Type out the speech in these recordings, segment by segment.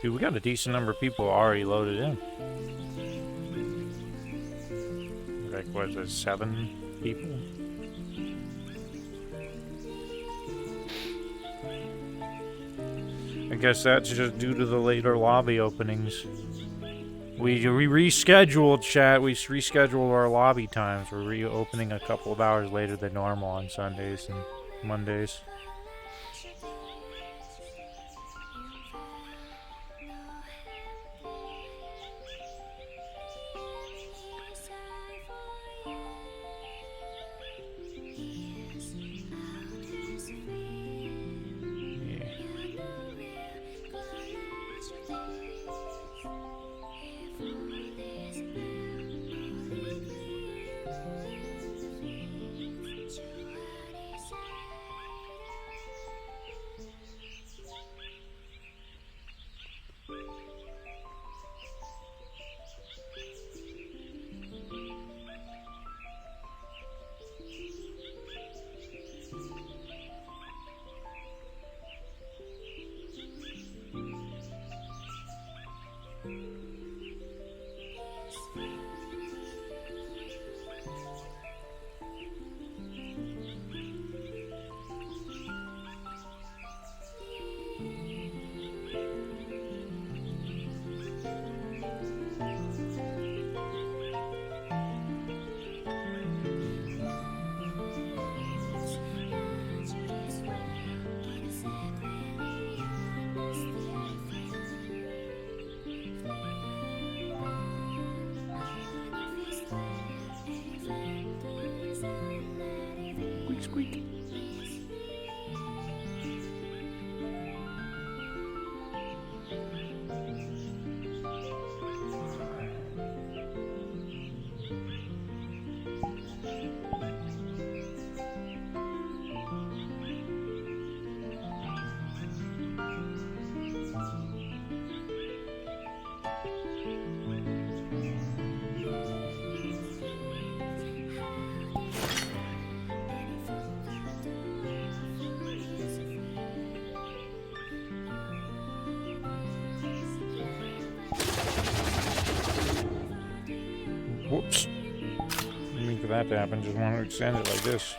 Dude, we got a decent number of people already loaded in. Like, what is it, 7 people? I guess that's just due to the later lobby openings. We rescheduled, chat. We rescheduled our lobby times. We're reopening a couple of hours later than normal on Sundays and Mondays. Squeak. Whoops. Didn't mean for that to happen, just want to extend it like this.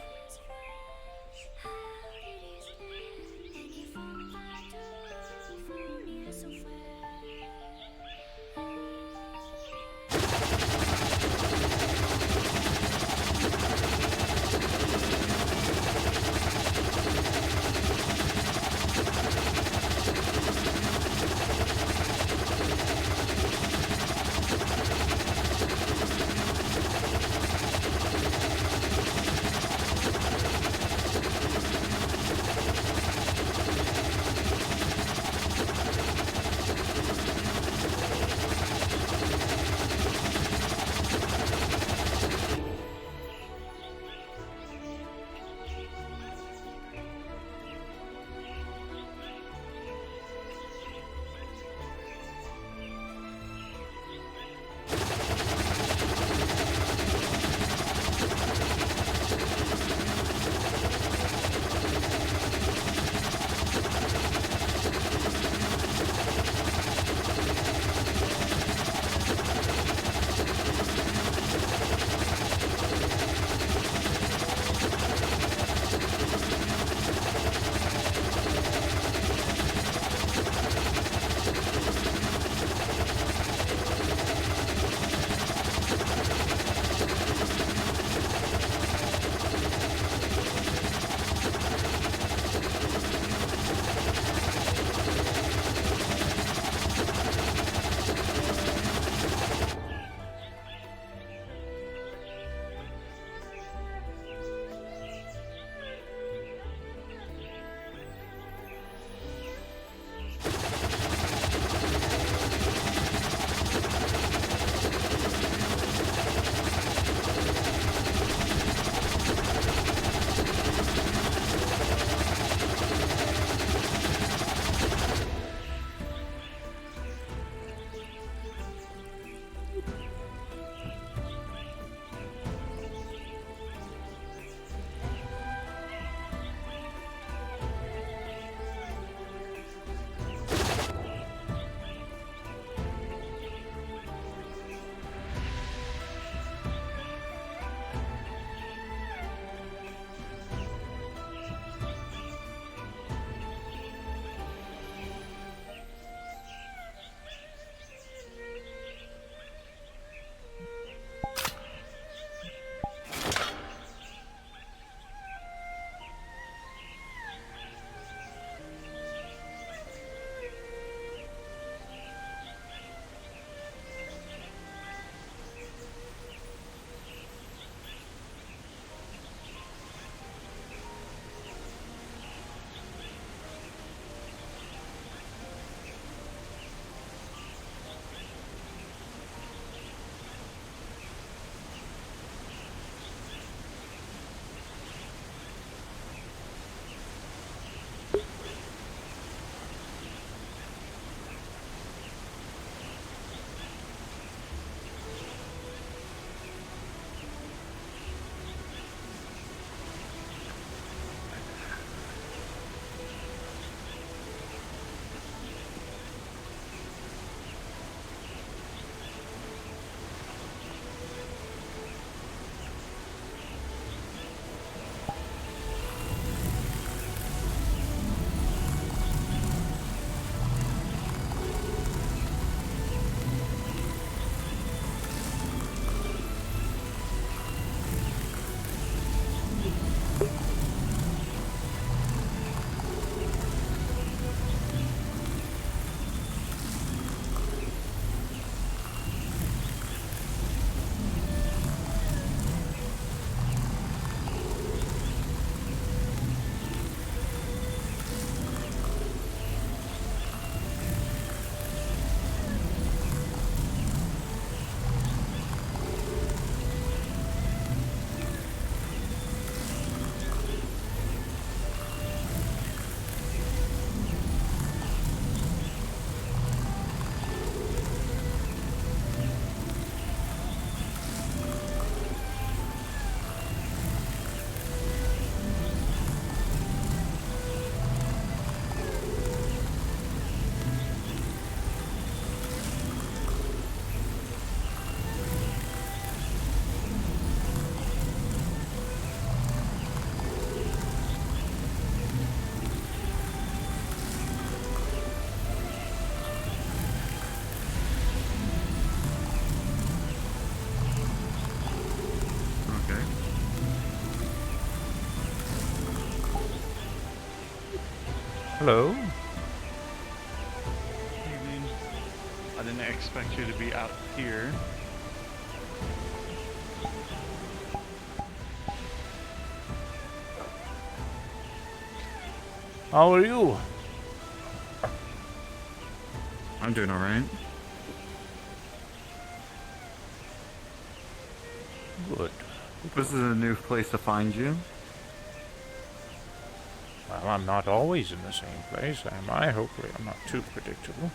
Hello. Evening. I didn't expect you to be out here. How are you? I'm doing alright. Good. This is a new place to find you. Well, I'm not always in the same place, am I? Hopefully I'm not too predictable.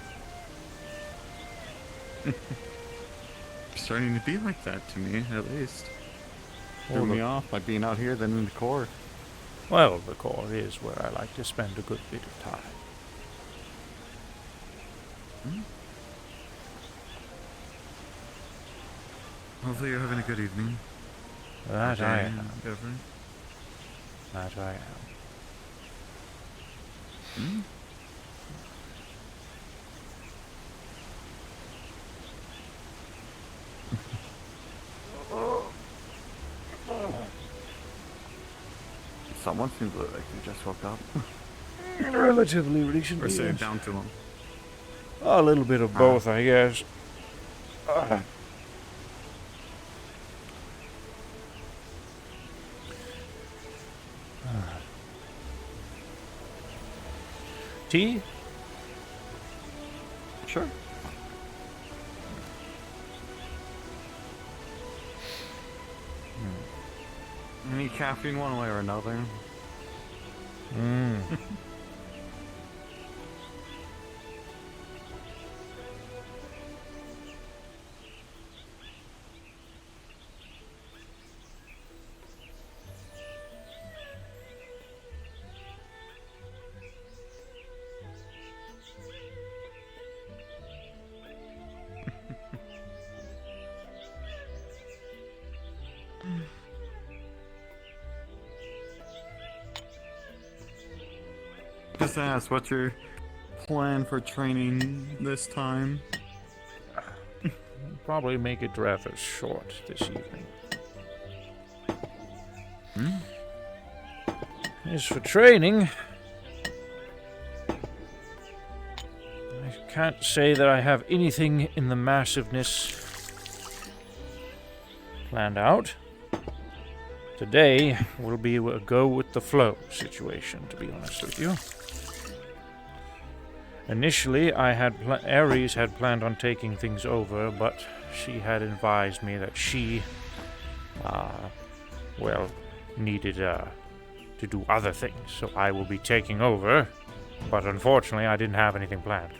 Starting to be like that to me, at least. Threw Well, me off by being out here, then in the core. well, the core is where I like to spend a good bit of time. Hopefully you're having a good evening. That Okay, I am. whatever. That I am. Someone seems like you just woke up. Relatively recently. Or sitting Yes. down too long. A little bit of both, I guess. Tea? Sure. Any caffeine one way or another? Just ask, what's your plan for training this time? Probably make it rather short this evening. As for training, I can't say that I have anything in the massiveness planned out. Today will be a go with the flow situation, to be honest with you. Initially, Ares had planned on taking things over, but she had advised me that she, needed to do other things, so I will be taking over. But unfortunately, I didn't have anything planned,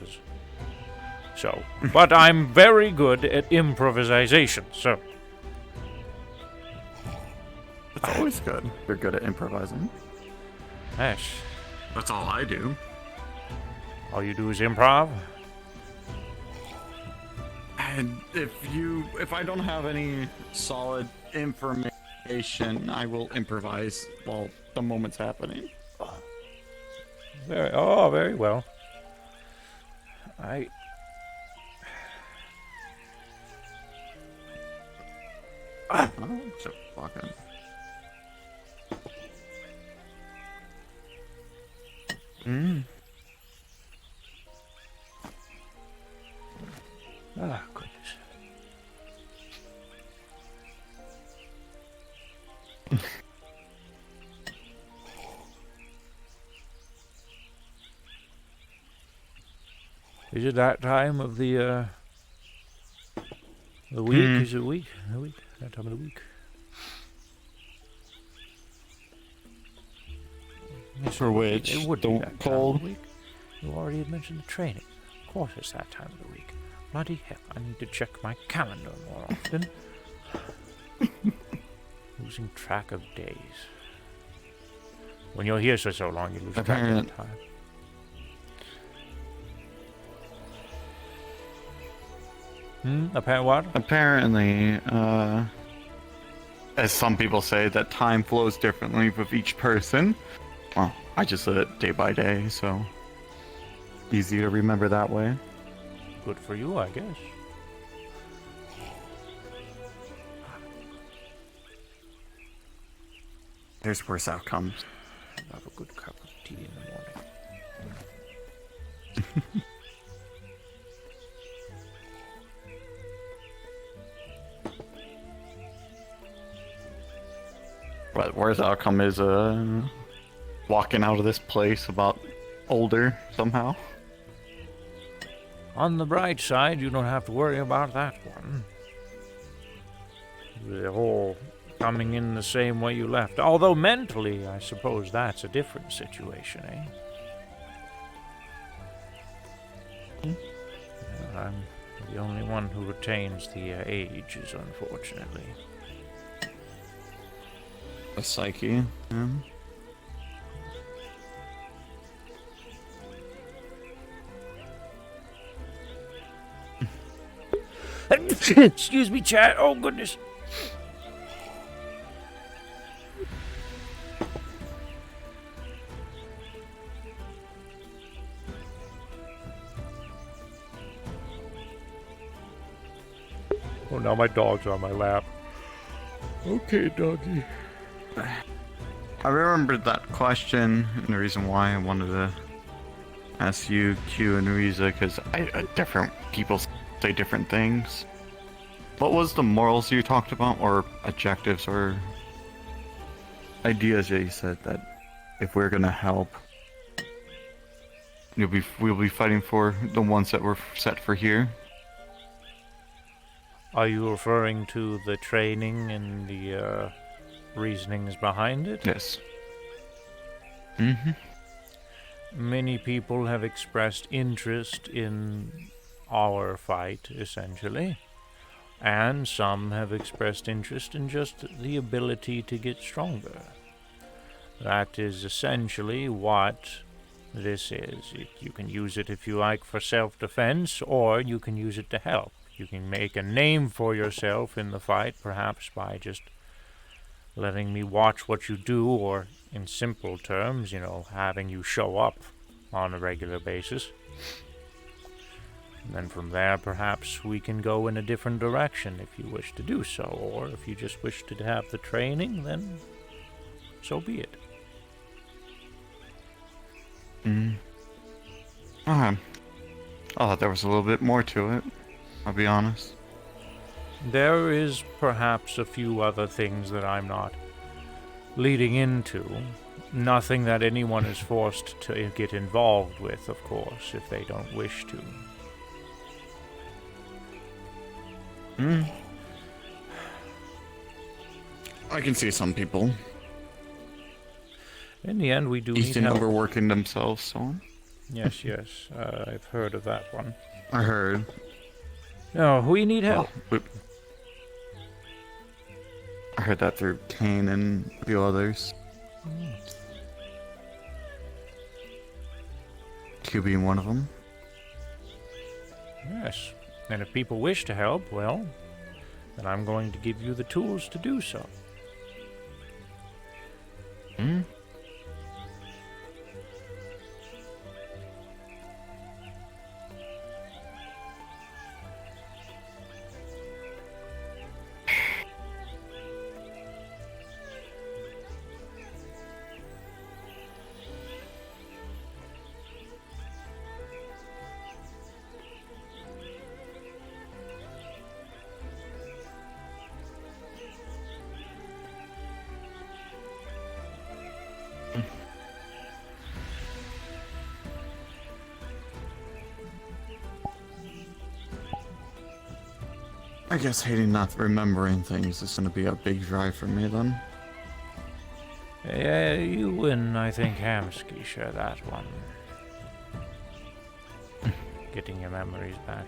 but I'm very good at improvisation, so. It's always good. You're good at improvising. Yes. That's all I do. All you do is improv? And if I don't have any solid information, I will improvise while the moment's happening. Very well. Oh, so fucking. Ah, goodness. Is it that time of the week? Is it week? The week? That time of the week? Yes, For which? it would be The that cold? time of the week. You already had mentioned the training. Of course it's that time of the week. Bloody hell, I need to check my calendar more often. Losing track of days. When you're here for so long, you lose track of time. Apparently what? Apparently, as some people say, that time flows differently with each person. Well, I just live it day by day, so easy to remember that way. Good for you, I guess. There's worse outcomes. Have a good cup of tea in the morning. But worst outcome is walking out of this place about older somehow. On the bright side, you don't have to worry about that one. The whole coming in the same way you left. Although mentally, I suppose that's a different situation, eh? I'm the only one who retains the ages, unfortunately. A psyche. Yeah. Excuse me, chat. Oh, goodness. Oh, now my dog's on my lap. Okay, doggy. I remembered that question, and the reason why I wanted to ask you, Q and Riza, because different people say different things. What was the morals you talked about, or objectives, or ideas that you said that if we're gonna help, we'll be fighting for the ones that were set for here? Are you referring to the training and the reasonings behind it? Yes. Mm-hmm. Many people have expressed interest in our fight, essentially. And some have expressed interest in just the ability to get stronger. That is essentially what this is. You can use it, if you like, for self-defense, or you can use it to help. You can make a name for yourself in the fight, perhaps by just letting me watch what you do, or in simple terms, having you show up on a regular basis. And then from there, perhaps we can go in a different direction if you wish to do so, or if you just wish to have the training, then so be it. I thought there was a little bit more to it, I'll be honest. There is perhaps a few other things that I'm not leading into. Nothing that anyone is forced to get involved with, of course, if they don't wish to. I can see some people. In the end, we do need Easton help. overworking themselves, so. Yes, I've heard of that one. I heard. No, we need help. I heard that through Kane and a few others. Q being one of them. Yes, and if people wish to help, well, then I'm going to give you the tools to do so. I guess hating not remembering things is going to be a big drive for me then. Yeah, you and I think Hamsky share that one. Getting your memories back.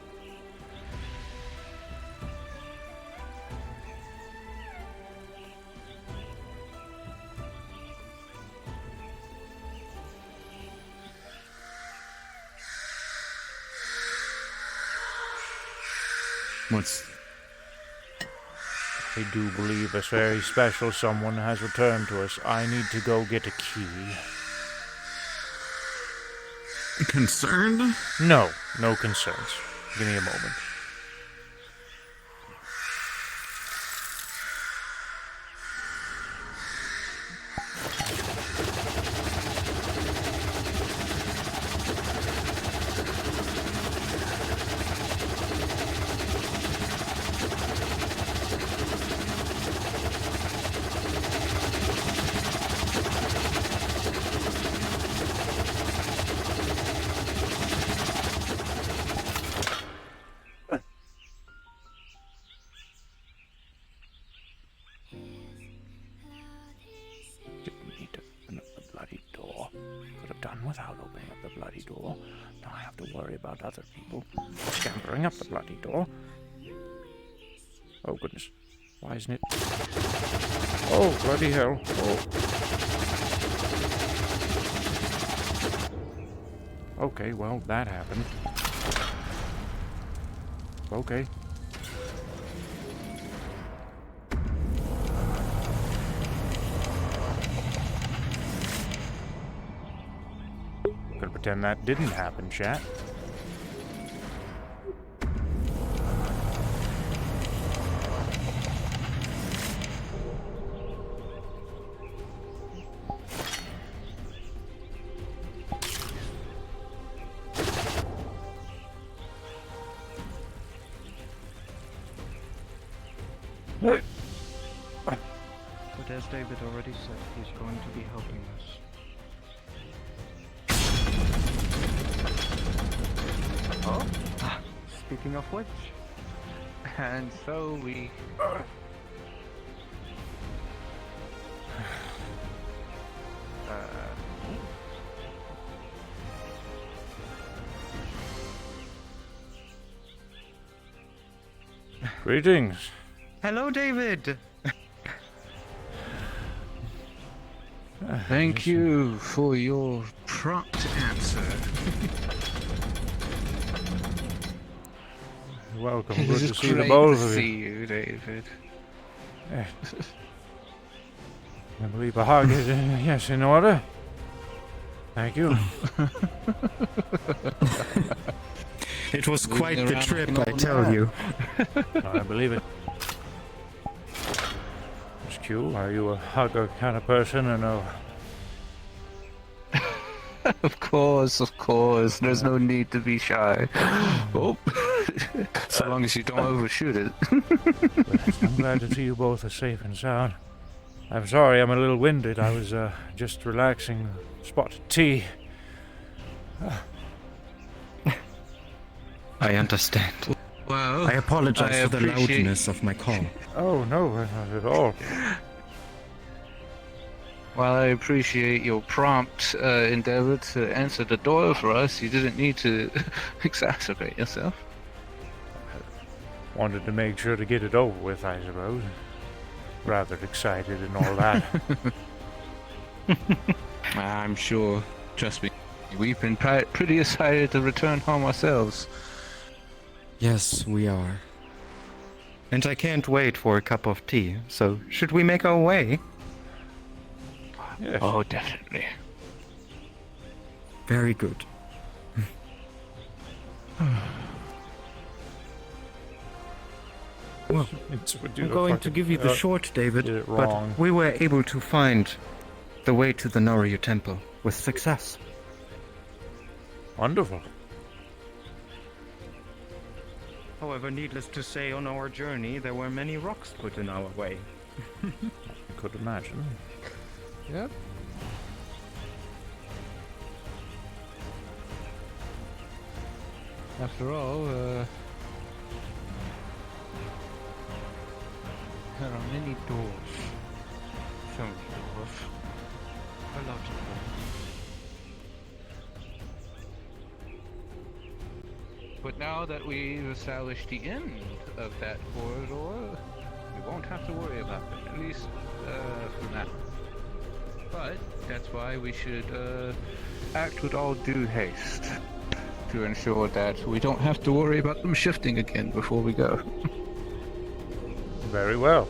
I do believe a very special someone has returned to us. I need to go get a key. Concerned? No concerns. Give me a moment. done without opening up the bloody door. Now I have to worry about other people scampering up the bloody door. Oh, goodness. Why isn't it? Oh, bloody hell. Oh. Okay, well, that happened. Okay. Gonna pretend that didn't happen, chat. But as David already said, he's going to be helping us. Oh, speaking of which, and so we... Greetings. Hello, David. Thank you for your prompt answer. Welcome. It Good is to see the great both to of see you. you, David. I believe a hug is, yes, in order. Thank you. It was Moving quite the around trip, like I an tell old you. I believe it. Miss Q, are you a hugger kind of person or no? Of course. There's no need to be shy. Oh. So long as you don't overshoot it. But I'm glad to see you both are safe and sound. I'm sorry I'm a little winded. I was just relaxing, spot of tea. I understand. Well, I apologize I for the appreciate- loudness of my call. Oh, no, not at all. While I appreciate your prompt endeavor to answer the door for us, you didn't need to exacerbate yourself. Wanted to make sure to get it over with, I suppose. Rather excited and all that. I'm sure. Trust me. We've been pretty excited to return home ourselves. Yes, we are. And I can't wait for a cup of tea, so should we make our way? Yes. Oh, definitely. Very good. Well, I'm going to give you the short, David, did it but wrong. we were able to find the way to the Noryu Temple with success. Wonderful. However, needless to say, on our journey, there were many rocks put in our way. I could imagine. Yep. After all, there are many doors. So many doors. A lot of them. But now that we've established the end of that corridor, we won't have to worry about it, at least for now. But that's why we should act with all due haste to ensure that we don't have to worry about them shifting again before we go. Very well.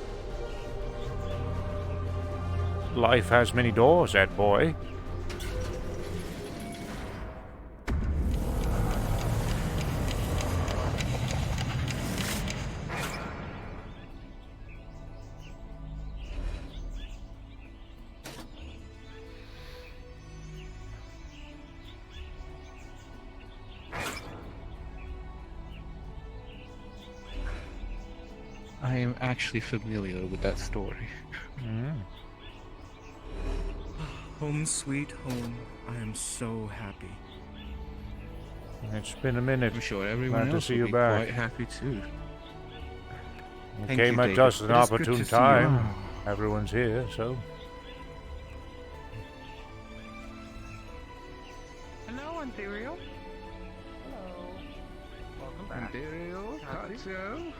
Life has many doors, Ed boy. I am actually familiar with that story. Home sweet home. I am so happy. It's been a minute. I'm sure everyone Glad to else see will you be back. quite happy too. You Thank came you, at David. just an It is good opportune to see you. time. Everyone's here, so. Imperial. Hello. Welcome back. Imperial, Katsuo.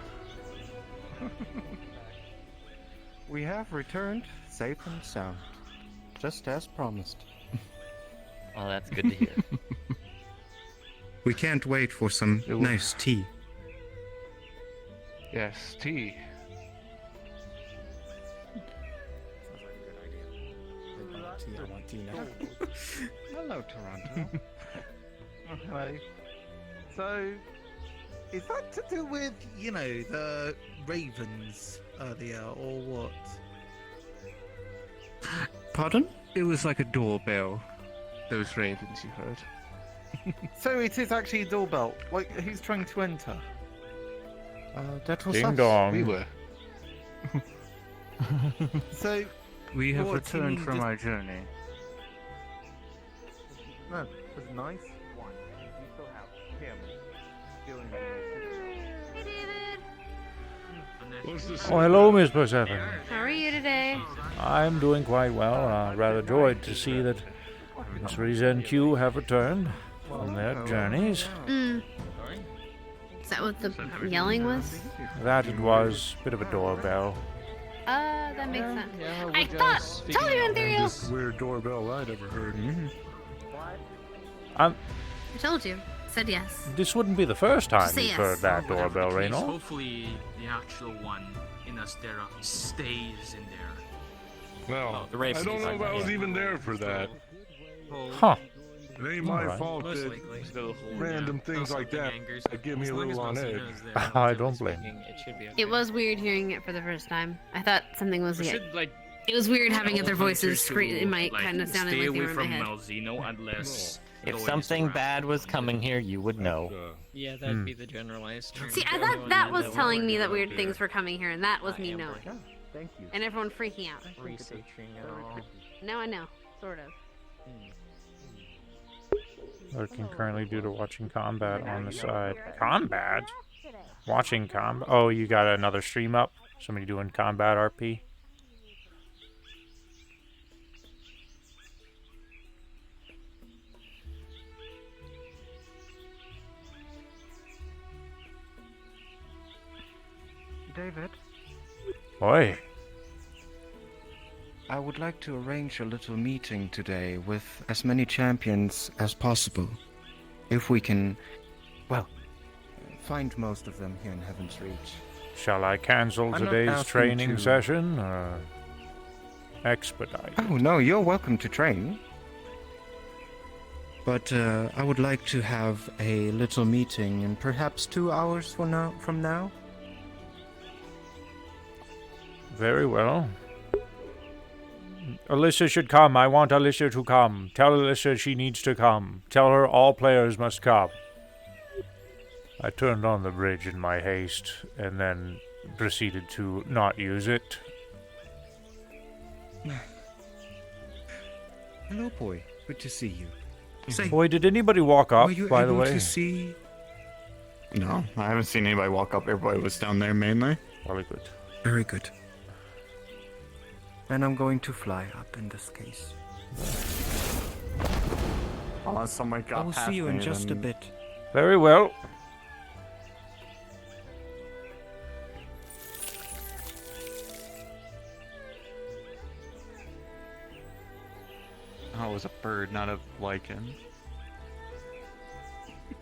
We have returned safe and sound, just as promised. Well, that's good to hear. We can't wait for some It will- nice tea. Yes, tea. Hello, Toronto. Hello. So, is that to do with, the ravens earlier, or what? Pardon? It was like a doorbell. Those ravens you heard. So it is actually a doorbell. Like, who's trying to enter? That was Ding us. dong. We were. So, We have What, you returned mean from just- our journey. no, it was nice. One, you still have him doing Hey, David. What's this? Oh, hello, Miss Persephone. How are you today? I'm doing quite well. Rather joyed to see that Miss Riza and Q have returned from their journeys. Mm. Is that what the yelling was? That it was. Bit of a doorbell. That makes sense. I thought, tell you, Imperial. Weird doorbell I'd ever heard. Um, I told you. Said yes. this wouldn't be the first time Say you've yes. heard that Whatever doorbell, the case, Reynold. Hopefully, the actual one in Astera stays in there. Well, the Raven I don't is know like if I that, was yeah. even there for that. Huh. It ain't my Alright. fault Most that likely. random things like that give me a little on edge. I don't blame you. It was weird hearing it for the first time. I thought something was We it. should, like, It was weird having other tell voices Hunter scream. to, It might like, kind of sound stay like they away were in my from head. Malzeno unless If Zoe is something around. bad was coming here, you would know. Yeah, Hmm. the generalized term. See, I thought that was telling me that weird things were coming here, and that was me knowing. Thank you. And everyone freaking out. researching it all. Now I know. Sort of. Lurking currently due to watching combat on the side. Combat? Watching combat? Oh, you got another stream up? Somebody doing combat RP? David, Oi. I would like to arrange a little meeting today with as many champions as possible. If we can, well, find most of them here in Heaven's Reach. Shall I cancel I'm not today's asking training to- session or expedite? Oh, no, you're welcome to train. But I would like to have a little meeting in perhaps 2 hours from now. Very well. Alyssa should come. I want Alyssa to come. Tell Alyssa she needs to come. Tell her all players must come. I turned on the bridge in my haste and then proceeded to not use it. Hello, boy. Good to see you. Say, Boy, did anybody walk up, were you by the able way? to see? No, I haven't seen anybody walk up. Everybody was down there mainly. Very good. Very good. Then I'm going to fly up in this case. Unless somebody got I will past see you in me, just a then- bit. Very well. Oh, it was a bird, not a lichen.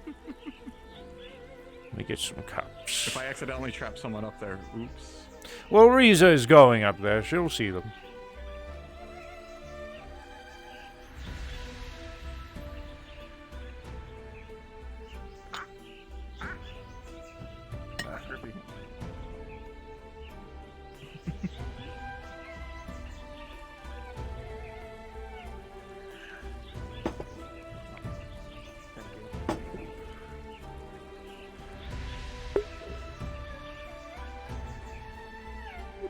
Let me get some cups. If I accidentally trap someone up there, oops. Well, Riza is going up there. She'll see them.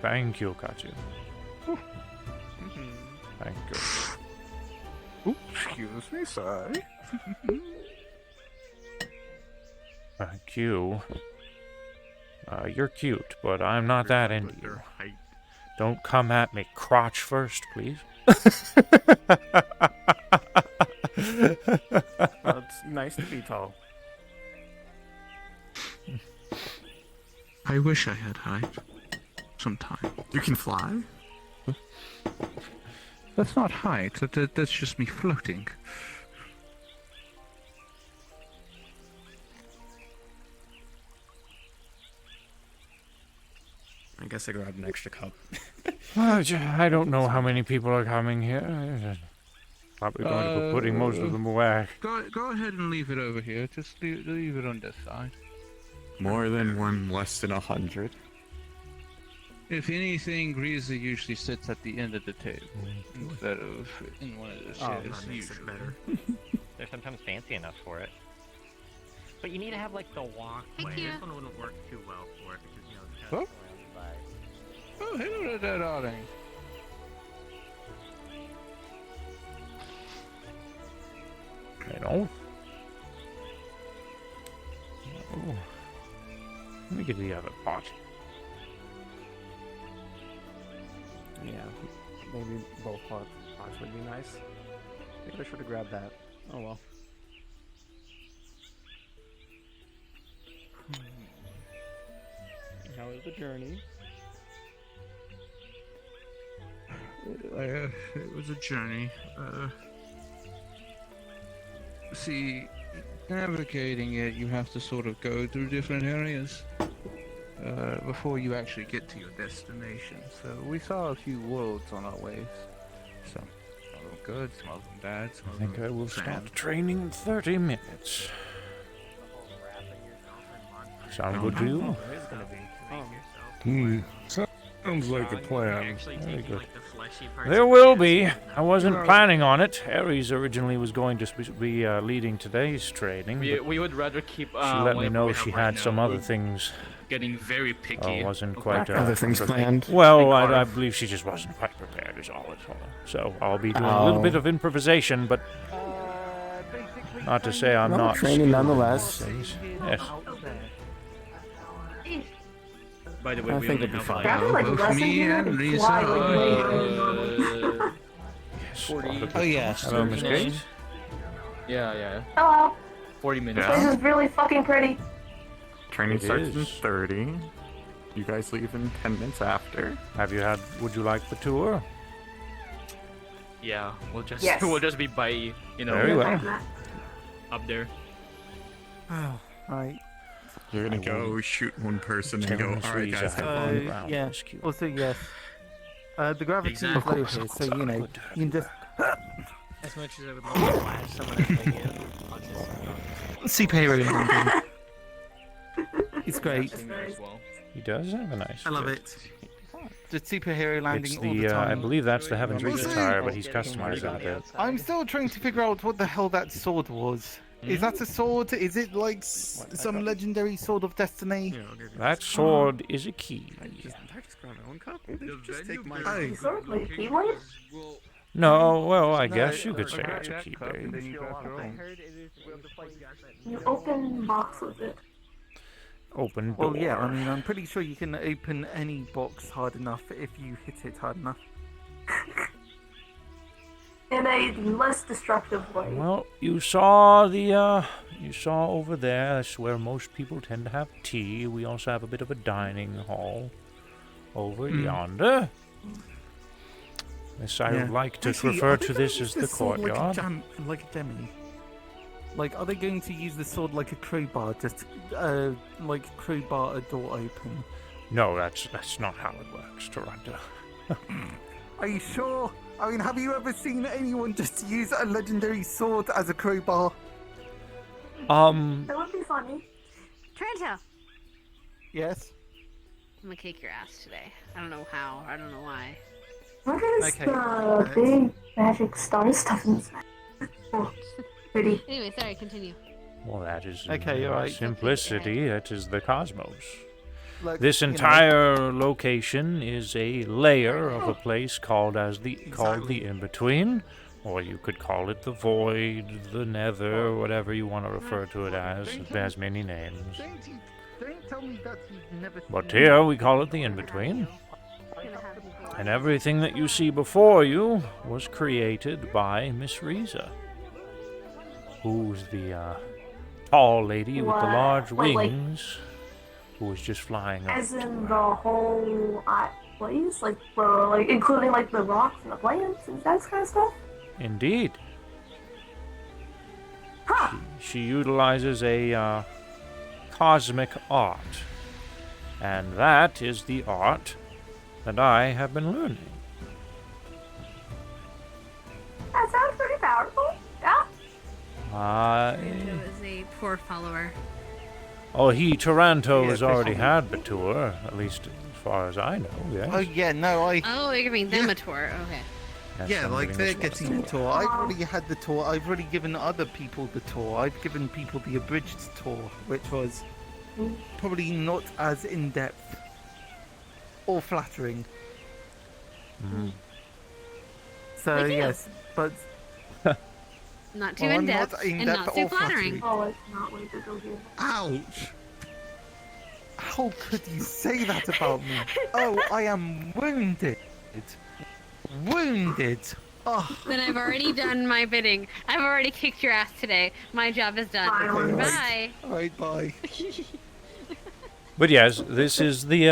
Thank you, Katsu. Thank you. Excuse me, sorry. Thank you. You're cute, but I'm not that into you. Their height. Don't come at me crotch first, please. That's nice to be tall. I wish I had height. Sometime. You can fly? That's not height. That's just me floating. I guess I grabbed an extra cup. I don't know how many people are coming here. Probably going to be putting most of them away. Go ahead and leave it over here. Just leave it on this side. More than one, less than 100. If anything, Greaser usually sits at the end of the table instead of in one of the chairs. That makes it better. They're sometimes fancy enough for it. But you need to have like the walkway. you. This one wouldn't work too well for it because you know the Huh? cat's around the Oh, hello there, darling. You know? Oh. Let me get the other pot. Yeah, maybe both pots would be nice. Maybe I should have grabbed that. Oh well. How was the journey? It was a journey. See, navigating it, you have to sort of go through different areas before you actually get to your destination. So we saw a few worlds on our ways. Some of them good, some of them bad, some I of think them I will sad. start training in 30 minutes. Sound good to you? It is gonna be. Sounds like a plan. Actually Very taking good. like the fleshy parts. There of will the be. cats I wasn't planning on it. Ares originally was going to be leading today's training. but we would rather keep. she let me whatever know we she have right had some now. other We're things. Getting very picky. Wasn't of quite. what- Other things planned. Well, I believe she just wasn't quite prepared, is all. So I'll be doing a little bit of improvisation, but not to say I'm not training skilled in nonetheless. things. Yes. By the way, I we think only it'll be have fine. like, Both me and Lisa are 40. Oh yeah. Hello, Miss Kate. Yeah. Hello. 40 minutes. Yeah. This is really fucking pretty. Training It starts in is. 30. You guys leave in 10 minutes after. Would you like the tour? Yeah, we'll just Yes. we'll just be by Very well. up there. Right. You're gonna go shoot one person and go, Telling Miss alright Reese guys, I have have fun. on ground. yeah. Miss Q. Also, yes. The gravity is Exactly. low here, so you know you can just. As much as I would love to flash some of that video, I'll just Superior landing. It's great. as well. He does have a nice. I love fit. it. The superhero landing It's all the the I time. believe that's the Heaven's Reach Also- attire, but he's customized that a bit. I'm still trying to figure out what the hell that sword was. Is that a sword? Is it like some legendary sword of destiny? That sword is a key. I just grabbed my own cup. Just take my Oh. Sword, like a keyblade? No, well, I guess you or could say grab it's a that key, cup and babe. then you pass it around. You open box with it. Open door. Well, yeah, I mean, I'm pretty sure you can open any box hard enough if you hit it hard enough. In a less destructive way. Well, you saw over there. That's where most people tend to have tea. We also have a bit of a dining hall over yonder. Yes, I would like to Actually, refer are they to gonna this use as the sword courtyard. Like a demi. Like, are they going to use the sword like a crowbar, just like crowbar a door open? No, that's not how it works, Toronto. Are you sure? I mean, have you ever seen anyone just use a legendary sword as a crowbar? That would be funny. Trento, Yes. I'm gonna kick your ass today. I don't know how. I don't know why. What is Okay. the big magic star stuff inside? Oh, pretty. Anyway, sorry. Continue. Well, that is Okay, all right. simplicity. That is the cosmos. Like, This you know, entire location is a layer of a place called the in-between, or you could call it the void, the nether, whatever you want to refer to it as. It has many names. Don't tell me that you've never But seen- here we call it the in-between. And everything that you see before you was created by Miss Riza. who's the tall lady with the What? large Wait, like- wings, who was just flying up. As in the whole place? Like including like the rocks and the plants and that kind of stuff? Indeed. Huh. She utilizes a cosmic art. And that is the art that I have been learning. That sounds pretty powerful. Yeah. It was a poor follower. Taranto Yeah, has already especially- had the tour, at least as far as I know, yes. Oh yeah, no, Oh, you're giving them a tour. Okay. Yes, yeah, I'm like giving they're this one getting a the tour. I've already had the tour. I've already given other people the tour. I've given people the abridged tour, which was probably not as in depth or flattering. Mm. So Thank you. yes, but Not too Well, I'm in depth not and in-depth not too or flattering. flattering. Oh, it's not way to go here. Ouch! How could you say that about me? Oh, I am wounded. Wounded. Oh, Then I've already done my bidding. I've already kicked your ass today. My job is done. Finally. Bye. alright, bye. But yes, this is the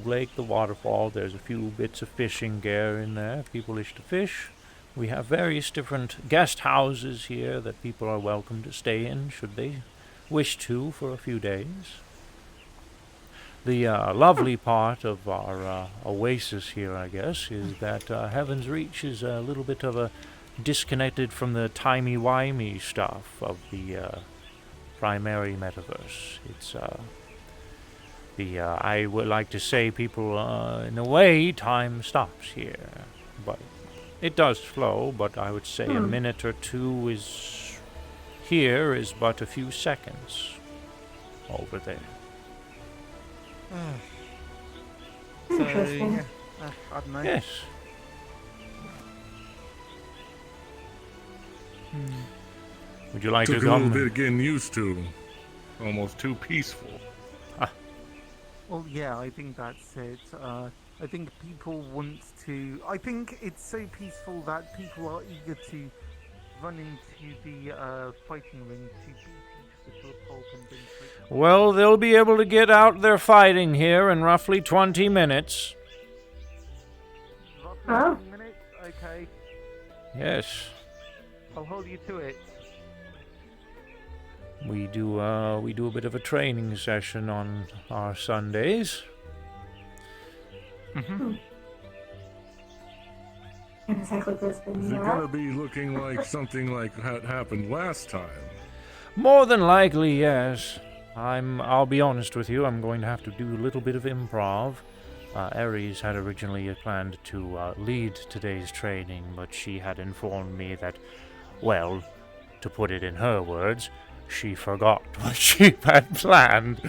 lake, the waterfall. There's a few bits of fishing gear in there if people wish to fish. We have various different guest houses here that people are welcome to stay in should they wish to for a few days. The lovely part of our oasis here, I guess, is that Heaven's Reach is a little bit of a disconnected from the timey-wimey stuff of the primary metaverse. It's I would like to say people, in a way, time stops here. But it does flow, but I would say a minute or two is but a few seconds over there. So, Interesting. yeah, I don't know. Yes. Would you like Took to a little come? bit of getting used to. Almost too peaceful. well, yeah, I think that's it. I think people want to. I think it's so peaceful that people are eager to run into the fighting ring to beat each other to a pulp and then quick. Well, they'll be able to get out their fighting here in roughly 20 minutes. Roughly Huh? 10 minutes? Okay. Yes. I'll hold you to it. We do a bit of a training session on our Sundays. Exactly this Is thing. it gonna be looking like something like had happened last time? More than likely, yes. I'll be honest with you, I'm going to have to do a little bit of improv. Ares had originally planned to lead today's training, but she had informed me that, well, to put it in her words, she forgot what she had planned.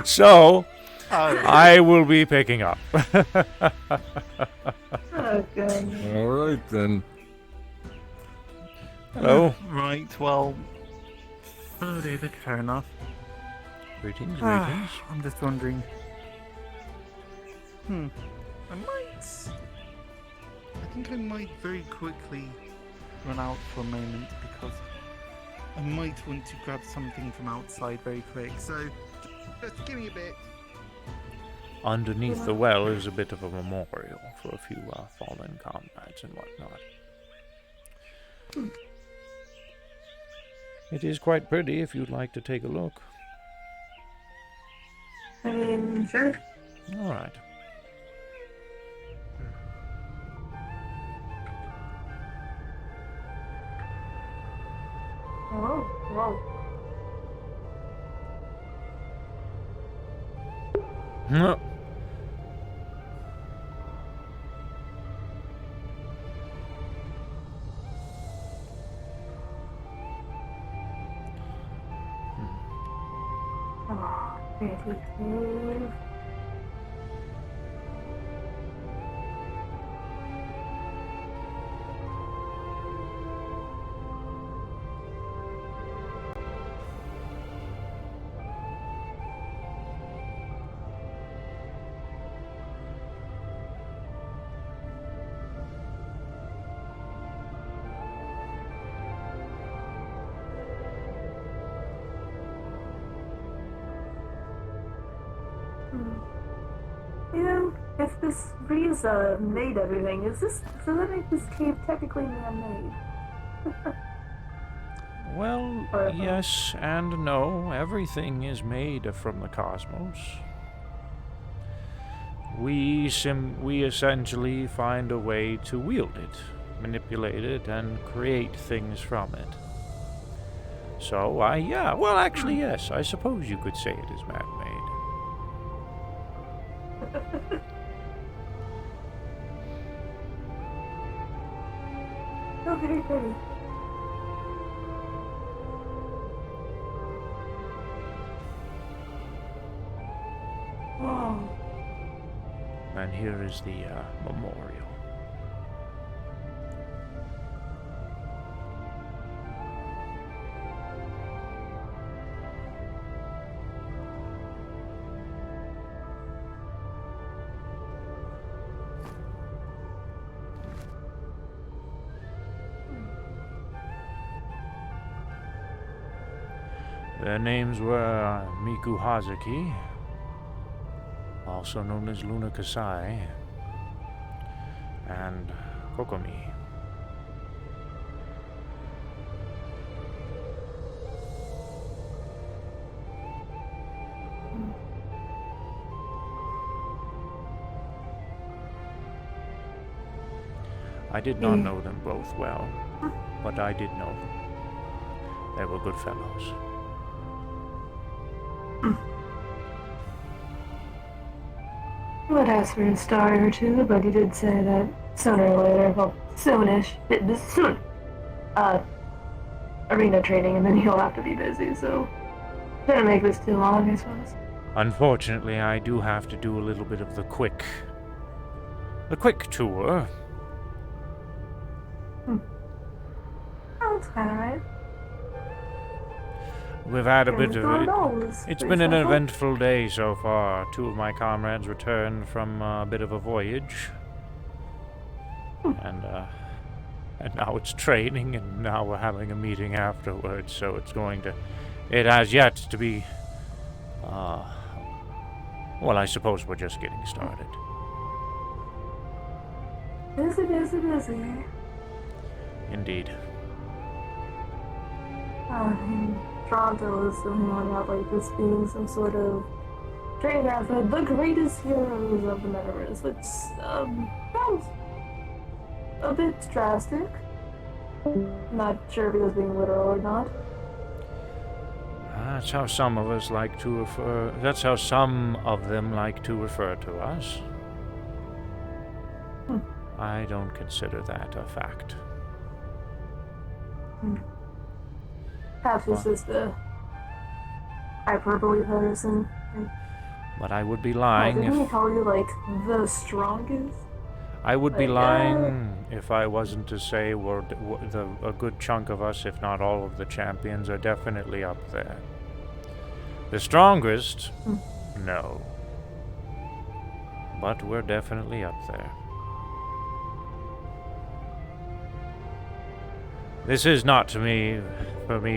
So, I will be picking up. Oh, good. Alright then. Hello. Right, well, Oh, David. Fair enough. Greetings, greetings. I'm just wondering. I think I might very quickly run out for a moment because I might want to grab something from outside very quick. So just give me a bit. Underneath the well is a bit of a memorial for a few fallen comrades and whatnot. It is quite pretty if you'd like to take a look. I mean, sure. All right. Whoa, whoa. No. Oh, pretty cave. if this breeze made everything, does that make this cave technically man-made? Well, yes and no. Everything is made from the cosmos. We essentially find a way to wield it, manipulate it, and create things from it. So, well, actually, yes, I suppose you could say it is man-made. Oh, very pretty. Whoa. And here is the memorial. Their names were Miku Hazuki, also known as Luna Kasai, and Kokomi. I did not know them both well, but I did know them. They were good fellows. I would ask for a star or two, but he did say that sooner or later, well, soonish, soon, arena training, and then he'll have to be busy, so didn't make this too long, I suppose. Unfortunately, I do have to do a little bit of the quick tour. Oh, that's kind of right. We've had a bit of it. It's been an eventful day so far. Two of my comrades returned from a bit of a voyage. And now it's training, and now we're having a meeting afterwards, so it has yet to be, well, I suppose we're just getting started. Busy. Indeed. Toronto is something about like this being some sort of training ground for the greatest heroes of the metaverse, which sounds a bit drastic. Not sure if it was being literal or not. That's how some of us like to refer. That's how some of them like to refer to us. I don't consider that a fact. Perhaps it's just a hyperbole person. But I would be lying didn't he if call you like the strongest? I would be lying if I wasn't to say a good chunk of us, if not all of the champions, are definitely up there. The strongest, no. But we're definitely up there. This is not for me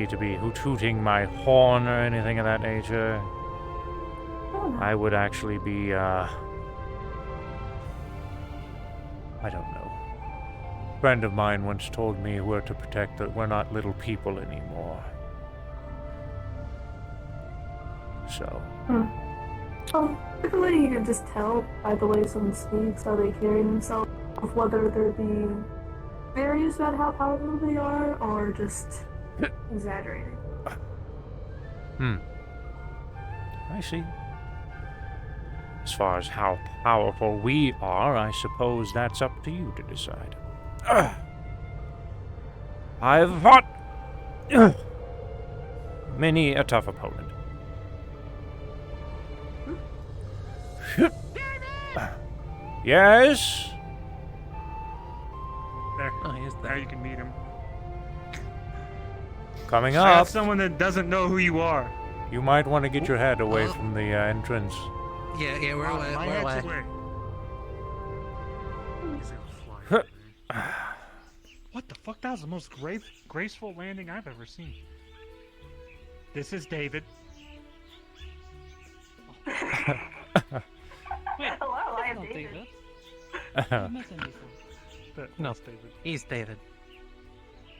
to be hooting my horn or anything of that nature. I would actually be, I don't know. A friend of mine once told me we're to protect that we're not little people anymore. So. Typically you can just tell by the way someone speaks, how they carry themselves, whether they're being serious about how powerful they are, or just exaggerating. I see. As far as how powerful we are, I suppose that's up to you to decide. I've fought many a tough opponent. Yes? There. Now you can meet him. Coming I up. got someone that doesn't know who you are. You might want to get your head away from the entrance. Yeah, we're away. My We're head's away. What the fuck? That was the most graceful landing I've ever seen. This is David. Hello, I am not David. Uh, I've met him before. No, That's David. he's David.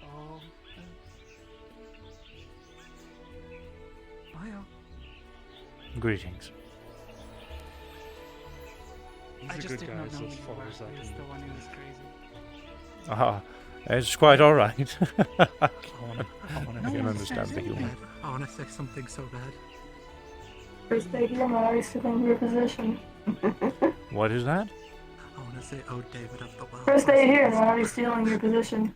Oh. Hiya. Greetings. He's I a just good did guy, not know so who as you far were. as I He was can the do. one who was crazy. It's quite alright. I wanna I can understand the anything. humor. I wanna say something so bad. First idea, I'm already stealing your position. What is that? I wanna say, oh, David of the well. First day here, and I'm already stealing your position.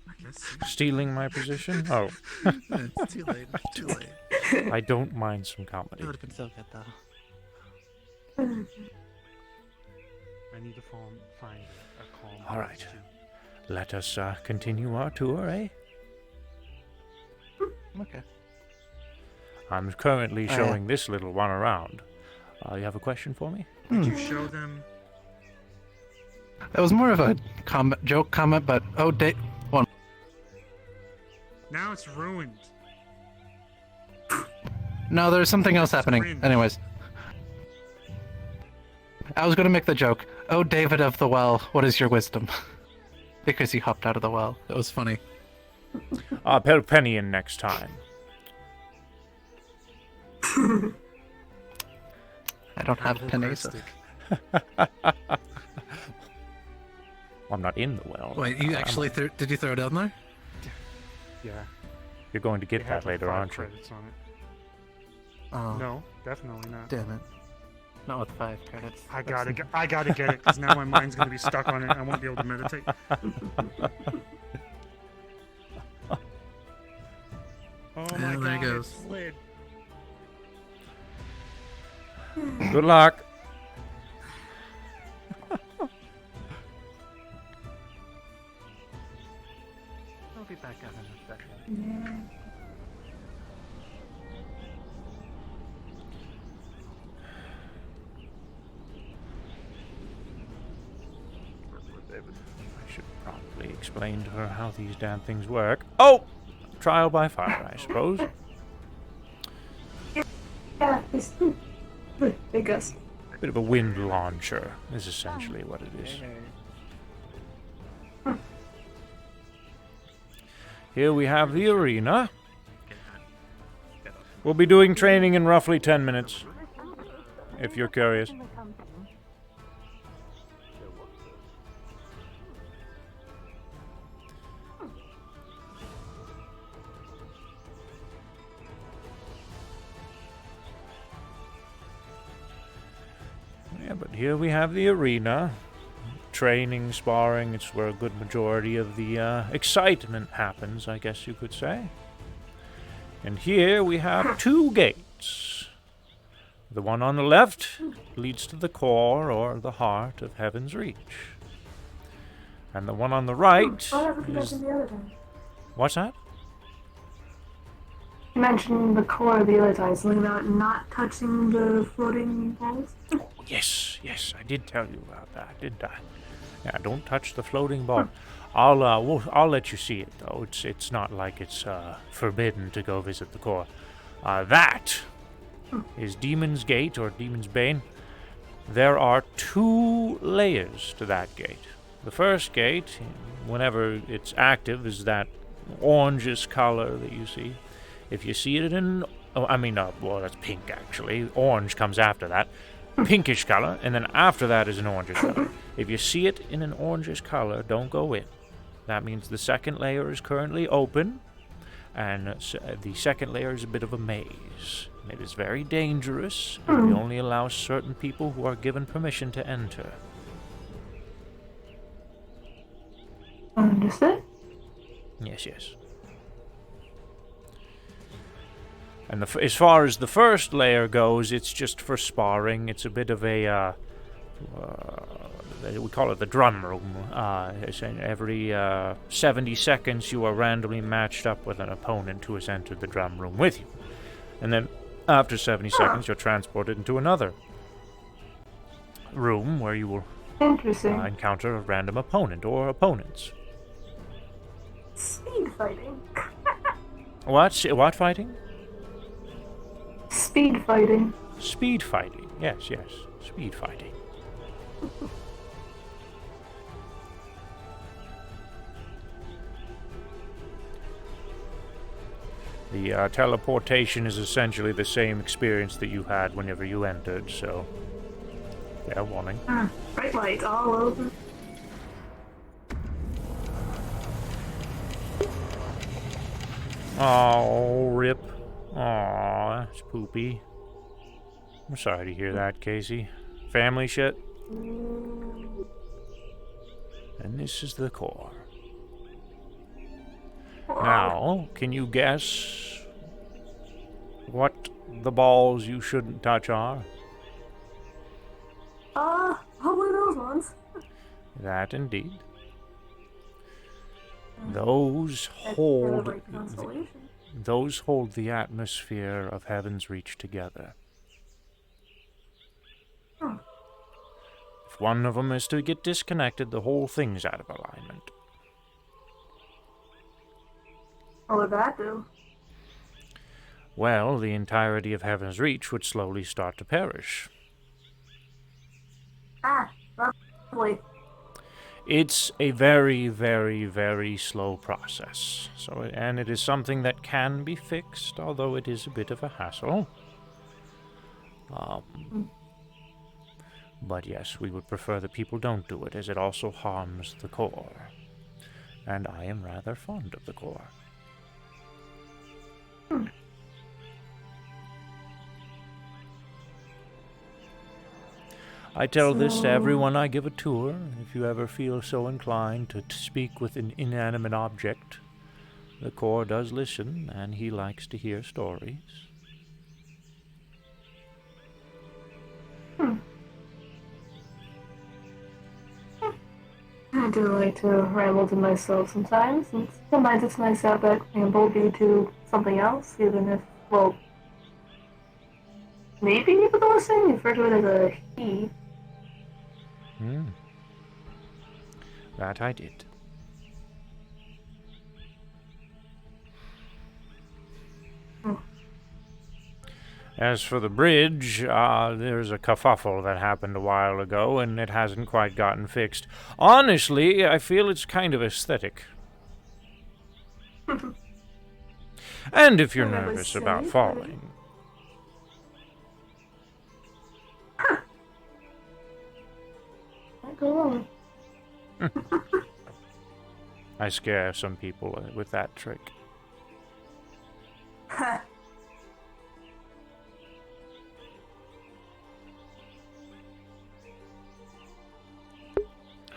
I guess. Stealing my position? Oh. It's too late. Too late. I don't mind some It comedy. would have been so good though. I need to find a calm. All right. place Let us continue our tour, eh? Okay. I'm currently yeah. showing this little one around. You have a question for me? Did you show them? It was more of a joke comment, but oh, one. Now it's ruined. No, there's something else happening. cringe. Anyways, I was gonna make the joke. Oh, David of the well, what is your wisdom? Because he hopped out of the well. It was funny. Put a penny in next time. I don't have pennies. I'm not in the well. Wait, you I'm- actually did you throw it down there? Yeah. You're going to It get had that like later, 5 aren't you? credits on it. Oh, No, definitely not. damn it. Not with 5 credits. I gotta get it, because now my mind's gonna be stuck on it. I won't be able to meditate. Oh my Yeah, there god, it goes. it slid. Good luck. I'll be back out in a second. Yeah. I should probably explain to her how these damn things work. Oh! Trial by fire, I suppose. Yeah, it's big gust. Bit of a wind launcher is essentially what it is. Here we have the arena. We'll be doing training in roughly 10 minutes, if you're curious. Yeah, but here we have the arena. Training, sparring, it's where a good majority of the excitement happens, I guess you could say. And here we have 2 gates. The one on the left leads to the core or the heart of Heaven's Reach. And the one on the right Oh, I forgot to is... mention the other time. What's that? You mentioned the core the other time, something about not touching the floating balls. Yes, I did tell you about that, didn't I? Yeah, don't touch the floating ball. I'll let you see it though. It's not like it's forbidden to go visit the core. That is Demon's Gate or Demon's Bane. There are 2 layers to that gate. The first gate, whenever it's active, is that orangish color that you see. If you see it in, well, that's pink actually. Orange comes after that. Pinkish color, and then after that is an orangish color. If you see it in an orangish color, don't go in. That means the second layer is currently open, and the second layer is a bit of a maze. It is very dangerous, and we only allow certain people who are given permission to enter. Understood? Yes. And as far as the first layer goes, it's just for sparring. It's a bit of a, we call it the drum room. Every 70 seconds, you are randomly matched up with an opponent who has entered the drum room with you. And then after 70 seconds, you're transported into another room where you will Interesting. encounter a random opponent or opponents. Speed fighting. What fighting? Speed fighting. Speed fighting. Yes. Speed fighting. The teleportation is essentially the same experience that you had whenever you entered, so... fair warning. Bright lights all over. Oh, rip. Aw, that's poopy. I'm sorry to hear that, Casey. Family shit? And this is the core. Now, can you guess what the balls you shouldn't touch are? Probably those ones. That indeed. Those hold those hold the atmosphere of heaven's reach together. If one of them is to get disconnected, the whole thing's out of alignment. What would that do? Well, the entirety of heaven's reach would slowly start to perish. Lovely. It's a very, very, very slow process. And it is something that can be fixed, although it is a bit of a hassle. But yes, we would prefer that people don't do it, as it also harms the core. And I am rather fond of the core. I tell this to everyone I give a tour. If you ever feel so inclined to speak with an inanimate object, the core does listen, and he likes to hear stories. I do like to ramble to myself sometimes, and sometimes it's nice to have that ramble be to something else, even if, well, maybe people don't listen, refer to it as a he. That I did. As for the bridge, there's a kerfuffle that happened a while ago, and it hasn't quite gotten fixed. Honestly, I feel it's kind of aesthetic. And if you're nervous about falling... Go on. I scare some people with that trick.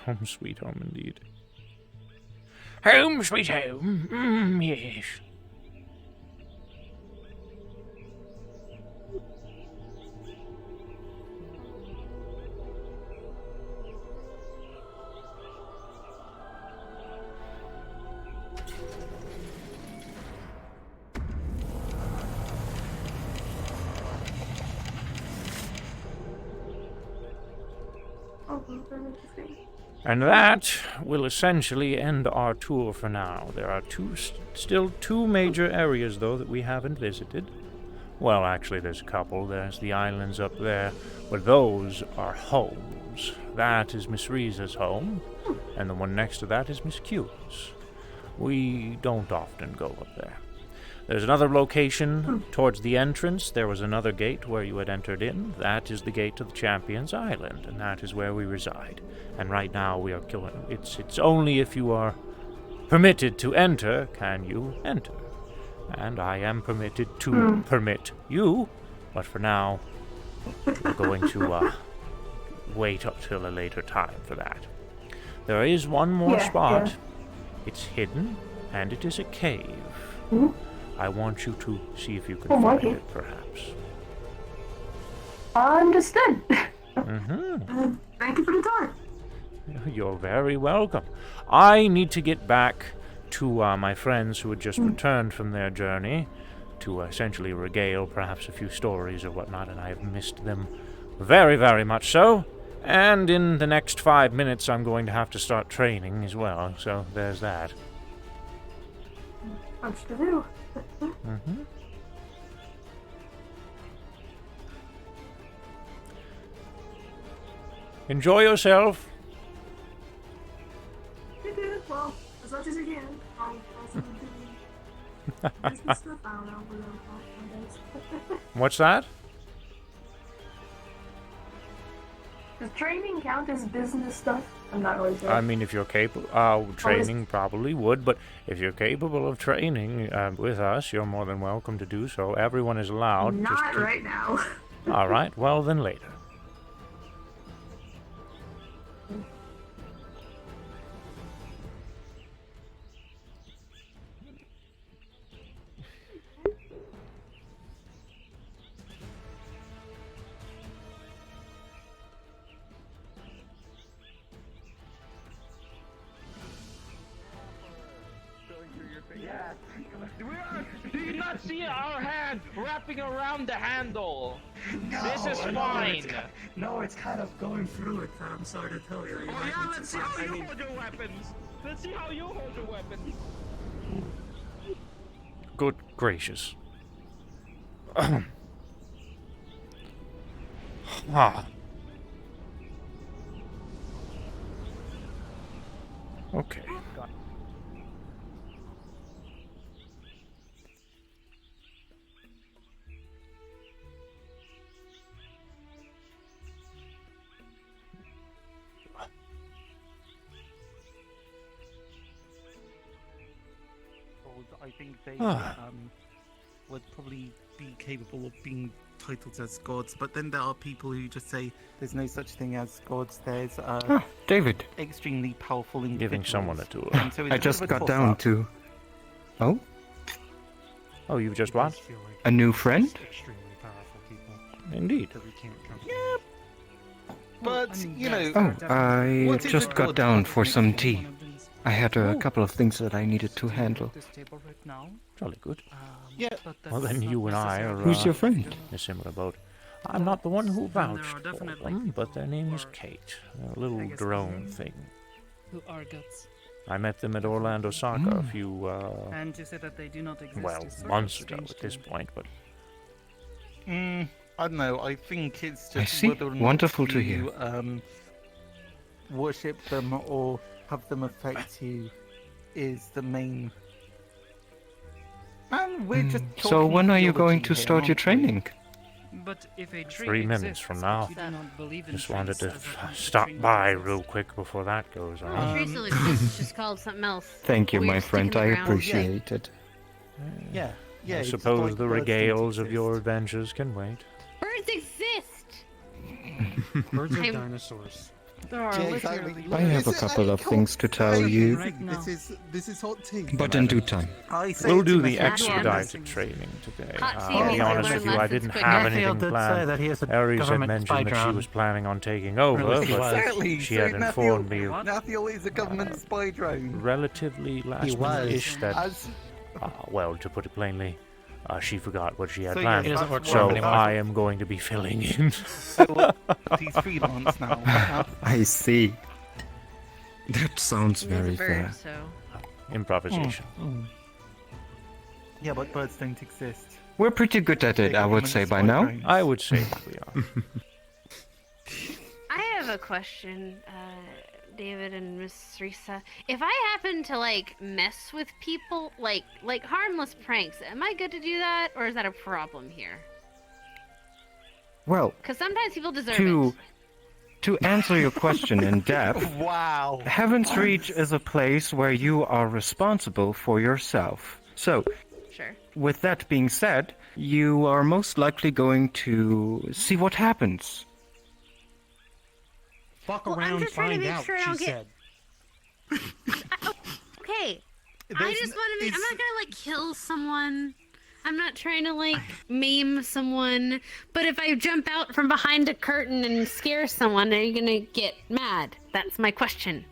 Home sweet home, indeed. Home sweet home, yes. And that will essentially end our tour for now. There are still two major areas, though, that we haven't visited. Well, actually, there's a couple. There's the islands up there, but those are homes. That is Miss Riza's home, and the one next to that is Miss Q's. We don't often go up there. There's another location towards the entrance. There was another gate where you had entered in. That is the gate to the Champion's Island, and that is where we reside. And right now we are killing... It's only if you are permitted to enter can you enter. And I am permitted to permit you, but for now, we're going to wait up till a later time for that. There is one more spot. Yeah. It's hidden, and it is a cave. I want you to see if you can find it, perhaps. Understood. Thank you for the tour. You're very welcome. I need to get back to my friends who had just returned from their journey to essentially regale perhaps a few stories or whatnot, and I have missed them very, very much so. And in the next 5 minutes, I'm going to have to start training as well, so there's that. Much to do. Enjoy yourself. You did, well, as much as you can. I'll also do business stuff. I don't know what else. What's that? Does training count as business stuff? I'm not really sure. I mean, if you're capable, training probably would, but if you're capable of training with us, you're more than welcome to do so. Everyone is allowed. Not right now. All right, well then later. Do you not see our hand wrapping around the handle? No, this is no, fine. It's kind of going through it. I'm sorry to tell you. Oh yeah, let's see how you hold your weapons. Let's see how you hold your weapons. Good gracious. Ah. Okay. I think they Ah. would probably be capable of being titled as gods, but then there are people who just say there's no such thing as gods. There's David. extremely powerful individuals. Giving someone a tour. And so it's I a bit just of a got down toss-up. to. Oh? Oh, you've just what? A new friend? Extremely powerful people. Indeed. That we can't come But, you know... Oh, I what is just a got god? down for some tea. I had a couple of things that I needed to handle. This table right now. Jolly good. Yeah, Well, then you and I are Who's your friend? in a similar boat. I'm not the one who Then there are vouched for definitely them, but their name is are- Kate. A little I guess drone those- thing. Who are gods? I met them at Orlando Soccer a few, And you say that they do not exist. well, is sort of months ago strange at to this me. point, but I don't know. I think it's just I see. whether or not Wonderful to you, hear. Worship them or have them affect you is the main. And we're just So talking when are you going theology to here, start your aren't we? training? But if a tree 3 minutes exists, from but now. you do not believe in Just wanted to trees, does that mean the stop tree not by exist? real quick before that goes The on. tree still exists, it's just called something else. Thank you, Weird my stick in friend. the I ground. appreciate it. Yeah, yeah. I it's suppose like the birds don't regales of exist. your adventures can wait. Birds exist! Birds are I'm- dinosaurs. There are Yeah, literally exactly. I have a couple of things to tell you, right now. This is hot tea. but in due time. I say We'll it to do my the friend. expedited training today. Hot tea I'll means be we honest learn with you, I lessons didn't quicker. have Yeah, anything did say planned. that he is a Aries had government mentioned spy that she drone. was planning on taking over, Really? but Exactly. she so had informed me Matthew is a government spy drone. relatively last was. minute-ish that, As well, to put it plainly, she forgot what she had So yeah, planned. He doesn't work for So him anymore. I am going to be filling in. he's freelance now. I see. That sounds He's a very bird, fair. so. Improvisation. Yeah, but birds don't exist. We're pretty good at it, I would say, by now. I would say that we are. I have a question, David and Miss Risa. If I happen to like mess with people, like harmless pranks, am I good to do that, or is that a problem here? Well, Because sometimes people deserve to answer your question in depth, Wow. Heaven's Reach is a place where you are responsible for yourself. So, it. Sure. with that being said, you are most likely going to see what happens. Fuck Well, I'm around, just trying to find make out, sure I she don't get- said. Okay. I There's just n- want to be. I'm it's- not gonna like kill someone. I'm not trying to like maim someone. But if I jump out from behind a curtain and scare someone, are you gonna get mad? That's my question.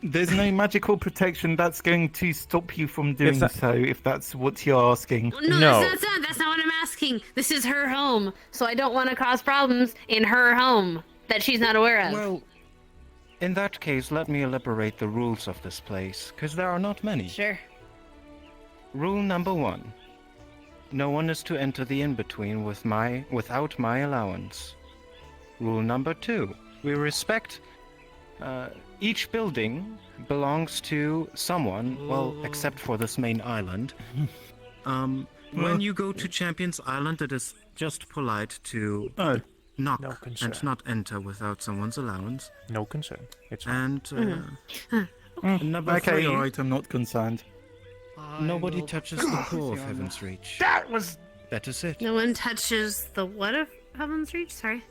There's no magical protection that's going to stop you from doing that- so, if that's what you're asking. No, No. That's not what I'm asking. This is her home, so I don't want to cause problems in her home that she's not aware of. Well, in that case, let me elaborate the rules of this place, because there are not many. Sure. Rule number 1. No one is to enter the in-between without my allowance. Rule number 2. we respect. Each building belongs to someone, well, except for this main island. When you go to Champions Island, it is just polite to knock No concern. and not enter without someone's allowance. No concern. It's fine. And number Okay, 3, alright, I'm not concerned. nobody touches the core of Heaven's Reach. That was. That is it. No one touches the what of Heaven's Reach? Sorry.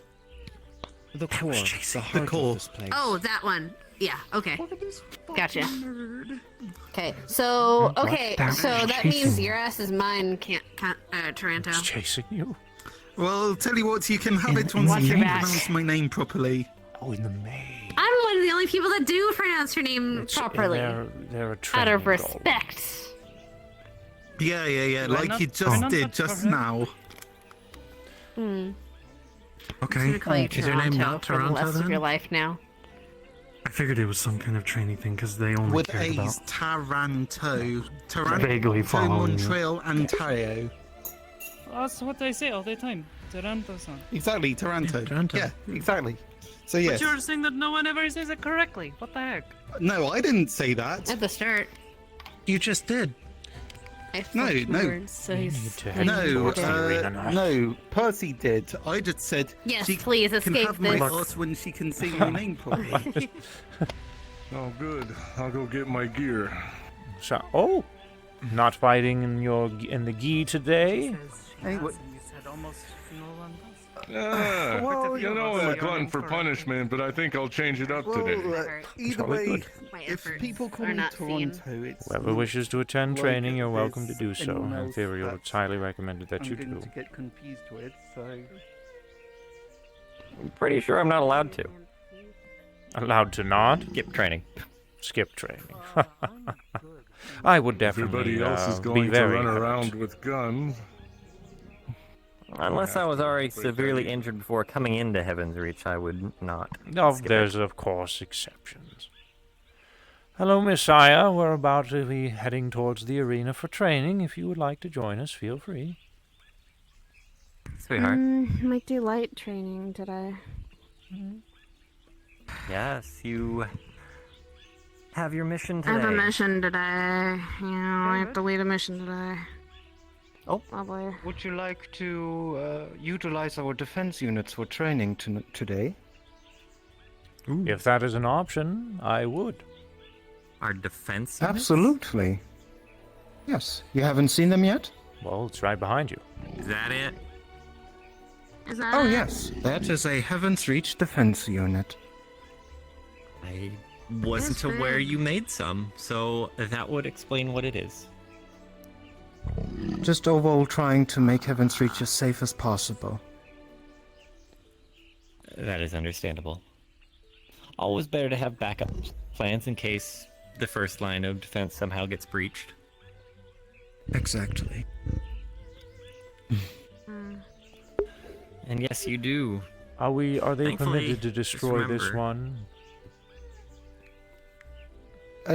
The core, the heart of this place. Oh, that one. Yeah. Okay. Gotcha. Okay. So that means your ass is mine, Taranto. It's chasing you. Well, I'll tell you what, you can have it once Watch you your can back. pronounce my name properly. Oh, in the main. I'm one of the only people that do pronounce your name properly. They're a Out training of dog. respect. Yeah, Do I like not you just pronounce did that just correct? now. Hmm. Okay, I'm gonna call you is your name Toronto not for the Toronto rest of then? your life now. I figured it was some kind of training thing because they only With cared A's, about Taranto. vaguely following you. Montreal, Ontario. That's what I say all the time. Taranto-san. Exactly, Taranto. Taranto. Yeah, exactly. So yes. But you're saying that no one ever says it correctly. What the heck? No, I didn't say that. At the start. You just did. I No, flipped no. words, so he's No, Percy did. I just said Yes, she please can escape have my this. ass when she can say my name properly. Oh, good. I'll go get my gear. So, not fighting in the gi today? Anyway. Well, you know, I'm a glutton for punishment, but I think I'll change it up today. Either way, if people call me Toronto, it's Whoever wishes to attend like training, you're welcome to do there's so. anyone else Imperial, it's highly recommended that I'm you going do. to get confused with, so... I'm pretty sure I'm not allowed to. Allowed to not? Skip training. Skip training. I would definitely Everybody else is be going to very run hurt. around with guns. Unless I was already severely injured before coming into Heaven's Reach, I would not. No, skip there's it. of course exceptions. Hello, Messiah. We're about to be heading towards the arena for training. If you would like to join us, feel free. Sweetheart. Might do light training today. Yes, you have your mission I today. have a mission today. Yeah, I have to lead a mission today. Oh boy. Would you like to utilize our defense units for training today? If that is an option, I would. Our defense units? Absolutely. Yes. You haven't seen them yet? Well, it's right behind you. Is that it? Is that Oh, it? yes. That is a Heaven's Reach defense unit. I wasn't That's aware good. you made some, so that would explain what it is. Just overall trying to make Heaven's Reach as safe as possible. That is understandable. Always better to have backup plans in case the first line of defense somehow gets breached. Exactly. And yes, you do. Are they Thankfully, permitted to just destroy this remember- one?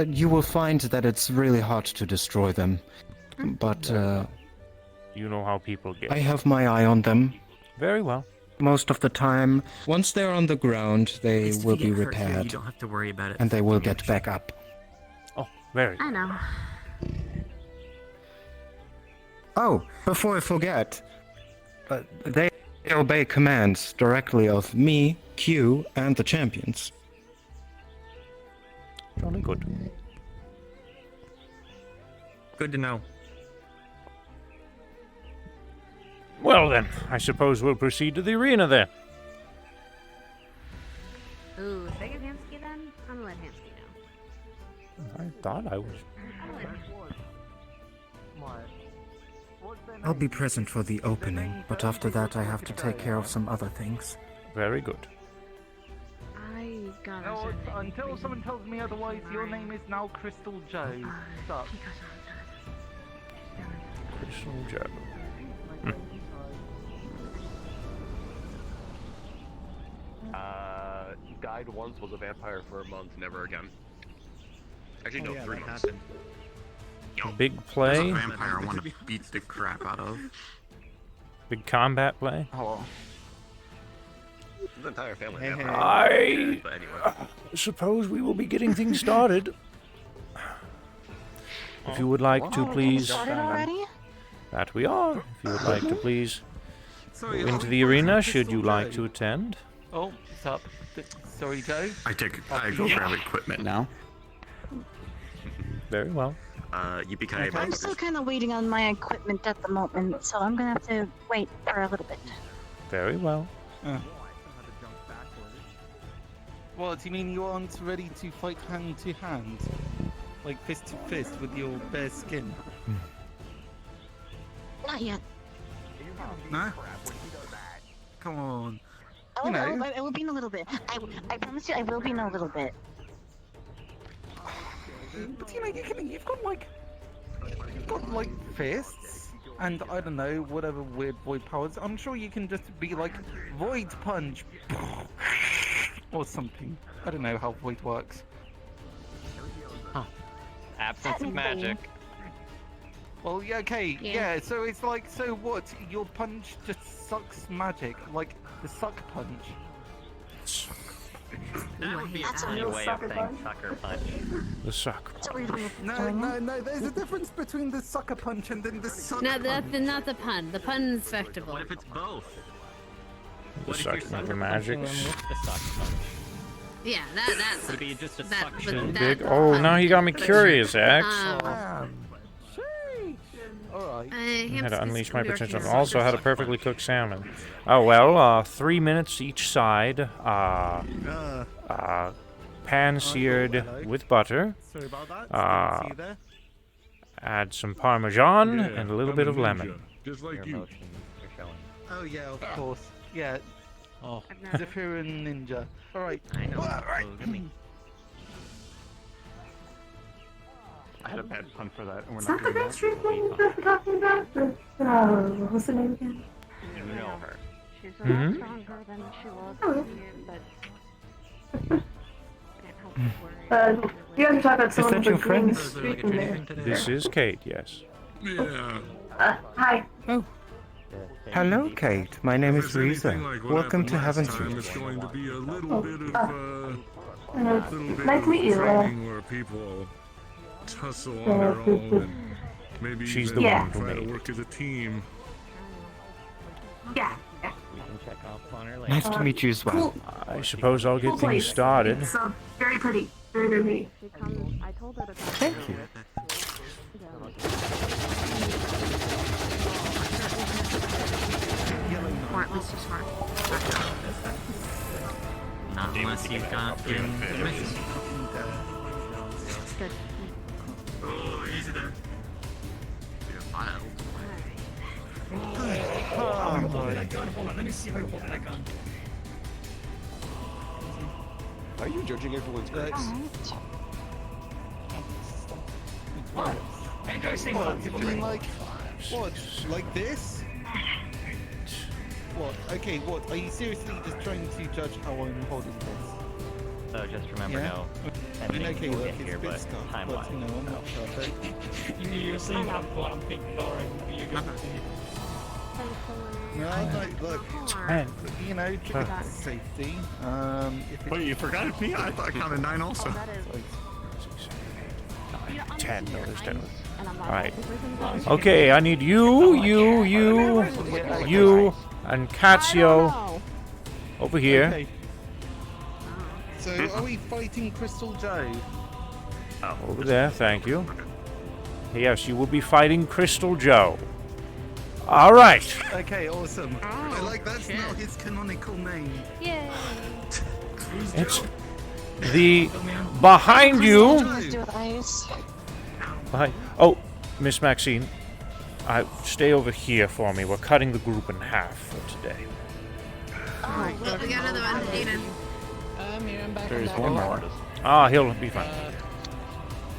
You will find that it's really hard to destroy them. But You know how people get. I have my eye on them. Very well. Most of the time, once they're on the ground, they If will you be get hurt here, repaired. You don't have to worry about it. And they will get back up. Oh, very I know. Oh, before I forget, they obey commands directly of me, Q, and the champions. Jolly good. Good to know. Well then, I suppose we'll proceed to the arena then. Ooh, should I get Hansky then? I'm gonna let Hansky know. I thought I was. I'll be present for the opening, but after that I have to take care of some other things. Very good. I got No, until someone tells me otherwise, your name is now Crystal Joe. Stop. Crystal Joe. Died once, was a vampire for a month, never again. Actually, no, 3 months. Big There's play. a vampire I want to beat the crap out of. Big combat play. Hello. The entire family. Hey, hey. I But anyway. suppose we will be getting things started. If you would like to please... Started already? That we are. If you would like to please Sorry, go are into we the arena, fighting should you Crystal like Joe? to attend. Oh, what's up? Sorry, Joe. I go grab equipment now. Very well. Yippee-ki-yay, I'm still kind of waiting on my equipment at the moment, so I'm gonna have to wait for a little bit. Very well. What, do you mean you aren't ready to fight hand to hand? Like fist to fist with your bare skin? Not yet. No? Come on. I will be in a little bit. I promise you I will be in a little bit. But you know, you've got like fists, and I don't know, whatever weird void powers. I'm sure you can just be like void punch or something. I don't know how void works. Absence of magic. Well, yeah, okay, yeah. So it's like, so what? Your punch just sucks magic, like the suck punch. That would be a That's a funny real way of sucker saying punch. sucker punch. The suck. It's a weird way of No, doing no, it. no. There's a difference between the sucker punch and then the suck No, punch. that's not the pun. The pun's festival. What if it's both? The What if you're suck sucker the magic. punching them with the suck punch? Yeah, that's Would it be just a that, suction? but Big. that Oh, pun. now you got me curious, X. Alright. I had to unleash my potential. Also had a perfectly cooked salmon. Oh well, 3 minutes each side. Pan seared with butter. Sorry about that. See you there. Add some Parmesan Yeah, and a little I'm bit a of ninja, lemon. Just like Your you. emotions you're showing. Oh yeah, of course. Yeah. Oh, Zephyr and Ninja. Alright. I know. Alright. Look at me. I had a bad pun for that, and we're Is not that the doing next that. street thing that we're talking about? What's the name again? You know her. She's a Mhm. lot stronger than she was Oh. this year, but can't help but worry. You guys are talking about someone that with your a green friend? streak in there. This is Kate, yes. Yeah. Hi. Hello, Kate. My name is If it's anything Riza. like what Welcome to happened Heaven's last time, Reach. It's going to be a little bit of, little bit Nice of to meet you. training where people tussle on their own and maybe She's even the one who try to made work as a team. Yeah. We can check off on her later. Nice to meet you as well. Cool. I suppose I'll Cool get things place. started. It's very pretty. Very, very pretty. I told her to come. Thank you. Smart, Mr. Smart. Not unless you've got permission. Good. Oh, easy there. Let me see if I can pull that gun. Are you judging everyone's grades? Interesting. What? You mean like what? Like this? What? Okay, what? Are you seriously just trying to judge how I'm holding this? So just remember, Yeah. no. I mean, okay, we'll look, get it's here, a bit but stuff, time-wise. but you know, I'm not perfect. You're saying what I'm thinking, alright. You're good. No, look, you know, for safety. If Wait, you forgot me? I thought I counted 9 also. 10. No, there's 10. Alright. Okay, I need you, and Katsio over here. Okay. So, are we fighting Crystal Joe? Over there, thank you. Yes, you will be fighting Crystal Joe. Alright. Okay, awesome. I like that's not his canonical name. Yay. It's the behind you. Oh, Miss Maxine, stay over here for me. We're cutting the group in half for today. Oh, well, we got another one, Aiden. I'm here, I'm back. There's one more. Ah, he'll be fine.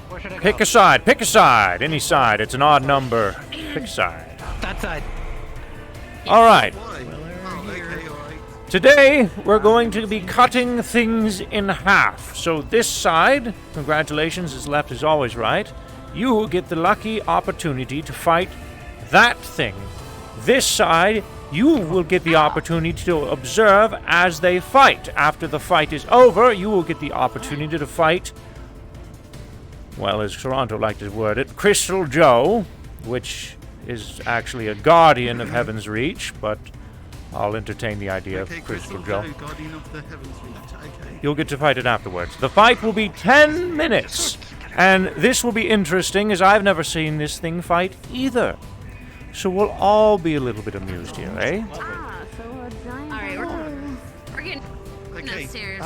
Where should I go? Pick a side. Pick a side. Any side. It's an odd number. Pick a side. That side. All right. Okay, alright. Today, we're going to be cutting things in half. So this side, congratulations, is left is always right. You get the lucky opportunity to fight that thing. This side, You will get the opportunity to observe as they fight. After the fight is over, you will get the opportunity to fight, well, as Toronto liked to word it, Crystal Joe, which is actually a guardian of Heaven's Reach, but I'll entertain the idea of Crystal Joe. Guardian of the Heaven's Reach. Okay. You'll get to fight it afterwards. The fight will be 10 minutes, and this will be interesting, as I've never seen this thing fight either. So we'll all be a little bit amused here, eh? Alright, we're getting upstairs.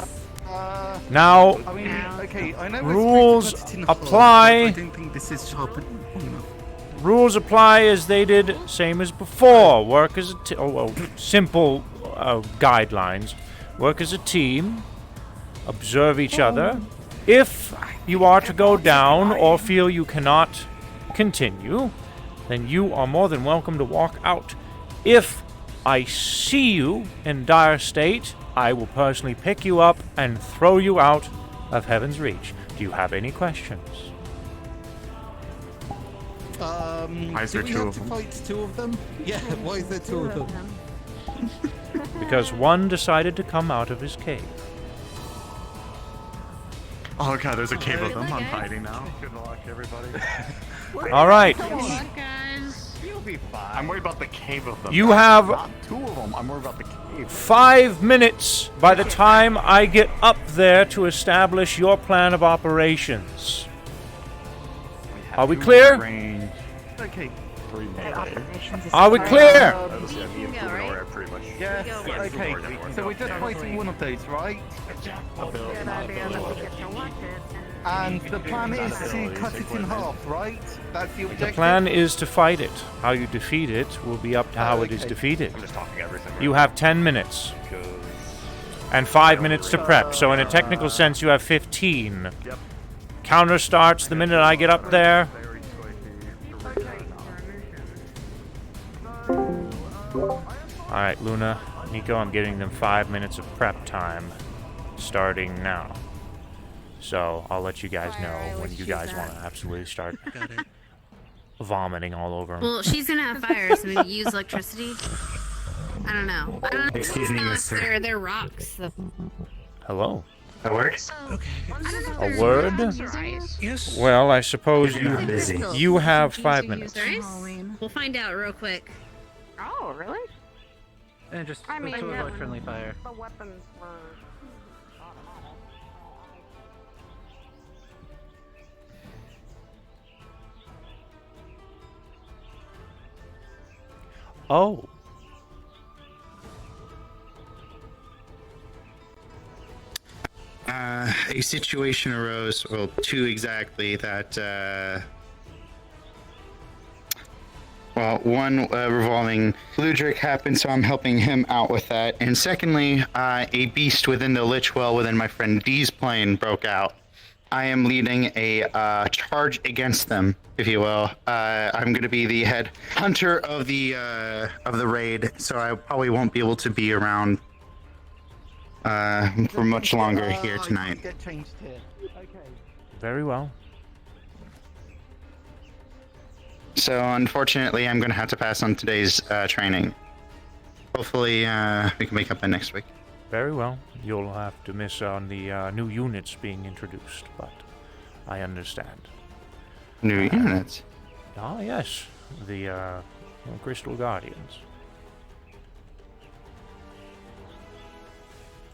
Now, I mean, okay, I know rules it's cut it in half, apply. but I don't think this is sharp enough. Rules apply as they did, same as before. Work as a simple guidelines. Work as a team. Observe each other. If you are to go down or feel you cannot continue, then you are more than welcome to walk out. If I see you in dire state, I will personally pick you up and throw you out of Heaven's Reach. Do you have any questions? Why is there do we two have of to them? fight two of them? Yeah, why is there two of them? Because one decided to come out of his cave. Oh god, there's a cave of them. I'm hiding now. Good luck, everybody. All right. You'll be fine. I'm worried about the cave of them. You have not two of them. I'm worried about the cave. 5 minutes by the time I get up there to establish your plan of operations. Are we clear? Okay. 3 minutes. Are we clear? Pretty much. Yes, Yeah, okay. we're So we're just fighting one of those, right? And the plan is to cut it in half, right? That's the objective? The plan is to fight it. How you defeat it will be up to how it is okay. defeated. I'm just talking everything. Right You have 10 minutes. Because And 5 minutes to prep. So in a technical sense, you have 15. Counter starts the minute I get up there. Alright, Luna, Nico, I'm getting them 5 minutes of prep time starting now. So I'll let you guys know when you guys want to absolutely start vomiting all over them. Well, she's gonna have fire, so we can use electricity. I don't know. Excuse me, mister. They're rocks. Hello? A word? A word? Yes. Well, I suppose I'm busy. you have 5 minutes. We'll find out real quick. Oh, really? And just I mean, to avoid friendly fire. the weapons were Oh. A situation arose, well, two exactly, that, well, one revolving Ludric happened, so I'm helping him out with that. And secondly, a beast within the Lich Well within my friend D's plane broke out. I am leading a charge against them, if you will. I'm going to be the head hunter of the raid, so I probably won't be able to be around for much longer here tonight. Get changed here. Okay. Very well. So unfortunately, I'm going to have to pass on today's training. Hopefully, we can make up by next week. Very well. You'll have to miss on the new units being introduced, but I understand. New units? Ah, yes. The Crystal Guardians.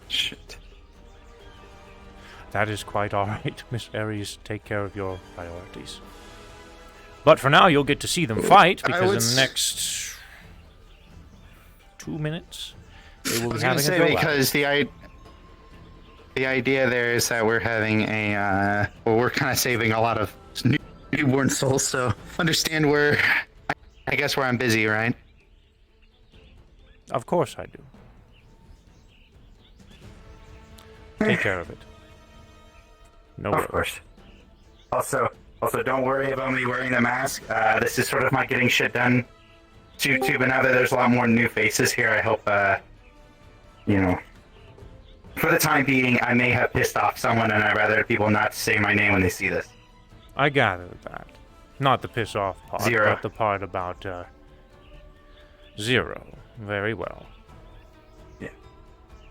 Shit. That is quite alright, Miss Aries. Take care of your priorities. But for now, you'll get to see them fight, because in the next 2 minutes, they will be having a duel. Because the idea there is that we're having a, well, we're kind of saving a lot of newborn souls, so understand where, I guess where I'm busy, right? Of course I do. Take care of it. No Of worries. course. Also, don't worry about me wearing the mask. This is sort of my getting shit done too, but now that there's a lot more new faces here, I hope, you know, for the time being, I may have pissed off someone, and I'd rather people not say my name when they see this. I gathered that. Not the piss off part, Zero. but the part about 0. Very well. Yeah.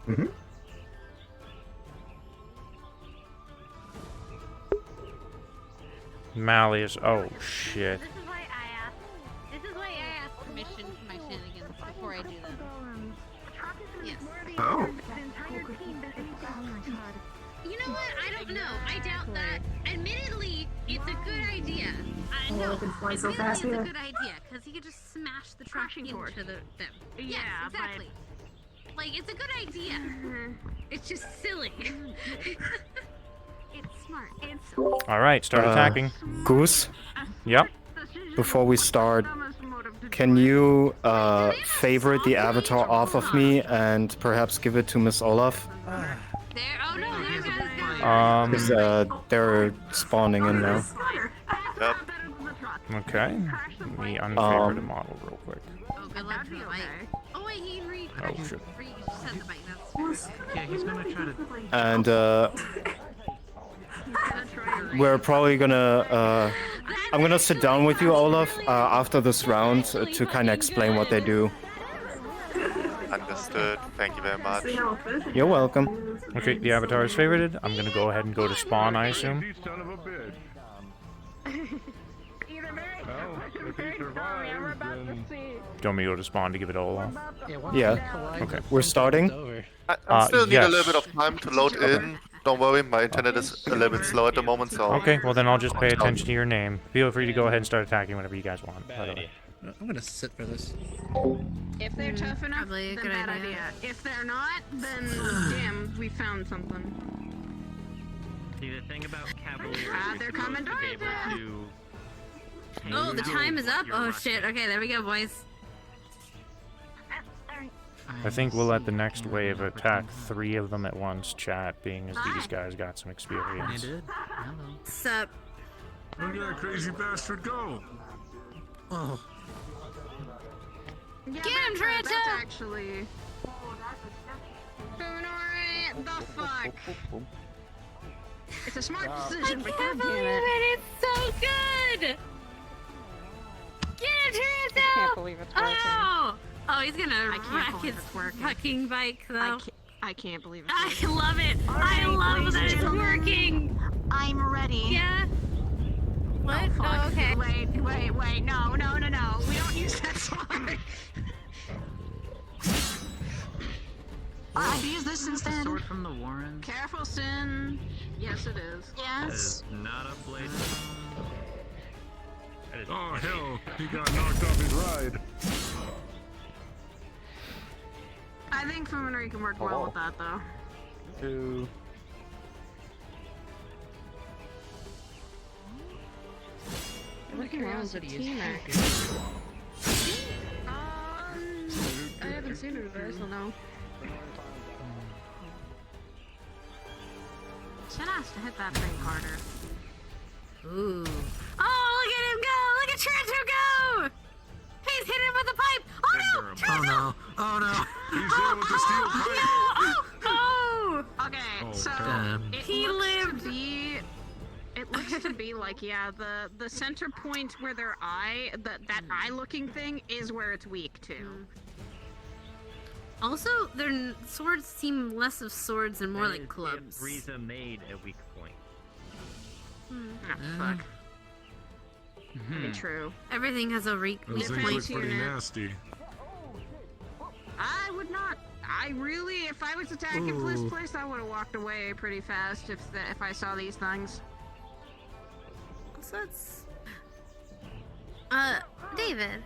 Mm-hmm. Malleus. Oh, shit. This is why I ask permission for my shenanigans before I do them. Yes. Oh. You know what? I don't know. I doubt that. Admittedly, it's a good idea. No, I can fly so admittedly, fast it's here. a good idea because he could just smash the truck into them. Yeah, Yes, exactly. Like, it's a good idea. It's just silly. It's smart. It's Alright, start attacking. Goose, Yep. before we start, can you favorite the avatar off of me and perhaps give it to Miss Olaf? Because they're spawning in now. Yep. Okay. Let me unfavorite a model real quick. Oh, good luck to the bike. Oh, wait, he can Oh, shit. set the bike. That's Yeah, he's gonna try to. And we're probably gonna. I'm gonna sit down with you, Olaf, after this round to kind of explain what they do. Understood. Thank you very much. You're welcome. Okay, the avatar is favorited. I'm gonna go ahead and go to spawn, I assume. Son of a bitch. Well, if he survives, then... Do you want me to go to spawn to give it all off? Yeah. Okay. We're starting. I still need a yes. little bit of time to load in. Don't worry, my internet is a little bit slow at the moment, so... Okay, well then I'll just pay attention to your name. Feel free to go ahead and start attacking whenever you guys want. By the way. I'm gonna sit for this. If they're tough enough, Probably a then good bad idea. idea. If they're not, then damn, we found something. See, the thing about Cavaliers They're is coming to be able towards to... Oh, the time is up. You're Oh, rushing. shit. Okay, there we go, boys. I think we'll let the next wave attack 3 of them at once, chat, being as these guys got some experience. Sup? Where did that crazy bastard go? Oh. Yeah, Get him, that's Trenta! actually... Funori, the fuck? It's a smart decision, but can't god damn believe it. it. It's so good. Get him, Trenta! I can't believe it's working. Oh! Oh, he's gonna I can't wreck believe his it's working. fucking bike, though. I can't believe it's I working. love it. I love that it's working. I'm ready. Yeah. What? Oh, fuck. Oh, okay. Wait. No. We don't use that song. I've used this instead. Sword from the Warrens. Careful, Sin. Yes, it is. That Yes. is not a blade. That is Oh, hell. He got knocked off his ride. I think Fuminori can work well with that, though. 2. Looking around the team, I haven't seen it, but I still know. Should ask to hit that thing harder. Ooh. Oh, look at him go! Look at Trento go! He's hit him with a pipe! Oh no! Trento! Oh no! He's there with the steel pipe. Oh! Okay, so damn. He lived. It looks to be like, yeah, the center point where their eye, that eye-looking thing, is where it's weak to. Also, their swords seem less of swords and more like clubs. Frieza made a weak point. Oh, fuck. Be true. Everything has a weak Those things point. look pretty nasty. I would not. I really, if I was attacking this place, I would have walked away pretty fast if I saw these things. So it's... David.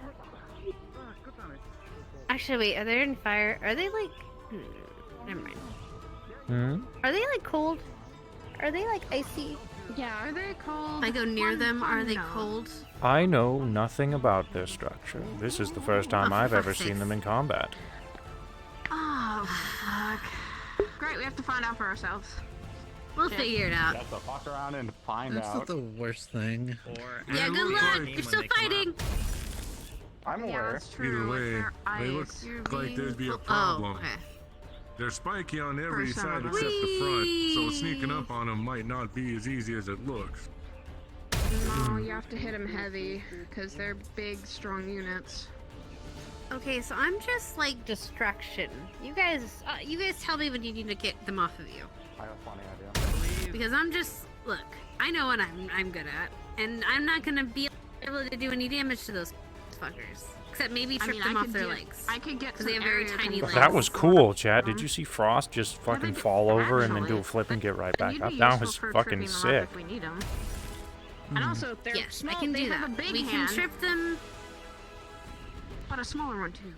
Actually, wait, are they in fire? Are they like... Never mind. Hmm? Are they like cold? Are they like icy? Yeah, are they cold? If I go near them, are they no. cold? I know nothing about their structure. This is the first time I've ever fuck's seen sakes. them in combat. Oh, fuck. Great, we have to find out for ourselves. We'll figure it out. Have to fuck around and find That's not the worst thing. Yeah, good luck. You're still fighting. I'm Yeah, aware. that's true. Either way, Their they look eyes. like there'd be a Oh, problem. okay. They're spiky on every For some side of except them. the front, so sneaking up on them might not be as easy as it looks. No, you have to hit them heavy, because they're big, strong units. Okay, so I'm just like distraction. You guys tell me when you need to get them off of you. I have a funny idea. Because I'm just look. I know what I'm good at, and I'm not gonna be able to do any damage to those fuckers. Except maybe trip them off their legs. I could get because they have very tiny legs. That was cool, Chad. Did you see Frost just fucking fall over and then do a flip and get right back up? That was fucking sick. If we need them. And also, they're Yes, small. I can they do have that. a big We hand, can trip them. but a smaller one too.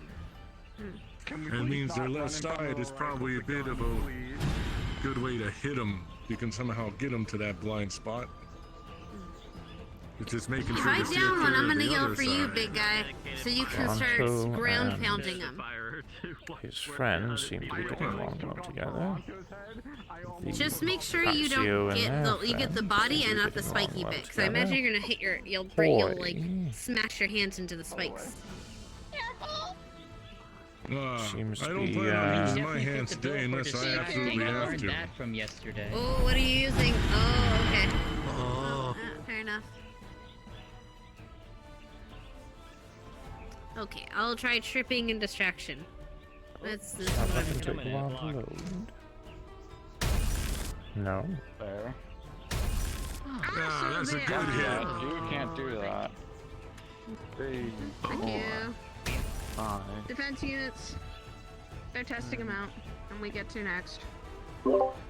That means their left side is probably a bit of a good way to hit them. You can somehow get them to that blind spot. It's just making If sure I to steer down one, clear I'm of gonna the yell other for you, side. big guy, so you can start Bronco ground and pounding them. His friends seem to be getting along well together. Just make sure you don't get the body and not the spiky bit, because I imagine you're gonna hit you'll like smash your hands into the spikes. Seems I to don't be, plan on using my hands today unless I absolutely have to. That from yesterday. Oh, what are you using? Oh, okay. Fair enough. Okay, I'll try tripping and distraction. That's what I'm Doesn't doing. take a while to load. No. There. Yeah, that's a good hit. You can't do that. Thank you. Fine. Defense units. They're testing them out, and we get to next.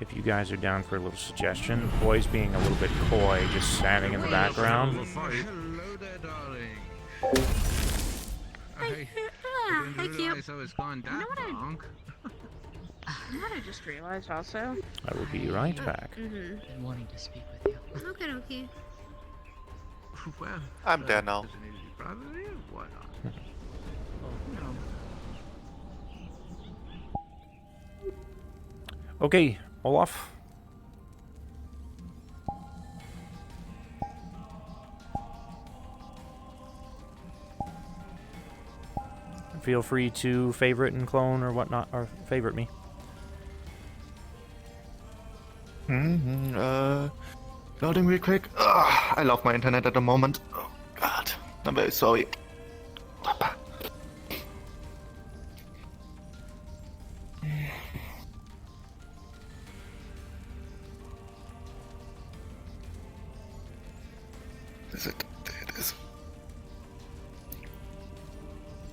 If you guys are down for a little suggestion, boys being a little bit coy, just standing in the background. Hello there, darling. I didn't realize I was gone that long. You know what I just realized also? I will be right back. Been wanting to speak with you. Okay, okay. Well, I'm there now. does it need to be privately or what? Okay, Olaf. Feel free to favorite and clone or whatnot, or favorite me. Loading real quick. Ugh, I love my internet at the moment. Oh God, I'm very sorry. Is it? There it is.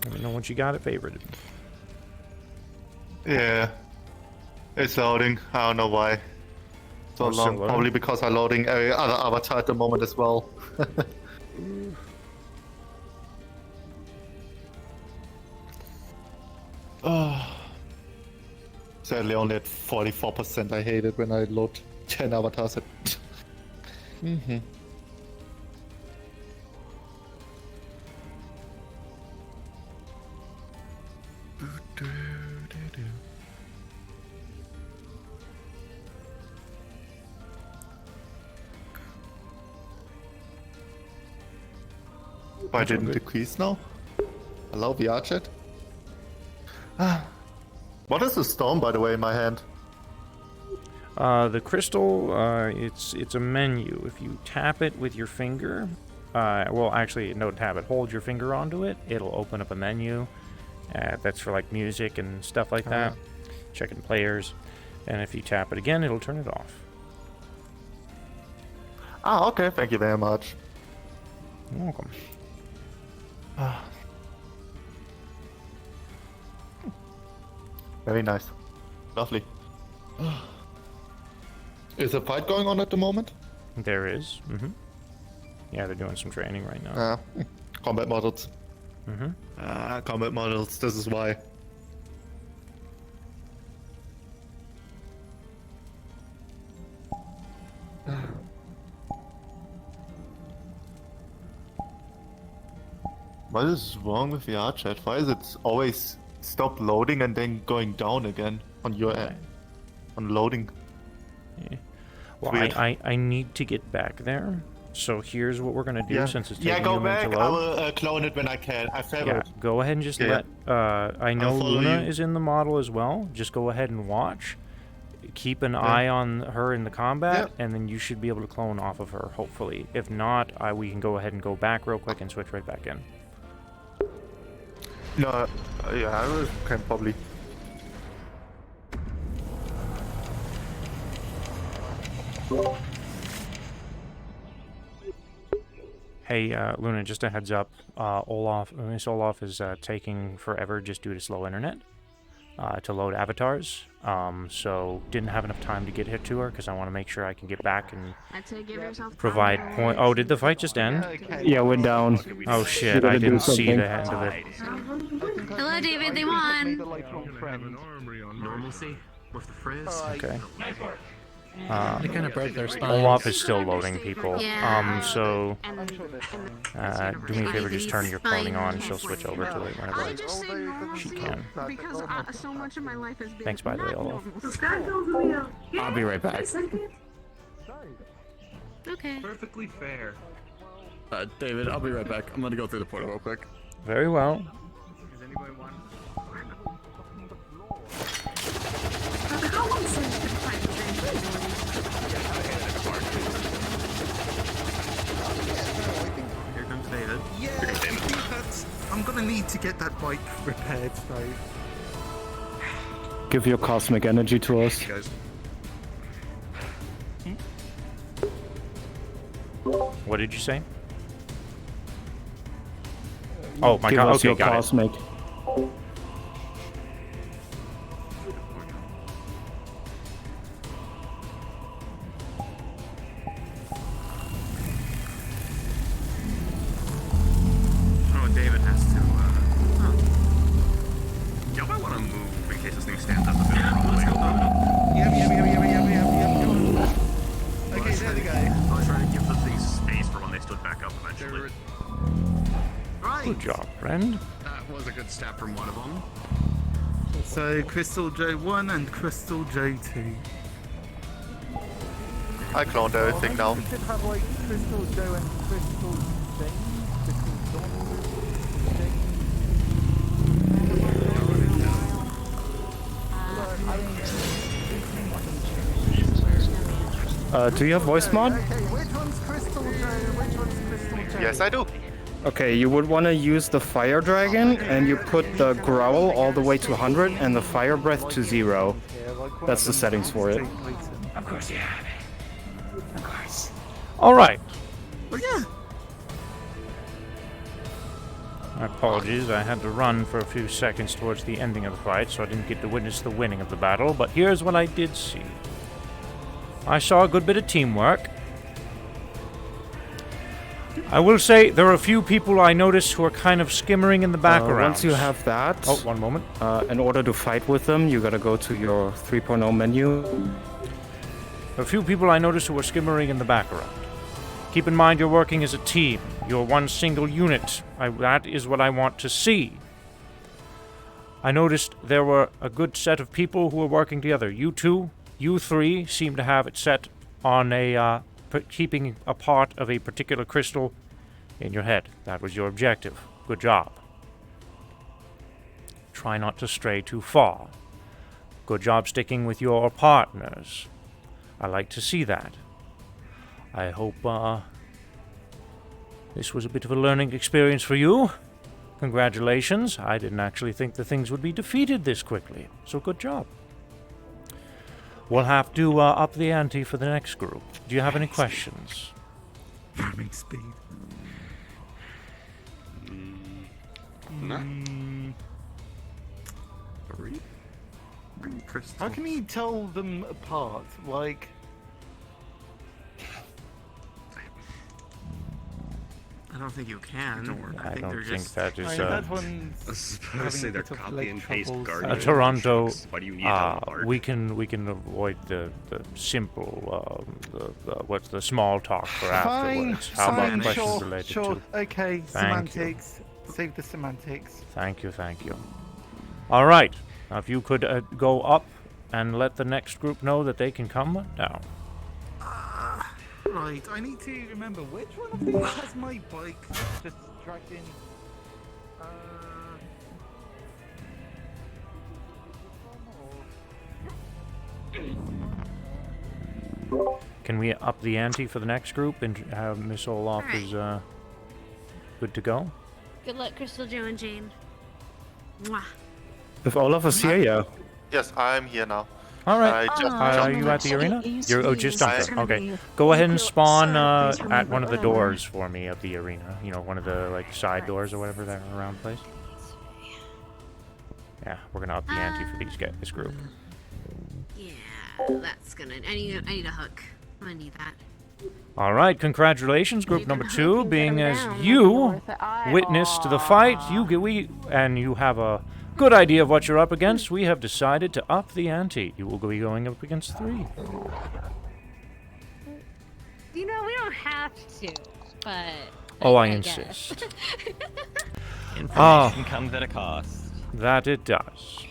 Let me know once you got it favorited. Yeah. It's loading. I don't know why. So Oh, long. still loading? Probably because I'm loading every other avatar at the moment as well. Oh. Sadly only at 44%. I hate it when I load 10 avatars at... Why didn't decrease now? Allow VR chat? What is the stone, by the way, in my hand? The crystal, it's a menu. If you tap it with your finger, well, actually, no, tap it. Hold your finger onto it. It'll open up a menu. That's for like music and stuff like that. Checking players. And if you tap it again, it'll turn it off. Ah, okay, thank you very much. You're welcome. Very nice. Lovely. Is a fight going on at the moment? There is. Yeah, they're doing some training right now. Combat models. Mm-hmm. Combat models, this is why. What is wrong with VR chat? Why is it always stop loading and then going down again on your end? On loading? Yeah. Well, Weird. I need to get back there. So here's what we're gonna do since it's taking yeah, go you a minute back. to I load. will clone it when I can. I failed. Yeah, go ahead and just Yeah. let. I know I'll follow Luna you. is in the model as well. Just go ahead and watch. Keep an eye on her in the combat, and then you should be able to clone off of her, hopefully. If not, we can go ahead and go back real quick and switch right back in. No, yeah, I was can probably. Hey, Luna, just a heads up. Miss Olaf is taking forever just due to slow internet to load avatars. So didn't have enough time to get here to her because I want to make sure I can get back and I'd say give yourself provide point. Oh, did the fight just end? Yeah, we're down. Oh shit! I didn't see the end of it. Hello, David. They won. Normalcy with the frizz. Okay. They kind of broke their spines. Olaf is still loading people. Yeah. So do me a favor, just turn your cloning on. She'll switch over to it whenever she can. Because so much of my life has been. Thanks, by the way, Olaf. I'll be right back. Okay. Perfectly fair. David, I'll be right back. I'm gonna go through the portal real quick. Very well. Does anybody want? Here comes David. Yeah, I think I'm gonna need to get that bike repaired, though. Give your cosmic energy to us. What did you say? Oh my Give god! us Okay, your got cosmic. Oh, David has to. Y'all might want to move in case this thing stands up a bit wrong. Yep. Okay, there we go. I was trying to give the thing space for when they stood back up eventually. Right. Good job, friend. That was a good step from one of them. So Crystal J1 and Crystal J2. I cloned everything now. We could have like Crystal Joe and Crystal Jane because Dawn was Jane. Do you have voice mod? Okay, which one's Crystal Joe? Which one's Crystal Jane? Yes, I do. Okay, you would want to use the fire dragon, and you put the growl all the way to 100 and the fire breath to 0. That's the settings for it. Of course you have it. Of course. All right. Well, yeah. My apologies. I had to run for a few seconds towards the ending of the fight, so I didn't get to witness the winning of the battle. But here's what I did see. I saw a good bit of teamwork. I will say there are a few people I noticed who are kind of skimmering in the background. Once you have that, oh, one moment. In order to fight with them, you gotta go to your 3.0 menu. A few people I noticed who are skimmering in the background. Keep in mind you're working as a team. You're one single unit. That is what I want to see. I noticed there were a good set of people who were working together. You two, you three seem to have it set on a keeping a part of a particular crystal in your head. That was your objective. Good job. Try not to stray too far. Good job sticking with your partners. I like to see that. I hope this was a bit of a learning experience for you. Congratulations. I didn't actually think the things would be defeated this quickly, so good job. We'll have to up the ante for the next group. Do you have any questions? Farming speed. How can you tell them apart? Like, I don't think you can. I think don't they're think just. that is. that one's I was supposed to say they're copy and paste troubles. Guardian. Toronto. instructions. Why do you need that part? We can avoid the simple what's the small talk for fine, afterwards. How about fine, questions sure, related sure. to? Okay, Thank you. semantics. Save the semantics. Thank you. All right. Now, if you could go up and let the next group know that they can come down. Right, I need to remember which one of these has my bike just dragged in. Can we up the ante for the next group and have Miss Olaf is good to go? Good luck, Crystal, Joe, and Jane. Mwah. With all of us here, yeah. Yes, I'm here now. All right. I just Are jumped. you at the arena? You're just jumped. I- Okay. Go ahead and spawn at one of the doors for me of the arena. You know, one of the like side doors or whatever that are around the place. Yeah, we're gonna up the ante for this group. Yeah, that's gonna. I need a hook. I need that. All right, congratulations, group number 2, being as you witnessed the fight. You have a good idea of what you're up against. We have decided to up the ante. You will be going up against 3. You know, we don't have to, but. Oh, I guess. insist. Information comes at a cost. That it does.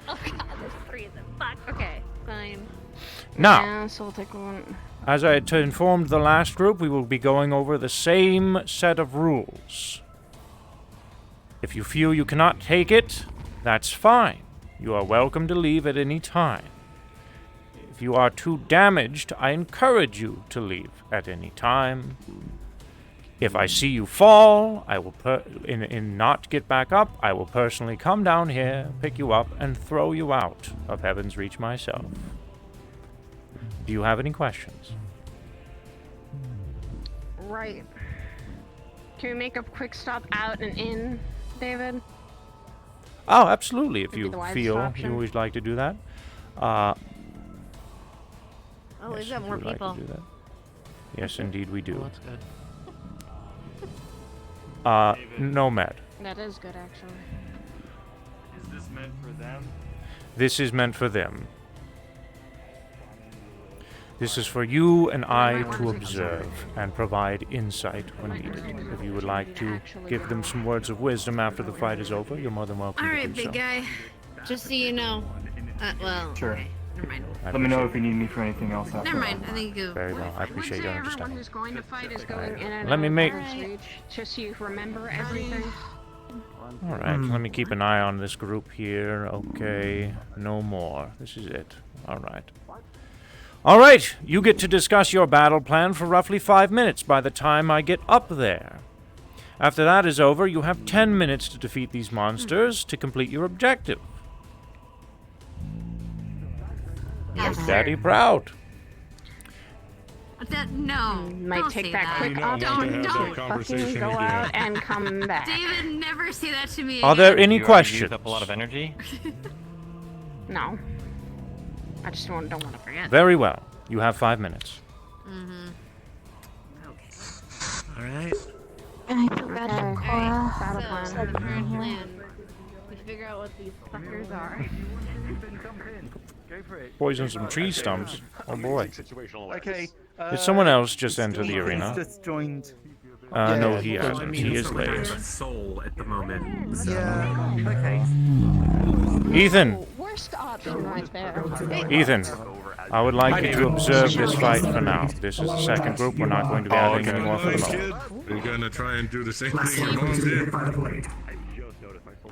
Oh god, there's 3 of them. Fuck. Okay, fine. Now, Yeah, so we'll take one. as I had informed the last group, we will be going over the same set of rules. If you feel you cannot take it, that's fine. You are welcome to leave at any time. If you are too damaged, I encourage you to leave at any time. If I see you fall, I will not get back up, I will personally come down here, pick you up, and throw you out of Heaven's Reach myself. Do you have any questions? Right. Can we make a quick stop out and in, David? Oh, absolutely. If Would be you the wisest feel option. you would like to do that. Oh, Yes, we've got if more you would like to people. do that. Yes, indeed we do. Well, that's good. Nomad. That is good, actually. Is this meant for them? This is meant for them. This is for you and I to observe and provide insight when needed. If you would like to give them some words of wisdom after the fight is over, you're more than welcome All to right, do big so. guy. Just so you know. Well, Sure. okay. Never mind. I Let me know appreciate if you need me for anything else after Never that. mind. I think you. Very well. I appreciate your Everyone understanding. who's going to fight is going in and Let me out make- of Heaven's Reach, just so you remember everything. All right, let me keep an eye on this group here. Okay, no more. This is it. All right. All right, you get to discuss your battle plan for roughly 5 minutes by the time I get up there. After that is over, you have 10 minutes to defeat these monsters to complete your objective. Yes, Make sir. Daddy proud. No. Might don't take say that quick do not want to option have to that fucking conversation go again. out and come back. David, never say that to me Are there again. any You already questions? used up a lot of energy. No. I just don't want to forget. Very well. You have 5 minutes. Mm-hmm. All right. I forgot the Alright, Cora. so the current plan. We figure out what these fuckers are. Poison some tree stumps. Oh boy. Situational Okay. Did someone else just enter the arena? Just joined. No, he Well, I hasn't. mean, He it's is like late. a soul at the moment. So. Yeah. Okay. Ethan, Worst option right there. Ethan, I would like you to observe this fight for now. This is the second group. We're not going to be adding any more for the moment. Are you gonna try and do the same Last thing one your mom goes to did? get by the blade.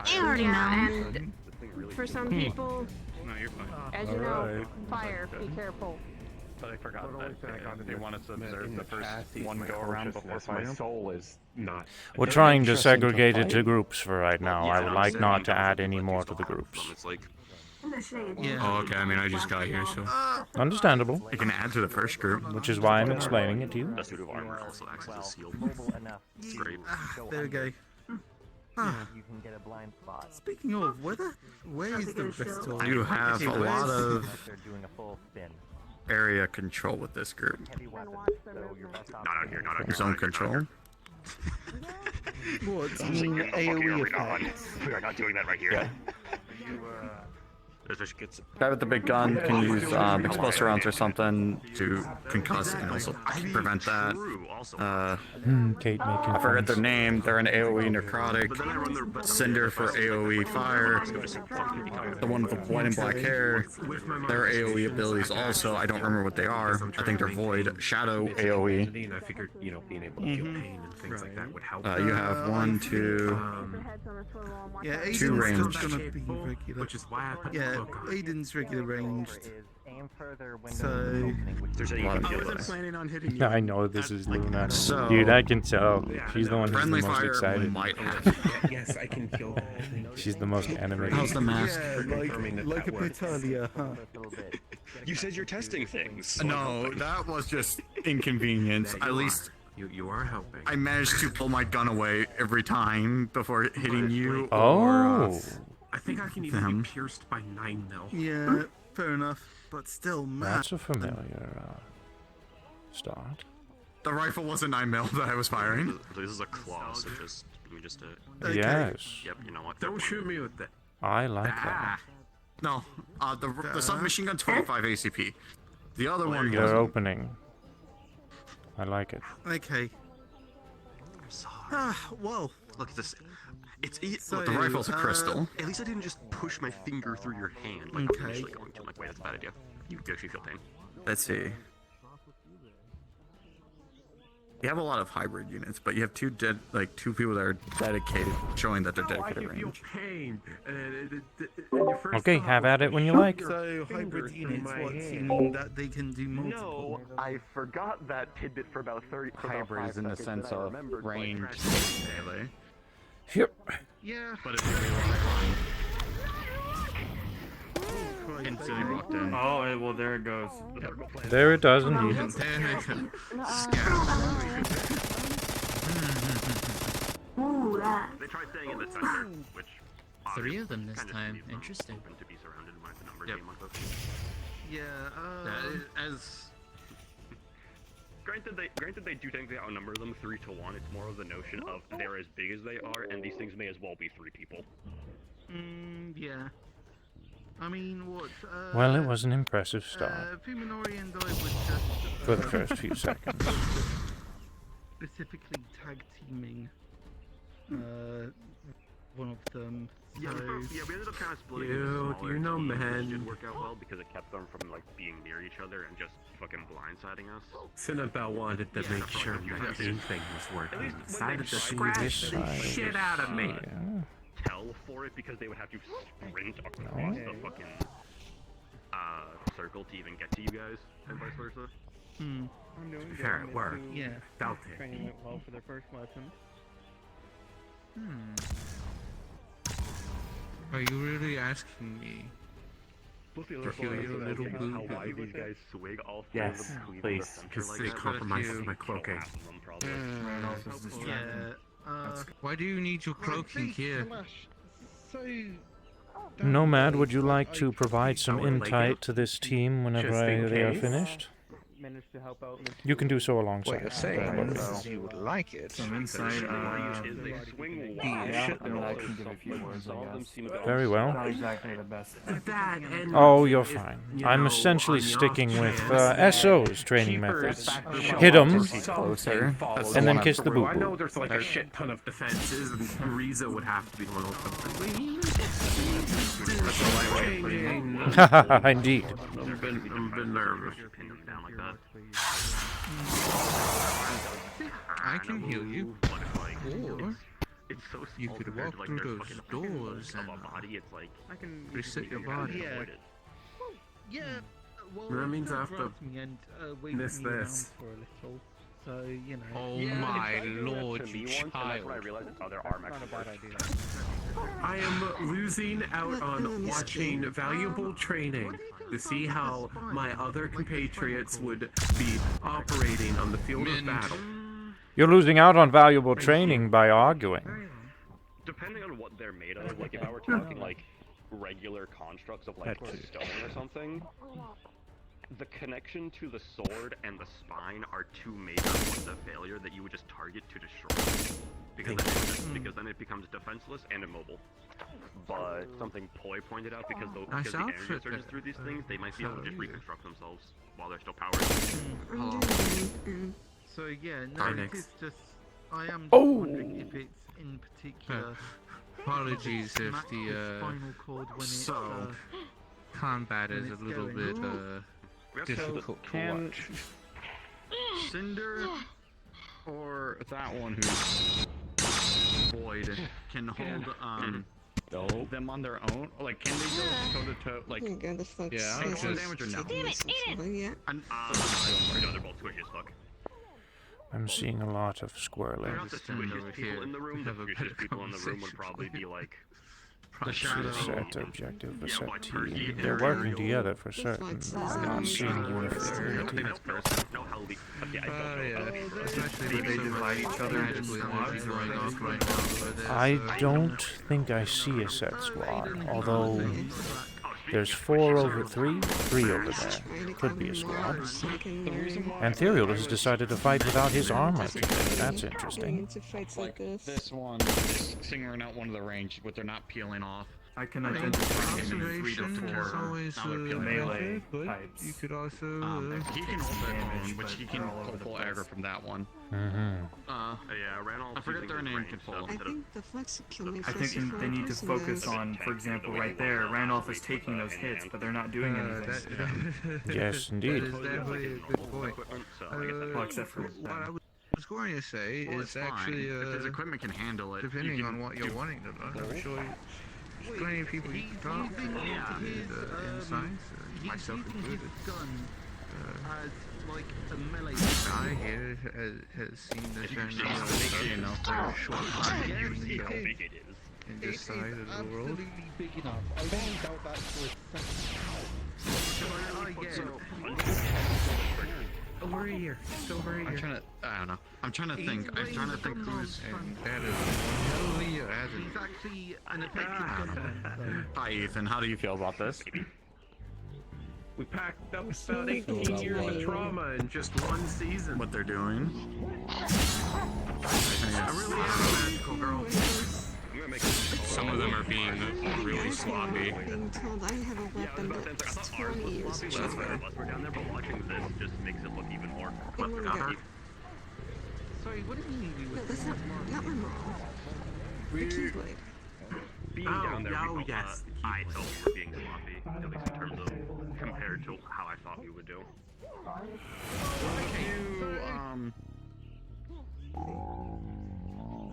I already know. And for some people, No, you're fine. as you know, fire, be careful. But I forgot that they want us to observe the first one go around before My fire. soul is not. We're trying to segregate it to groups for right now. I would like not to add any more to the groups. It's like In the shade. Yeah. Oh, okay. I mean, I just got here, so. Understandable, You can add to the first group. which is why I'm explaining it to you. a suit of armor also acts as a shield. It's great. There we go. You can get a blind spot. Speaking of, where is the rest of? You have a lot of They're doing a full spin. area control with this group. Heavy weapons, so your best Not out here, not out here. Zone control. What? I'm saying you're fucking AoE arena on. effect. We are not doing that right here. This just gets. Guy with the big gun can use explosive rounds or something to concuss and also prevent that. Kate making I forget their fun. name. They're an AoE necrotic. But then I run their Cinder for AoE fire. The one with the white and black hair. Their AoE abilities also. I don't remember what they are. I think they're void. Shadow AoE. And I figured, you know, being able to feel pain and things like that would help. You have 1, 2. Yeah, Two Aiden's ranged. just gonna be regular. Which is why I put the Yeah, book on. Aiden's regular ranged. So There's a Well, I I wasn't planning on hitting Yeah, I know this is Luna. So- Dude, I can tell. She's the one who's the Friendly most fire excited. might Yes, I can kill that. I think. She's the most animated. How's the mask? Yeah, like a Petalia, huh? You said you're testing things. No, that was just inconvenience. At least You are helping. I managed to pull my gun away every time before hitting you. Oh. I think I can even even be pierced by 9mm. yeah, fair enough. But still, man. That's a familiar start. The rifle wasn't 9mm that I was firing. This is a claw, so just let me just. Yes. Yep. You know what? Don't shoot me with that. I like that. No, the submachine gun 25 ACP. The other one You're was opening. I like it. Okay. I'm sorry. Well. Look at this. It's So, the rifle's a crystal. At least I didn't just push my finger through your hand like I'm usually going to. I'm like, wait, that's a bad idea. You actually feel pain. Let's see. You have a lot of hybrid units, but you have two people that are dedicated, showing that they're dedicated to range. Pain. Okay, have at it when you like. So hybrid units, what you mean that they can do multiple? No, I forgot that tidbit for about 30. Hybrid is in the sense of range. Yep. Yeah. But it's instantly rocked in. Oh, well, there it goes. There it does indeed. Ooh, that. They tried staying in the center, which 3 of them this time. Interesting. open to be surrounded by the number game like this. Yeah, As granted they do technically outnumber them 3-1. It's more of the notion of they're as big as they are, and these things may as well be 3 people. yeah. I mean, what? Well, it was an impressive start. Fuminori and I would just For the first few seconds. specifically tag teaming one of them. Yeah, So we ended up kind of splitting Ew, into do smaller you know, teams, which man? did work out well because it kept them from like being near each other and just fucking blindsiding us. Cinnabelle wanted to make sure that thing was working. Decided to scratch the shit out of me. Tell for it because they would have to sprint across the fucking circle to even get to you guys, and vice versa. I'm doing fair, it worked. Yeah. Felt it. Training went well for their first lesson. Are you really asking me? Plus the To other heal thing your is little how boo-boo. wide these guys swig all 4 Yes, of them cleave please, the center because like it that. compromises my cloaking. Half of them probably. Why do you need your cloaking here? Nomad, would you like to provide some insight to this team whenever Just in they are case. finished? Managed to help out. You can do so alongside. What you're saying is you would like it. Some insight, Is they swing yeah, wide, I but mean, I also can give a few like, words, some I of them guess. seem a bit Very well. Not exactly the best. That and Oh, you're if, fine. you I'm know, essentially on the sticking off with chance SO's training cheaper methods. factor Hit 'em, something closer. follows and then one kiss the through. I boo-boo. know there's like a shit ton of defenses, and Riza would have to be one of them. That's all I wait. Indeed. I've been nervous. pin them down like that. I can heal you. But it's like, Or it's so small you could compared walk to, like, through their those fucking doors of a and body. It's like I can reset your you're gonna body. avoid it. Yeah. Well, That means it I have to drives me and, wait miss me around this. for a little. So you know. Oh Yeah, my it's like lord, to me you once, and that's when I child. realized it's other arm Not a actually bad works. idea. I am losing out on watching valuable training to see how my other compatriots would be operating on the field of battle. You're losing out on valuable training by arguing. Depending on what they're made of, like if I were talking like regular constructs of like stone or something, the connection to the sword and the spine are two major points of failure that you would just target to destroy. Because then it becomes defenseless and immobile. But something Poi pointed out, because the Nice energy outfit surges there. through these things, they might be able to just Hallelujah. reconstruct themselves while they're still powered. So yeah, no, Phoenix. it's just I am just Oh. wondering if it's in particular. Apologies if smack the spinal cord when it's, So, combat is a it's little going, bit difficult to watch. Cinder or that one who's void can hold them on their own? Like, can they go toe to toe? Like, Yeah, take some just- damage or no? Yeah. And, No, they're both squishy as fuck. I'm seeing a lot of squirreling. Not the squishiest people in the room. The squishiest people in the room would probably be like. Set objective, a set T. They're working together for certain. I'm not seeing uniformity. No, hell, okay, I don't know. Especially they divide each other into squads right off right now. But I don't think I see a set squad, although there's 4 over 3, 3 over there. Could be a squad. And Therial has decided to fight without his armor today. That's interesting. like this one, singering out one of the range, but they're not peeling off. I can identify him in 3 to Observation is 4 always melee but types. you could also. He can hold that damage, one, but but he they're can all over pull the full place. aggro from that one. Mm-hmm. Yeah, Randolph's I forget using their his name range, can so pull. instead of- the flex kill me I think they need to focus on, for example, right there, Randolph is taking those hits, but they're not doing anything. Yes, indeed. That is definitely a good point. Well, except for what I was going to say Well, is it's fine. actually, If his equipment can handle it, depending you on can what you're do wanting to learn, I'm both. sure there's plenty of people you can talk to insights, myself included. Like a melee. I here has seen the journey you know, for a short time See how in big it is. this side of the world. Absolutely big enough. I don't doubt that for a second. Over a year. Just over a year. I'm trying to, I don't know. I'm trying to think who's... And that is one hell of a year, hasn't He's it? actually an effective Hi, Ethan. How do you feel about this? We packed up about 18 years of trauma in just one season. What they're doing? I really am a magical girl. Some of them are being really sloppy. Being told I have a weapon that's 20 years Unless we're down there, but watching this just makes it look even more. Sorry, what do you mean we No, would? that's not my mom. The Keyblade. Being down there, we felt, I felt we were being sloppy, at least in terms of compared to how I thought we would do.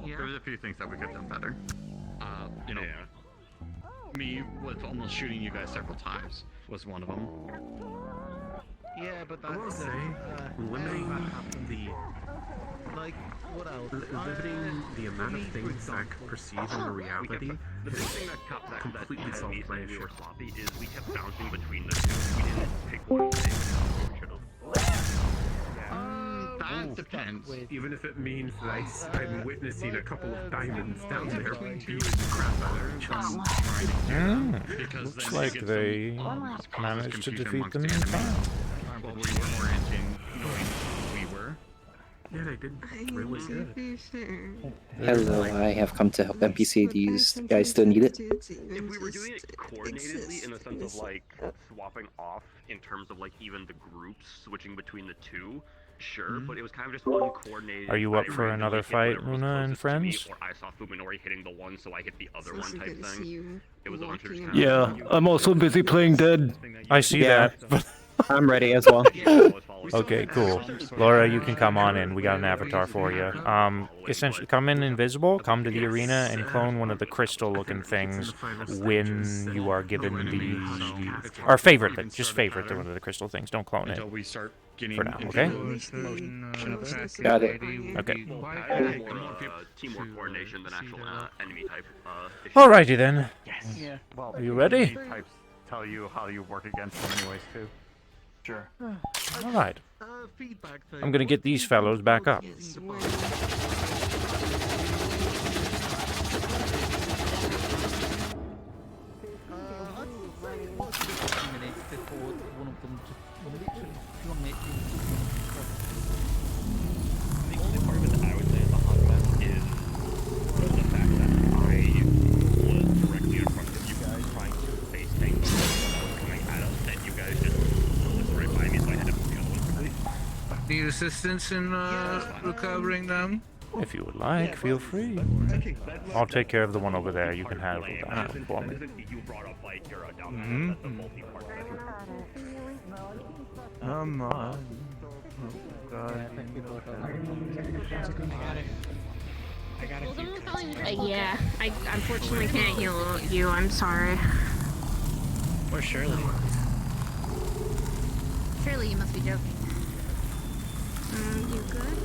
There's a few things that we could have done better. You know, me was almost shooting you guys several times was one of them. Yeah, but I will that's say, limiting the like what else? limiting the amount of things that could perceive in a reality The big thing that completely had solved me my saying we issue. were sloppy is we kept bouncing between the two. We didn't pick one thing. We should have. That depends. Even if it means that I'm witnessing a couple of diamonds down there beating the crap out of each other. Because Looks then like you get they some managed to confusion defeat amongst them the in enemy. time. Well, we were orienting going we were. Yeah, they did really good. Hello, I have come to help NPC. Do you guys still need it? If we were doing it coordinatedly in the sense of like swapping off in terms of like even the groups switching between the two, sure, but it was kind of just uncoordinated. Are you up I for randomly another hit fight, whatever was Luna and closest to me, friends? Or I saw Fuminori hitting the one, so I hit the other one type good to see thing. you It was a bunch of just kind Yeah, of I'm also busy playing Dead. I see Yeah. that. I'm ready as well. Okay, cool. Laura, you can come on in. We got an avatar for you. Essentially, come in invisible, come to the arena, and clone one of the crystal-looking things when you are given the... Or favorite them. Just favorite one of the crystal things. Don't clone it. Until we start getting For now, into okay? the Got it. Okay. Teamwork coordination than actual enemy type. Alrighty then. Yeah. Well, Are you ready? Types tell you how you work against them anyways too. Sure. Alright. Feedback thing. I'm gonna get these fellows back up. Minutes before one of them just literally plummet The only part of it that I would say is the hot mess is the fact that I was directly in front of you guys trying to face tank them when I was coming at us, and you guys just looked right by me, so I had to move the other way. Need assistance in recovering them? If you would like, feel free. I'll take care of the one over there. You can handle that for me. You brought up like your down that's a multi-part thing. Come on. Oh, God. Well, someone Yeah, I unfortunately can't heal you. I'm sorry. Or Shirley. Surely you must be joking. You good?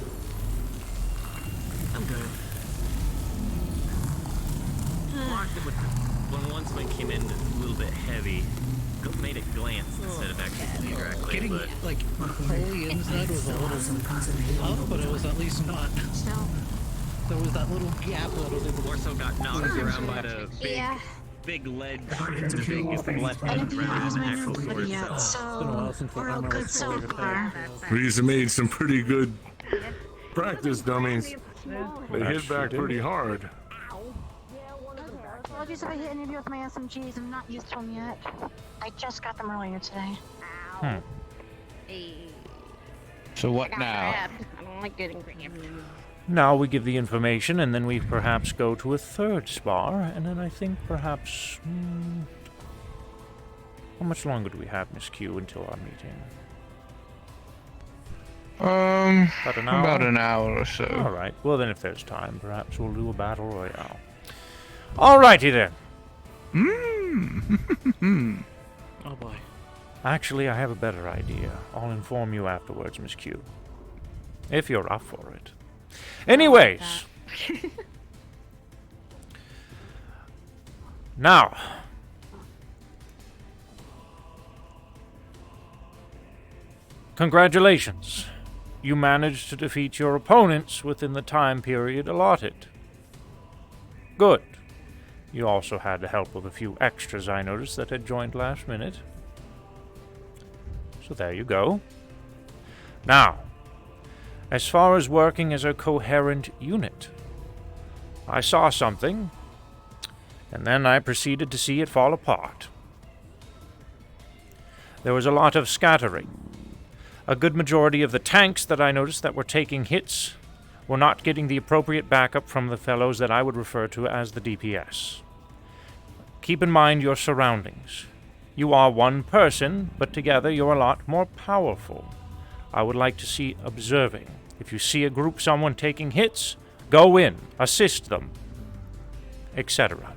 I'm good. When one swing came in a little bit heavy, made it glance instead of actually hitting directly. Getting but like wholly inside was a little tough, but it was at least not. There was that little gap that was able to. More so got knocked around by the big ledge, the big left hand rather than actual sword itself. We're all good so far. Risa made some pretty good practice dummies. They hit back pretty hard. Apologies if I hit any of you with my SMGs. I'm not used to them yet. I just got them earlier today. So what I now? grabbed. I don't like getting grabbed. Now we give the information, and then we perhaps go to a third spar, and then I think perhaps... how much longer do we have, Miss Q, until our meeting? About an hour? About an hour or so. Alright, well then if there's time, perhaps we'll do a battle royale. Alrighty then! Oh boy. Actually, I have a better idea. I'll inform you afterwards, Miss Q. If you're up for it. Anyways. Now. Congratulations. You managed to defeat your opponents within the time period allotted. Good. You also had the help of a few extras I noticed that had joined last minute. So there you go. Now, as far as working as a coherent unit, I saw something, and then I proceeded to see it fall apart. There was a lot of scattering. A good majority of the tanks that I noticed that were taking hits were not getting the appropriate backup from the fellows that I would refer to as the DPS. Keep in mind your surroundings. You are one person, but together you're a lot more powerful. I would like to see observing. If you see a group, someone taking hits, go in, assist them, etc.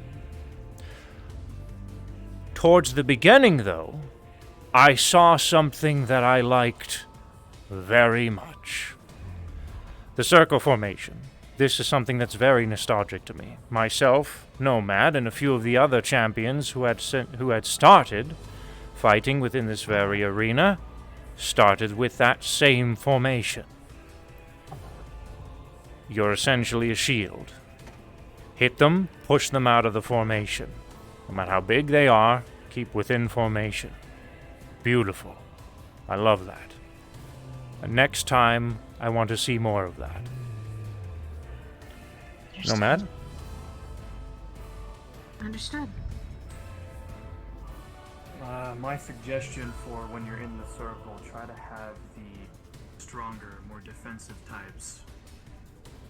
Towards the beginning, though, I saw something that I liked very much. The circle formation. This is something that's very nostalgic to me. Myself, Nomad, and a few of the other champions who had started fighting within this very arena started with that same formation. You're essentially a shield. Hit them, push them out of the formation. No matter how big they are, keep within formation. Beautiful. I love that. And next time, I want to see more of that. Nomad? Understood. My suggestion for when you're in the circle, try to have the stronger, more defensive types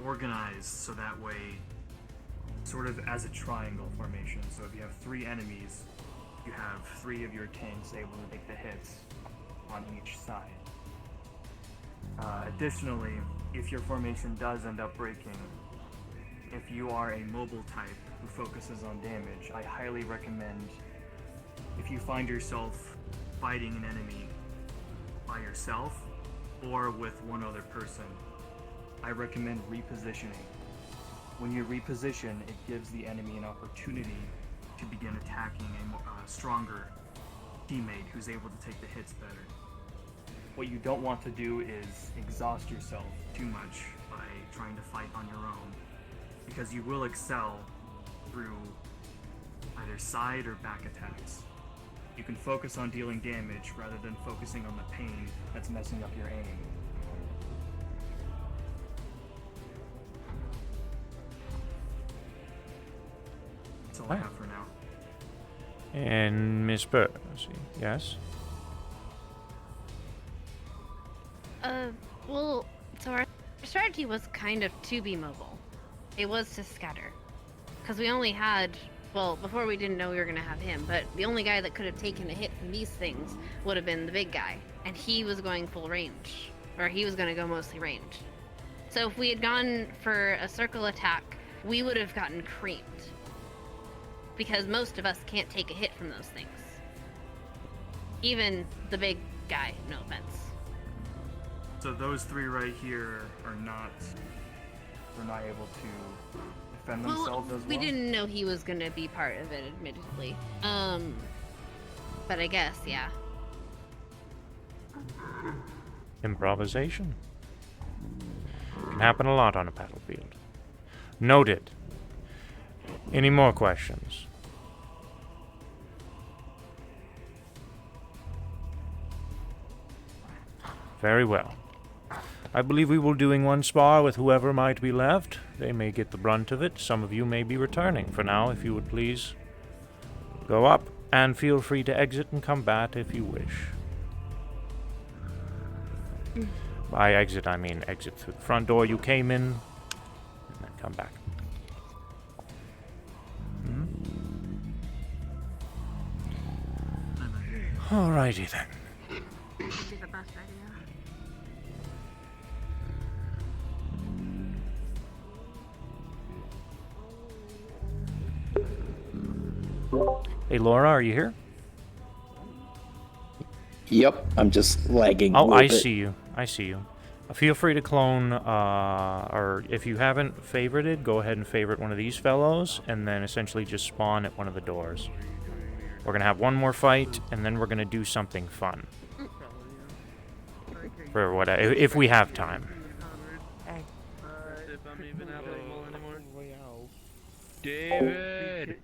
organized so that way, sort of as a triangle formation. So if you have 3 enemies, you have 3 of your tanks able to take the hits on each side. Additionally, if your formation does end up breaking, if you are a mobile type who focuses on damage, I highly recommend, if you find yourself fighting an enemy by yourself or with one other person, I recommend repositioning. When you reposition, it gives the enemy an opportunity to begin attacking a stronger teammate who's able to take the hits better. What you don't want to do is exhaust yourself too much by trying to fight on your own, because you will excel through either side or back attacks. You can focus on dealing damage rather than focusing on the pain that's messing up your aim. That's all I have for now. And Miss Bird, yes? Well, so our strategy was kind of to be mobile. It was to scatter. Because we only had, well, before we didn't know we were going to have him, but the only guy that could have taken a hit from these things would have been the big guy. And he was going full range. Or he was going to go mostly range. So if we had gone for a circle attack we would have gotten creamed. Because most of us can't take a hit from those things. Even the big guy, no offense. So those three right here are not. They're not able to defend themselves as well. We didn't know he was gonna be part of it, admittedly. But I guess, yeah. Improvisation. Can happen a lot on a battlefield. Noted. Any more questions? Very well. I believe we will doing one spar with whoever might be left. They may get the brunt of it. Some of you may be returning. For now, if you would please go up, and feel free to exit and come back if you wish. By exit, I mean exit through the front door you came in, and then come back. Alrighty then. Would be the best idea. Hey Laura, are you here? Yep, I'm just lagging. Oh, a I little bit. see you. I see you. Feel free to clone, or if you haven't favorited, go ahead and favorite one of these fellows, and then essentially just spawn at one of the doors. We're gonna have one more fight, and then we're gonna do something fun. For what, if we have time. David!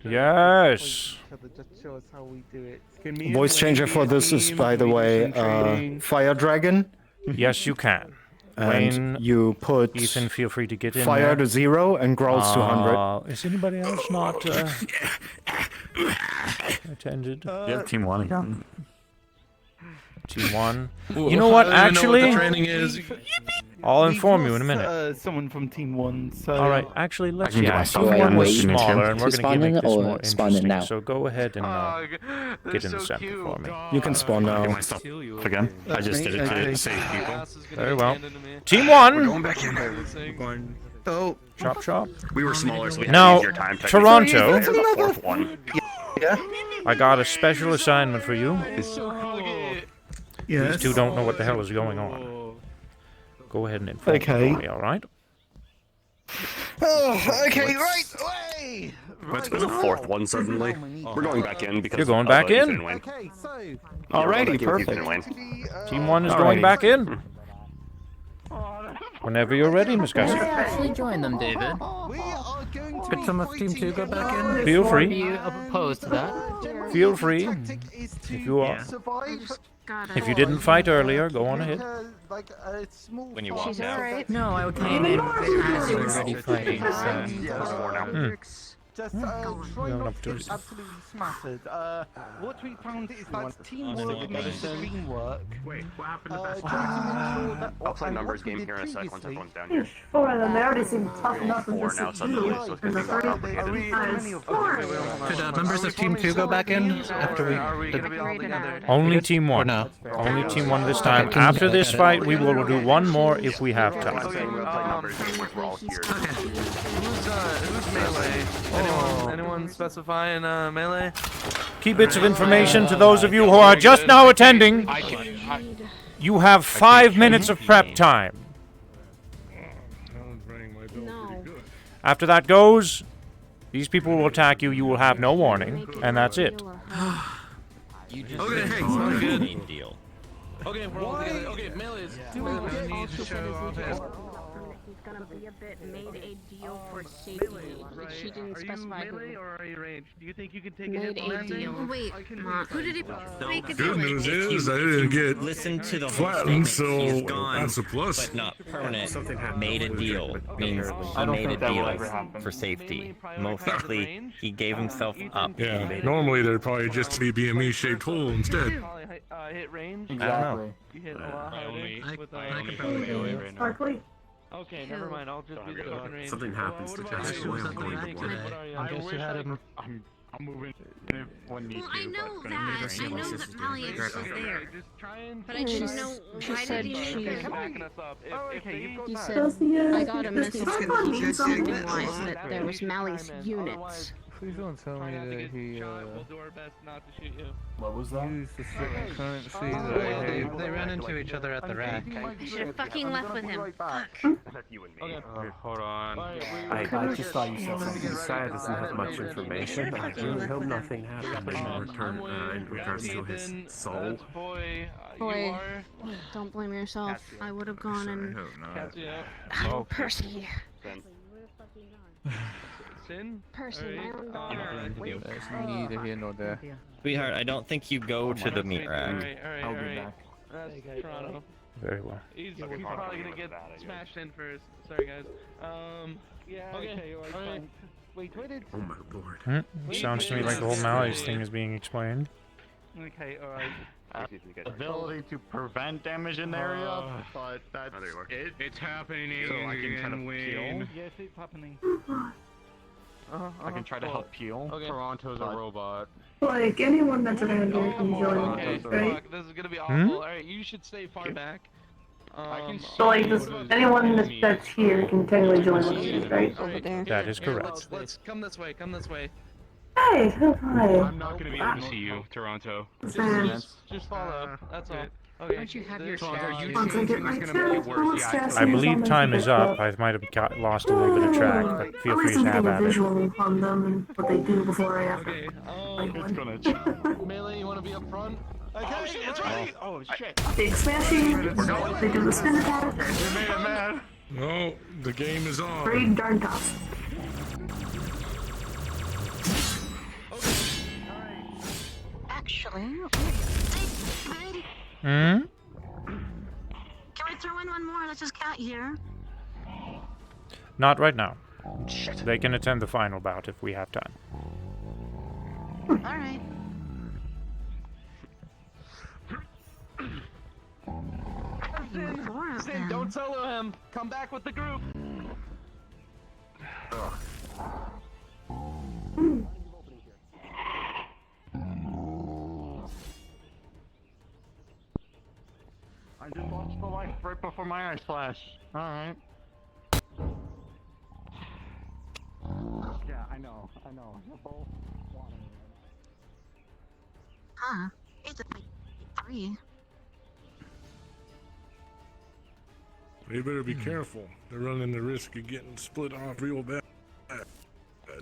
Yes! Just show us how we do it. Voice changer for this is, by the way, Fire Dragon. Yes, you can. And Wayne, you put Ethan, feel free to get in fire there. to 0 and growls to 100. Is anybody else not attended? You have Team 1 again. Team 1. Ooh, You know what, I don't even know what actually? the training is. I'll inform you in a minute. Someone from Team 1. So Alright, actually, let's can get yeah, myself Team in 1 was this initiative. smaller, and we're To going to spawn make in this or more spawn in interesting. now? So go ahead and get in the center for me. You can spawn Get now. my stuff again. I just did it to save people. Very well. Team 1! We're going back in. Oh, Chop chop. We were smaller, so we had Now, an easier time. Toronto. There's the fourth one. Yeah. I got a special assignment for you. Yes. These two don't know what the hell is going on. Go ahead and inform Okay. me, alright? Oh, okay, right away! What's been a fourth one suddenly? We're going back in because You're going back in? Ethan and Wayne. Okay, so Alrighty, Ethan and perfect. Wayne. Team 1 is going Alrighty. back in. Whenever you're ready, Miss Can I Gussie. actually join them, David? we are going to Could some of Team 2 go back in? Feel Are free. you opposed to that? Feel free. If you are. survive. If you didn't fight earlier, go on ahead. When you walk down. No, I came in as we were already fighting, so... Just You try have an not to opportunity. get absolutely smattered. What we found is that teamwork makes the dream work. Wait, what happened to Trying best to make sure that I'll play and numbers what we game did here in a sec once previously- everyone's down here. 4 of them, they already seem tough enough in Four this now suddenly, so it's gonna be more complicated. Could members of Team 2 go back in after we... Only Team 1. no? Only Team 1 this time. After this fight, we will do one more if we have time. I'm saying we'll play numbers game once we're all here. Who's melee? Anyone specifying melee? Key bits of information to those of you who are just now attending. You have 5 minutes of prep time. After that goes, these people will attack you. You will have no warning, and that's it. You just Okay, hey, sounds good. good. Deal. Okay, we're all together. Okay, melee is... Melee needs to show off his... He's gonna be a bit made a deal for safety. She didn't specify who. or are you ranged? Do you think you can take Made a deal. Wait, who did he make a Good deal news with? is I didn't get Listen to the whole flattened, statement. He's so gone, that's a plus. but not permanent. Made a deal means he I don't made a think that will deal ever happen. for safety. Most likely, he gave himself up. Yeah, normally there'd probably just be a me-shaped hole instead. Hit range? Exactly. You hit a lot harder with I can probably go in. Sparkly? Okay, never mind. I'll just be the open range. Something happens to Josh. What I'm going to think? one. What are you? I guess you had him... I'm moving when need Well, I to, know but that. I know that Malleus was there. But I didn't know why did he make it? Backing us up. He said, Chelsea, I got a message from the something. wise that there was Mally's units. Please don't tell me that he, We'll do our best not to shoot you. What was that? Used the certain currency that I hate. They ran into each other at the rack. You should have fucking left with him. Fuck. You and me. Hold on. I just thought you said something. Saya doesn't have much information. I really hope nothing happened in regards to his soul. Boy, Boy, don't blame yourself. I would have gone and... Oh, Percy. Sin? Percy, my own daughter. Neither here nor there. Sweetheart, I don't think you go to the meat rack. I'll be back. That's Toronto. Very well. He's probably gonna get smashed in first. Sorry, guys. Yeah. Okay. Alright. Wait. Oh my lord. Sounds to me like the whole Malleus thing is being explained. Okay. Alright. ability to prevent damage in the area, but that's it. It's happening. So I can try to peel. Yes, it's happening. I can try to help peel. Okay. Toronto's a robot. Like, anyone that's around here can join Okay, us, right? fuck, this is gonna be awful. Alright, you should stay far back. So, like, anyone that's here can technically join us, right? Over there. That is correct. Let's come this way. Come this way. Hey, hi. I'm not gonna be able to see you, Toronto. Just follow. That's all. Okay. Don't you have your Once I get my chest, I believe time is up. I might have lost a little bit of track, but feel free to have at a it. visual on them and what they do before I have Okay, It's gonna Melee, you wanna be up front? Okay, it's right! Oh shit. Big smashing, they do the spin attack. You made it mad. No, the game is on. Pretty darn tough. Actually, Hmm? can we throw in one more? Let's just count here. Not right now. They can attend the final bout if we have time. Alright. Sin, don't solo him! Come back with the group! I just lost the life right before my eyes flash. Alright. Yeah, I know. You're both wanting it. Huh. It's like 3. You better be careful. They're running the risk of getting split off real bad.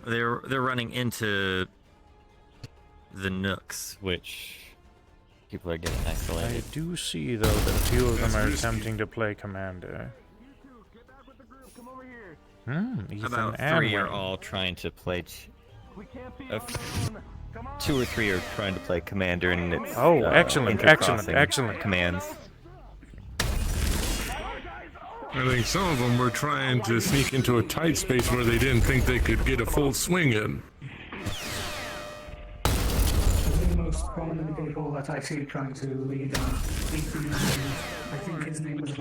They're running into the nooks, which people are getting I isolated. do see, though, that a few of them are attempting to play commander. Ethan About and 3 are Wayne. all trying to play. 2 or 3 are trying to play commander, and it's excellent intercrossing commands. I think some of them were trying to sneak into a tight space where they didn't think they could get a full swing in. The most prominent individual that I see trying to lead I think his name was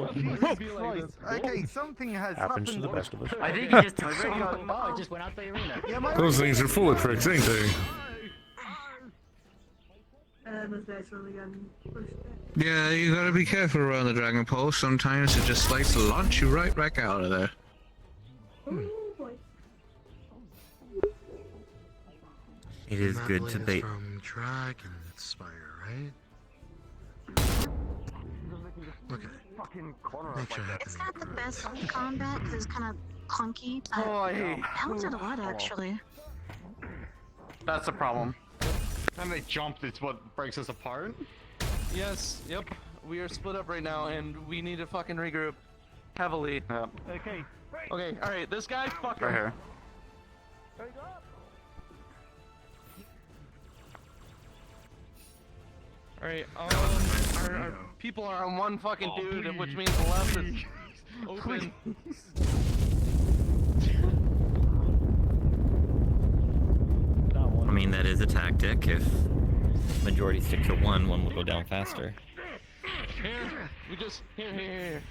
Okay, something has Happens to happened. the best of us. I think he just already got. Oh, it just went out the arena. Yeah, my Those things are full of tricks, ain't they? Those guys really got pushed back. Yeah, you gotta be careful around the Dragon Pole. Sometimes it just likes to launch you right back out of there. Oh boy. It is good to bait. From Dragon Spire, right? Okay. Make sure It's not the best combat because it's kind of clunky, but Oh, I hate. helps it a lot actually. That's the problem. Time they jumped, it's what breaks us apart. Yes, yep. We are split up right now, and we need to fucking regroup heavily. Yep. Okay. Okay. All right. This guy, fuck Right him. here. All right. Our people are on one fucking dude, which means the left is open. I mean, that is a tactic. If majority stick to one will go down faster. Here, we just here.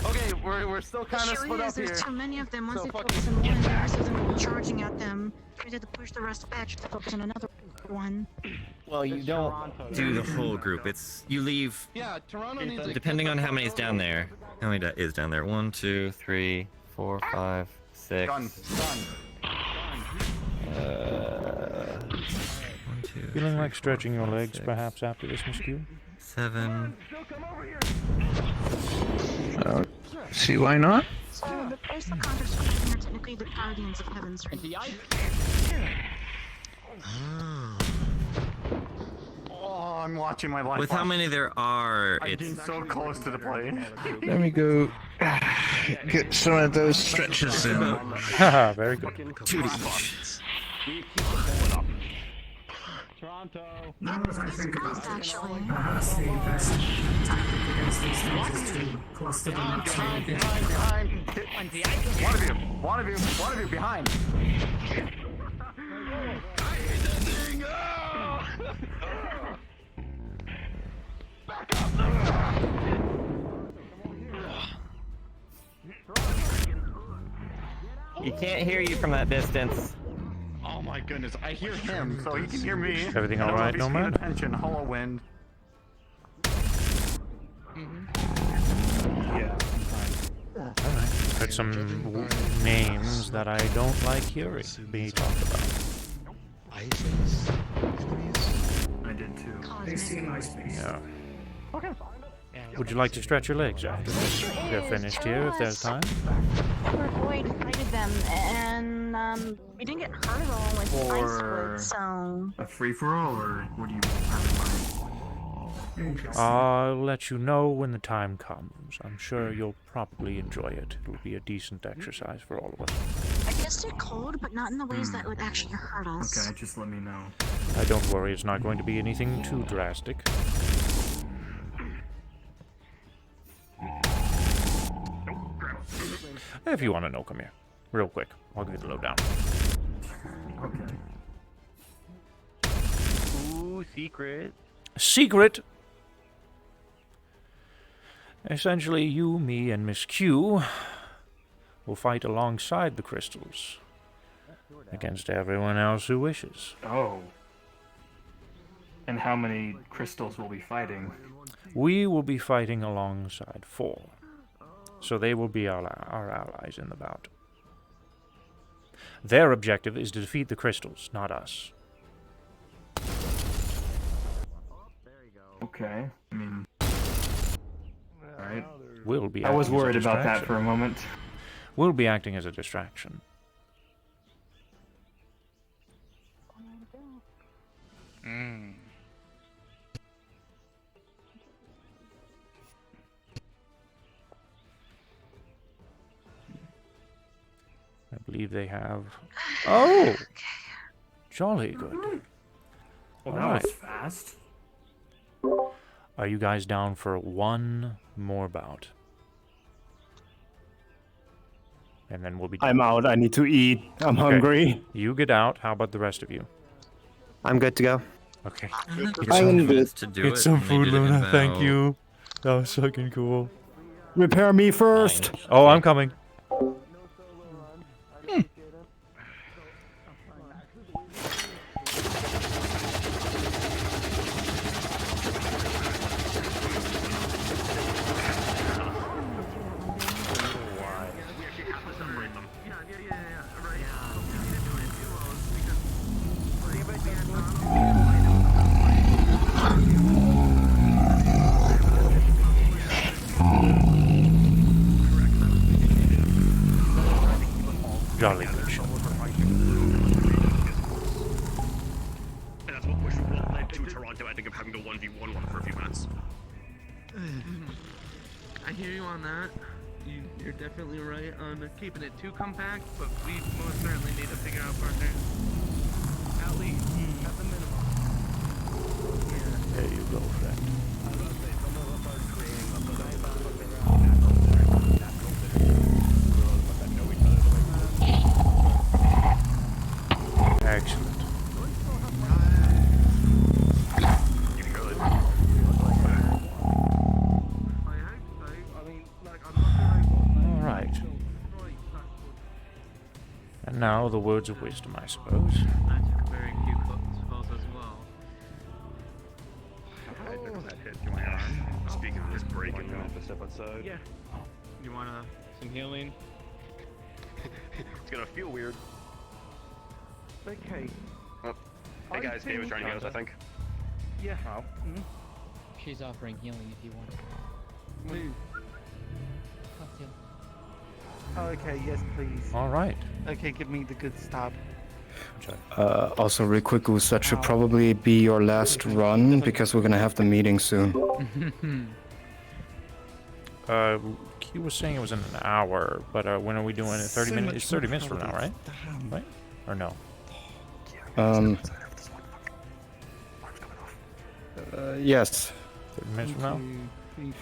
Okay, we're still kind of The split issue up is here. there's too many of them. Once So they fucking focus on one, the rest of them will be charging at them. We had to push the rest back to focus on another one. Well, you don't do the whole group. It's you leave. Yeah, Toronto needs a Depending on how many's down there. How many is down there? 1, 2, 3, 4, 5, 6. Done. 1, 2. Feeling like stretching your legs, perhaps, after this, Miss Q? 7. See why not? So the place the contracts are fighting are technically the Guardians of Heaven's Reach. Oh, I'm watching my life. With how many there are, I'm it's getting so close to the plane. Let me go get some of those stretches in. Haha, very good. 2 to each. Toronto. Now that I think about it, perhaps the best tactic against these things is to cluster them up Behind. One of you, behind. He can't hear you from that distance. Oh my goodness, I hear him, so he can hear me. Everything all right, Nomad? Attention, hollow wind. Yeah. Alright. Heard some names that I don't like hearing be talked about. ISIS? I did too. They seem nice things. Yeah. Would you like to stretch your legs after this? We're finished here if there's time. Void fighted them, and we didn't get hurt at all with the ice wood, so... A free-for-all, or what do you have in mind? I'll let you know when the time comes. I'm sure you'll probably enjoy it. It'll be a decent exercise for all of us. I guess they're cold, but not in the ways that would actually hurt us. Okay, just let me know. Don't worry, it's not going to be anything too drastic. If you want to know, come here. Real quick. I'll give you the lowdown. Okay. Ooh, secret. Secret! Essentially, you, me, and Miss Q will fight alongside the crystals against everyone else who wishes. Oh. And how many crystals will we be fighting? We will be fighting alongside 4. So they will be our allies in the bout. Their objective is to defeat the crystals, not us. Okay, I mean... Alright. We'll be I was acting as a worried about that distraction. for a moment. We'll be acting as a distraction. I believe they have... Oh! Jolly good. Well, that Alright. was fast. Are you guys down for one more bout? And then we'll be done. I'm out. I need to eat. I'm hungry. You get out. How about the rest of you? I'm good to go. Okay. I'm good. Get some food, Luna. Thank you. That was fucking cool. Repair me first. Oh, I'm coming. Jolly good show. And that's what pushed led to Toronto ending up having to 1v1 one for a few minutes. I hear you on that. You're definitely right on keeping it too compact, but we most certainly need to figure out partners. At least, at the minimum. There you go, friend. Excellent. Alright. And now the the words of wisdom, I suppose. I took a very few calls as well. I took that hit to my arm. Speaking of this breaking, I'm gonna have to step outside. Yeah. You wanna some healing? It's gonna feel weird. Okay. Oh. Hey guys, Dave was trying to get us, I think. Yeah. Oh. She's offering healing if you want. Move. Cocktail. Okay, yes, please. All right. Okay, give me the good stab. Also, real quick, Goose, that should probably be your last run because we're gonna have the meeting soon. Q was saying it was in an hour, but when are we doing it? 30 minutes? It's 30 minutes from now, right? Right? Or no? Yes. 30 minutes from now?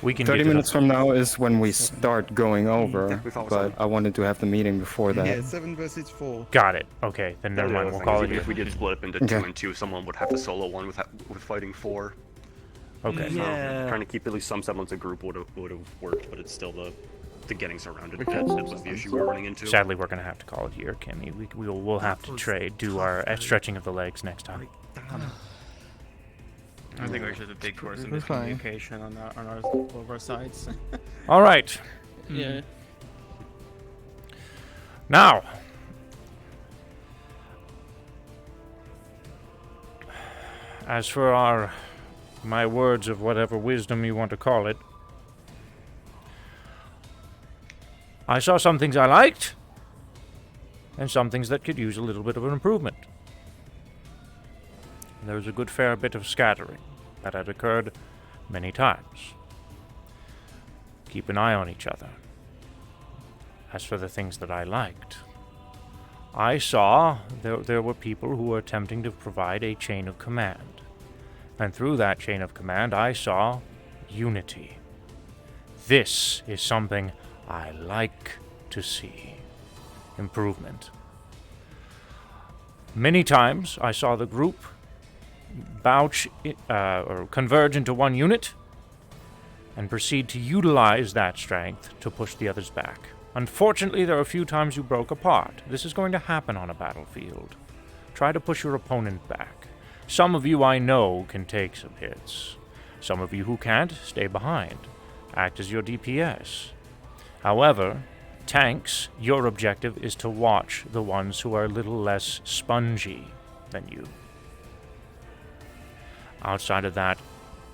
We can 30 get minutes from now is when we start going over, but I wanted to have the meeting before that. Yeah, 7 versus 4. Got it. Okay, then never mind. We'll call it Even here. if we did split up into Okay. 2 and 2, someone would have to solo one with fighting 4. Okay. Yeah. Trying to keep at least some semblance of group would have worked, but it's still the getting surrounded. That was the issue we're running into. Sadly, we're gonna have to call it here, Kimmy. We'll have to do our stretching of the legs next time. I think there's just a big course of We're fine. miscommunication on both our sides. All right. Yeah. Now, as for my words of whatever wisdom you want to call it, I saw some things I liked, and some things that could use a little bit of an improvement. There was a good fair bit of scattering that had occurred many times. Keep an eye on each other. As for the things that I liked, I saw there were people who were attempting to provide a chain of command. And through that chain of command, I saw unity. This is something I like to see. Improvement. Many times I saw the group or converge into one unit and proceed to utilize that strength to push the others back. Unfortunately, there are a few times you broke apart. This is going to happen on a battlefield. Try to push your opponent back. Some of you I know can take some hits. Some of you who can't, stay behind. Act as your DPS. However, tanks, your objective is to watch the ones who are a little less spongy than you. Outside of that,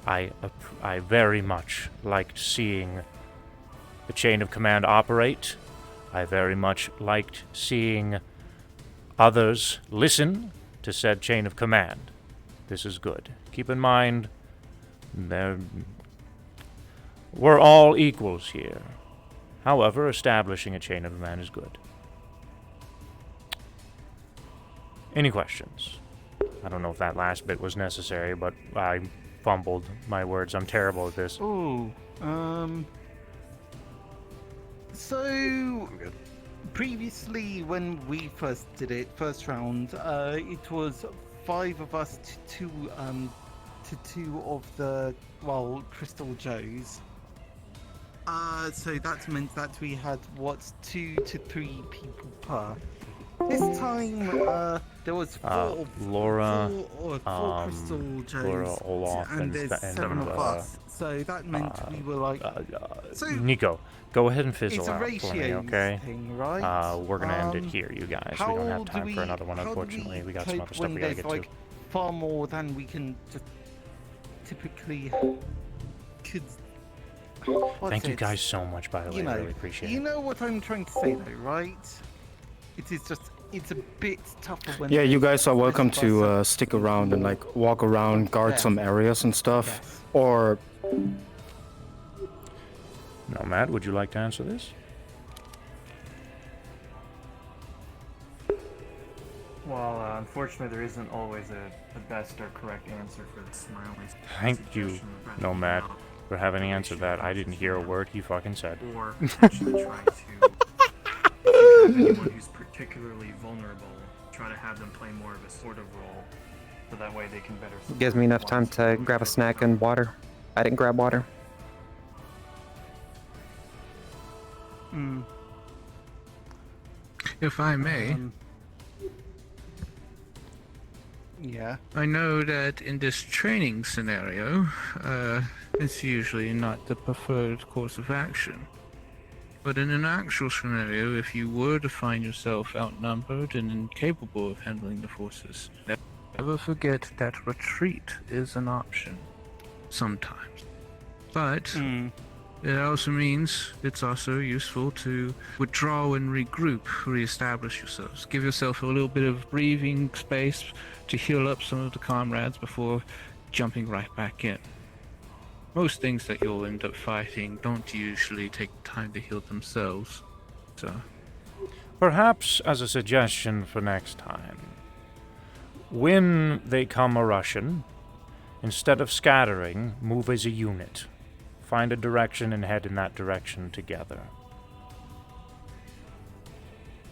I very much liked seeing the chain of command operate. I very much liked seeing others listen to said chain of command. This is good. Keep in mind, we're all equals here. However, establishing a chain of command is good. Any questions? I don't know if that last bit was necessary, but I fumbled my words. I'm terrible at this. Oh, so previously when we first did it, first round, it was 5 of us to 2 of the, Crystal Joes. So that meant that we had, 2 to 3 people per. This time, there was 4 Laura, Crystal Joes, Laura, Olaf, and there's 7 of us. So that meant we were like... Nico, go ahead and fizzle it's a out for me, ratios okay? thing, right? We're gonna end it here, you guys. We don't have time for another one, unfortunately. We got some other stuff we gotta get to. Far more than we can just typically could. Thank you guys so much, by the way. I really appreciate it. You know what I'm trying to say, though, right? It is just, it's a bit tougher when. Yeah, you guys are welcome to stick around and walk around, guard some areas and stuff, or. Nomad, would you like to answer this? Well, unfortunately, there isn't always a best or correct answer for the smiley. Thank you, Nomad, for having answered that. I didn't hear a word he fucking said. Or potentially try to, if you have anyone who's particularly vulnerable, try to have them play more of a supportive role, so that way they can better. Gives me enough time to grab a snack and water. I didn't grab water. If I may, Yeah. I know that in this training scenario, it's usually not the preferred course of action. But in an actual scenario, if you were to find yourself outnumbered and incapable of handling the forces, never forget that retreat is an option. Sometimes. But it also means it's also useful to withdraw and regroup, reestablish yourselves. Give yourself a little bit of breathing space to heal up some of the comrades before jumping right back in. Most things that you'll end up fighting don't usually take time to heal themselves, so... Perhaps as a suggestion for next time, when they come a-rushing, instead of scattering, move as a unit. Find a direction and head in that direction together.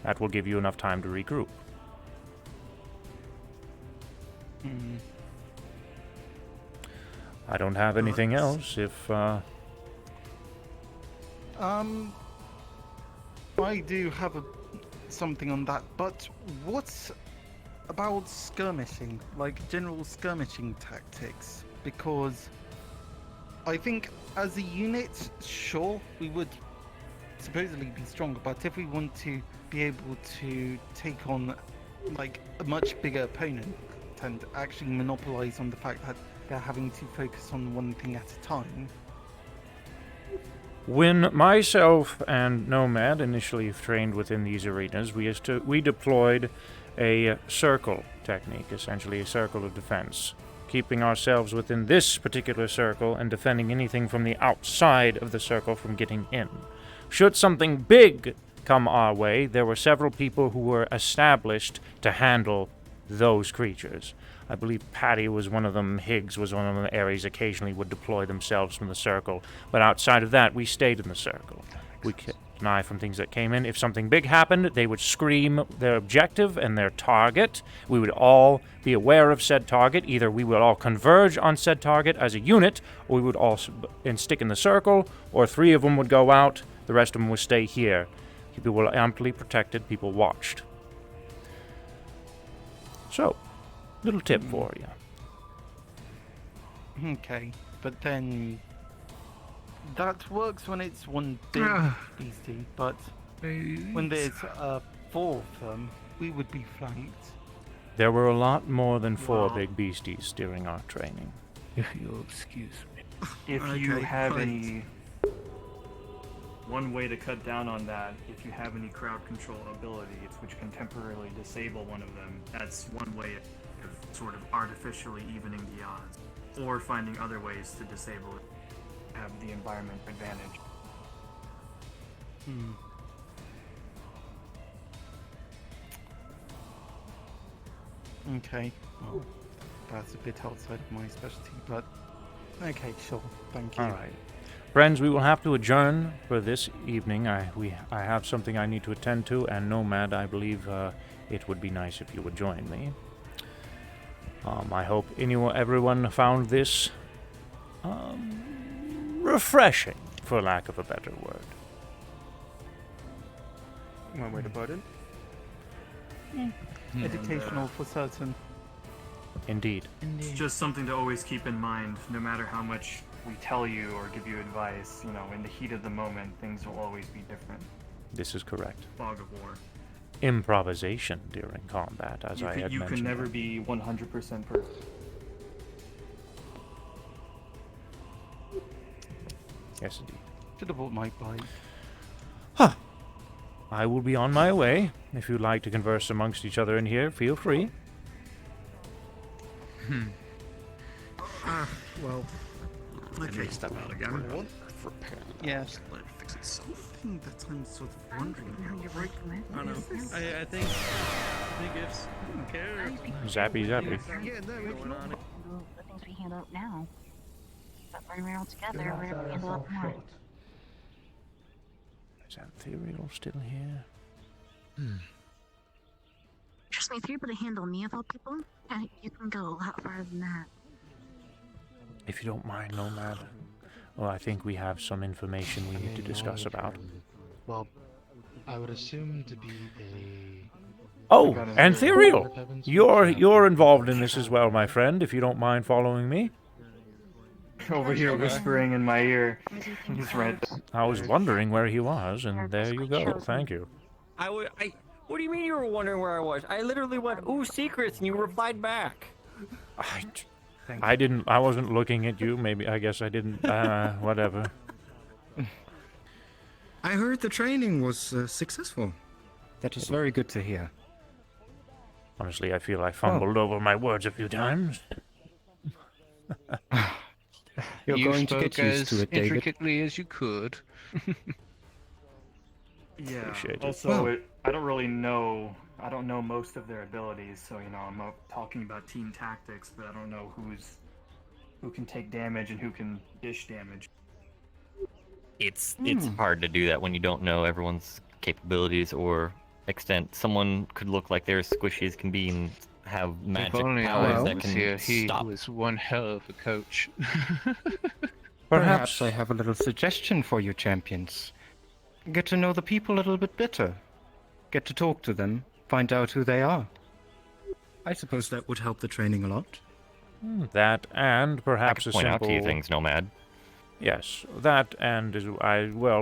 That will give you enough time to regroup. I don't have anything else if, I do have something on that, but what about skirmishing? Like general skirmishing tactics? Because I think as a unit, sure, we would supposedly be stronger, but if we want to be able to take on like a much bigger opponent and actually monopolize on the fact that they're having to focus on one thing at a time. When myself and Nomad initially trained within these arenas, we deployed a circle technique, essentially a circle of defense, keeping ourselves within this particular circle and defending anything from the outside of the circle from getting in. Should something big come our way, there were several people who were established to handle those creatures. I believe Patty was one of them, Higgs was one of them, Ares occasionally would deploy themselves from the circle, but outside of that, we stayed in the circle. We kept an eye from things that came in. If something big happened, they would scream their objective and their target. We would all be aware of said target. Either we would all converge on said target as a unit, or we would all stick in the circle, or 3 of them would go out, the rest of them would stay here. People were amply protected, people watched. So, little tip for you. Okay, but then that works when it's one big beastie, but when there's 4 of them, we would be flanked. There were a lot more than 4 big beasties during our training. If you'll excuse me. If you have any... One way to cut down on that, if you have any crowd control abilities which can temporarily disable one of them, that's one way of sort of artificially evening the odds. Or finding other ways to disable it, have the environment advantage. Okay, well, that's a bit outside of my specialty, but okay, sure, thank you. Alright. Friends, we will have to adjourn for this evening. I have something I need to attend to, and Nomad, I believe it would be nice if you would join me. I hope everyone found this refreshing, for lack of a better word. One way to put it. Educational for certain. Indeed. It's just something to always keep in mind, no matter how much we tell you or give you advice, you know, in the heat of the moment, things will always be different. This is correct. Fog of war. Improvisation during combat, as I had You mentioned. can never be 100% perfect. Yes, indeed. Should have bought my bike. Huh. I will be on my way. If you'd like to converse amongst each other in here, feel free. Well, Okay. Step out again. For Yes. Let it fix itself. Something that I'm sort of wondering about. I don't know. I think it's care. Zappy, zappy. The things we hand out now. But when we're all together, we're going to handle it more. Is that Ethereal still here? Trust me, if you're able to handle me of all people, you can go a lot farther than that. If you don't mind, Nomad. Well, I think we have some information we need to discuss about. Well, I would assume to be Oh, got and into- Therial, you're involved in this as well, my friend. If you don't mind following me. Over here whispering in my ear. He's right. I was wondering where he was, and there you go. Thank you. What do you mean you were wondering where I was? I literally went, ooh, secrets, and you replied back. I wasn't looking at you. Maybe, I guess I didn't. Whatever. I heard the training was successful. That is very good to hear. Honestly, I feel I fumbled over my words a few times. You're you going to spoke get used as to it, David. intricately as you could. Yeah. Appreciate it. Also, Well- I don't really know. I don't know most of their abilities, so I'm talking about team tactics, but I don't know who can take damage and who can dish damage. It's hard to do that when you don't know everyone's capabilities or extent. Someone could look like they're as squishy as can be and have magic if only powers I that was can here, he stop. was one hell of a coach. Perhaps I have a little suggestion for you, champions. Get to know the people a little bit better. Get to talk to them, find out who they are. I suppose that would help the training a lot. That and perhaps I a could point simple. out to you things, Nomad. Yes, that and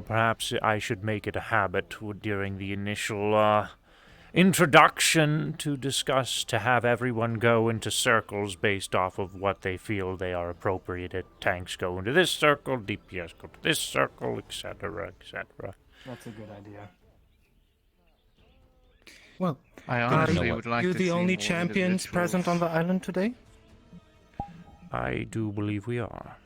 perhaps I should make it a habit during the initial introduction to have everyone go into circles based off of what they feel they are appropriate at. Tanks go into this circle, DPS go to this circle, etc., etc. That's a good idea. Well, I honestly would like you to the see only more champions individuals. present on the island today? I do believe we are.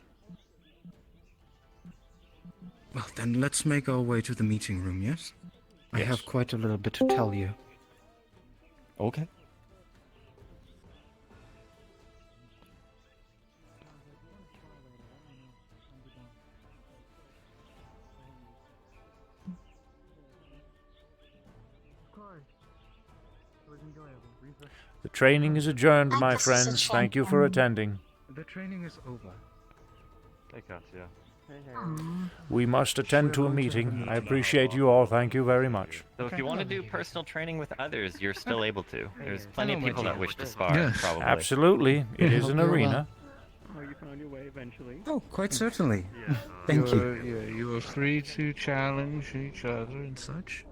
Well, then let's make our way to the meeting room, yes? I Yes. have quite a little bit to tell you. Okay. The training is adjourned, my friends. Thank you for attending. The training is over. Take us, yeah. We must attend to a meeting. I appreciate you all. Thank you very much. So if you want to do personal training with others, you're still able to. There's plenty of people that wish to spar, Yes. probably. Absolutely. It is an arena. Oh, you found your way eventually. Oh, quite certainly. Thank you. Yeah, you are free to challenge each other and such.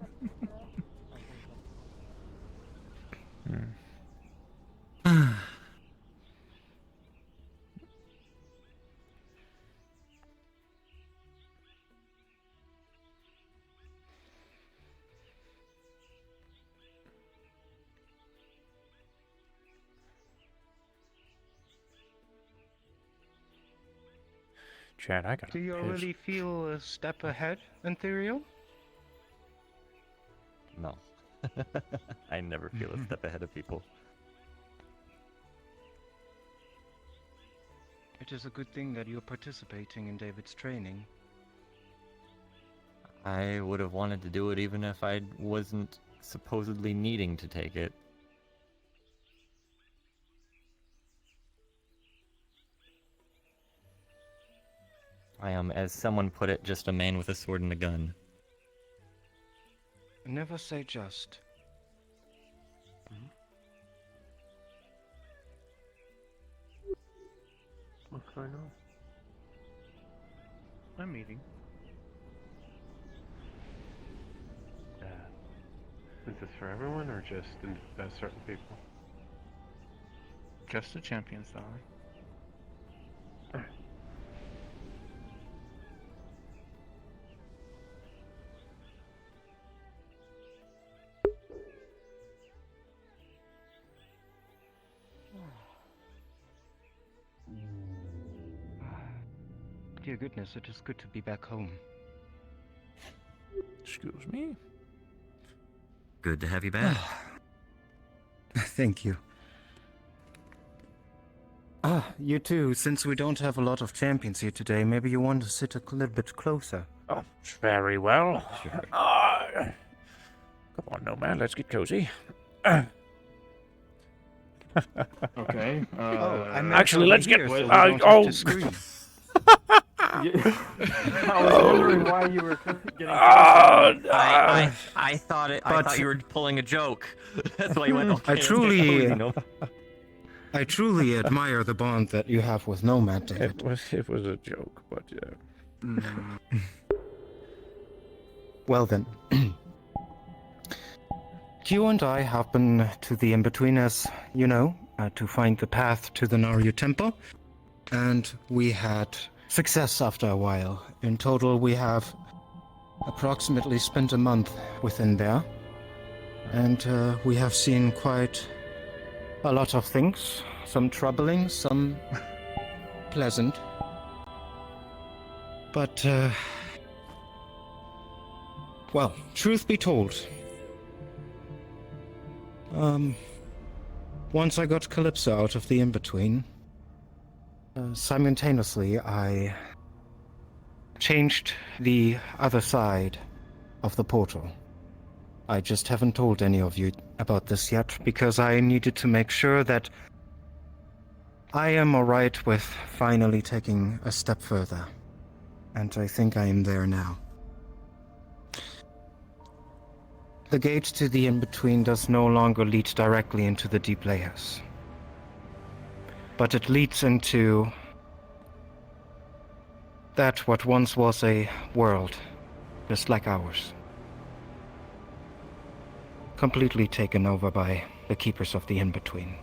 Chad, I got Do you piss. already feel a step ahead, Ethereal? No. I never feel a step ahead of people. It is a good thing that you're participating in David's training. I would have wanted to do it even if I wasn't supposedly needing to take it. I am, as someone put it, just a man with a sword and a gun. Never say just. What's going on? I'm eating. Is this for everyone or just certain people? Just the champions, darling. Dear goodness, it is good to be back home. Excuse me? Good to have you back. Thank you. You too. Since we don't have a lot of champions here today, maybe you want to sit a little bit closer. Oh, very well. Come on, Nomad, let's get cozy. Okay. I meant Actually, over let's get. here so we don't have to scream. I was wondering why you were getting. I thought you were pulling a joke. That's why you went. Okay, I let's get cozy, no? truly admire the bond that you have with Nomad, David. It was a joke, but yeah. Well then, you and I have been to the In-Between, as you know, to find the path to the Naryu Temple, and we had success after a while. In total, we have approximately spent a month within there, and we have seen quite a lot of things, some troubling, some pleasant. But, well, truth be told, once I got Calypso out of the In-Between, simultaneously I changed the other side of the portal. I just haven't told any of you about this yet, because I needed to make sure that I am alright with finally taking a step further. And I think I am there now. The gate to the In-Between does no longer lead directly into the deep layers. But it leads into that what once was a world, just like ours. Completely taken over by the keepers of the In-Between.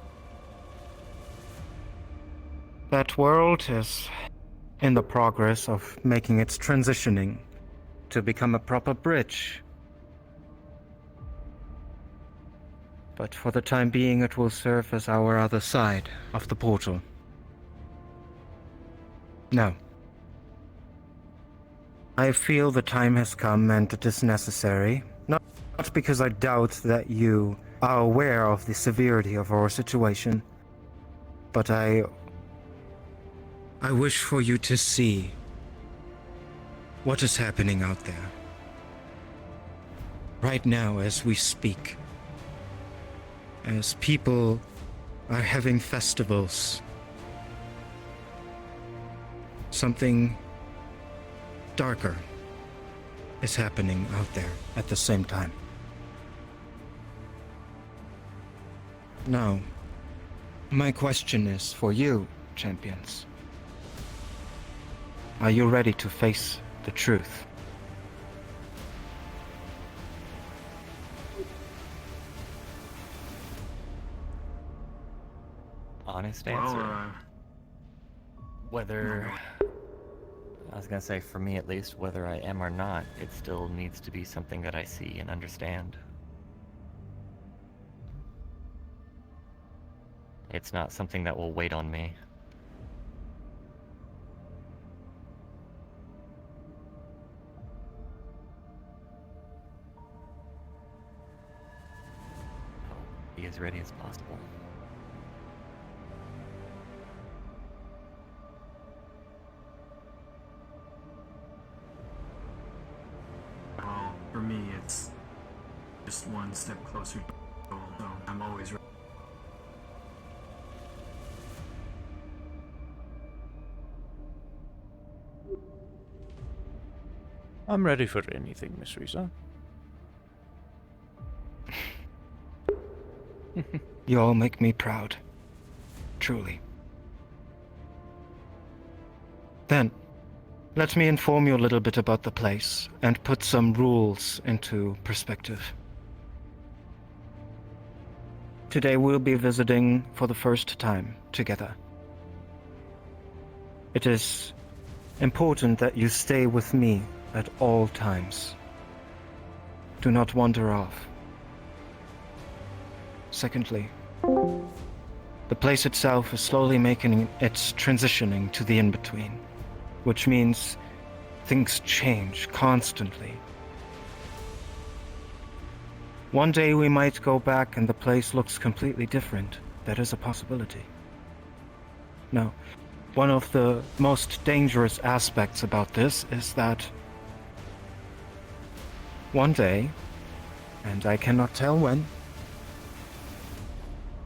That world is in the progress of making its transitioning to become a proper bridge. But for the time being, it will serve as our other side of the portal. Now, I feel the time has come and it is necessary, not because I doubt that you are aware of the severity of our situation, but I wish for you to see what is happening out there. Right now, as we speak. As people are having festivals. Something darker is happening out there at the same time. Now, my question is for you, champions. Are you ready to face the truth? Honest answer. Whether, I was gonna say, for me at least, whether I am or not, it still needs to be something that I see and understand. It's not something that will wait on me. Be as ready as possible. Well, for me, it's just one step closer to the goal, so I'm always ready. I'm ready for anything, Miss Risa. You all make me proud. Truly. Then, let me inform you a little bit about the place and put some rules into perspective. Today we'll be visiting for the first time together. It is important that you stay with me at all times. Do not wander off. Secondly, the place itself is slowly making its transitioning to the in-between, which means things change constantly. One day we might go back and the place looks completely different. That is a possibility. Now, one of the most dangerous aspects about this is that one day, and I cannot tell when,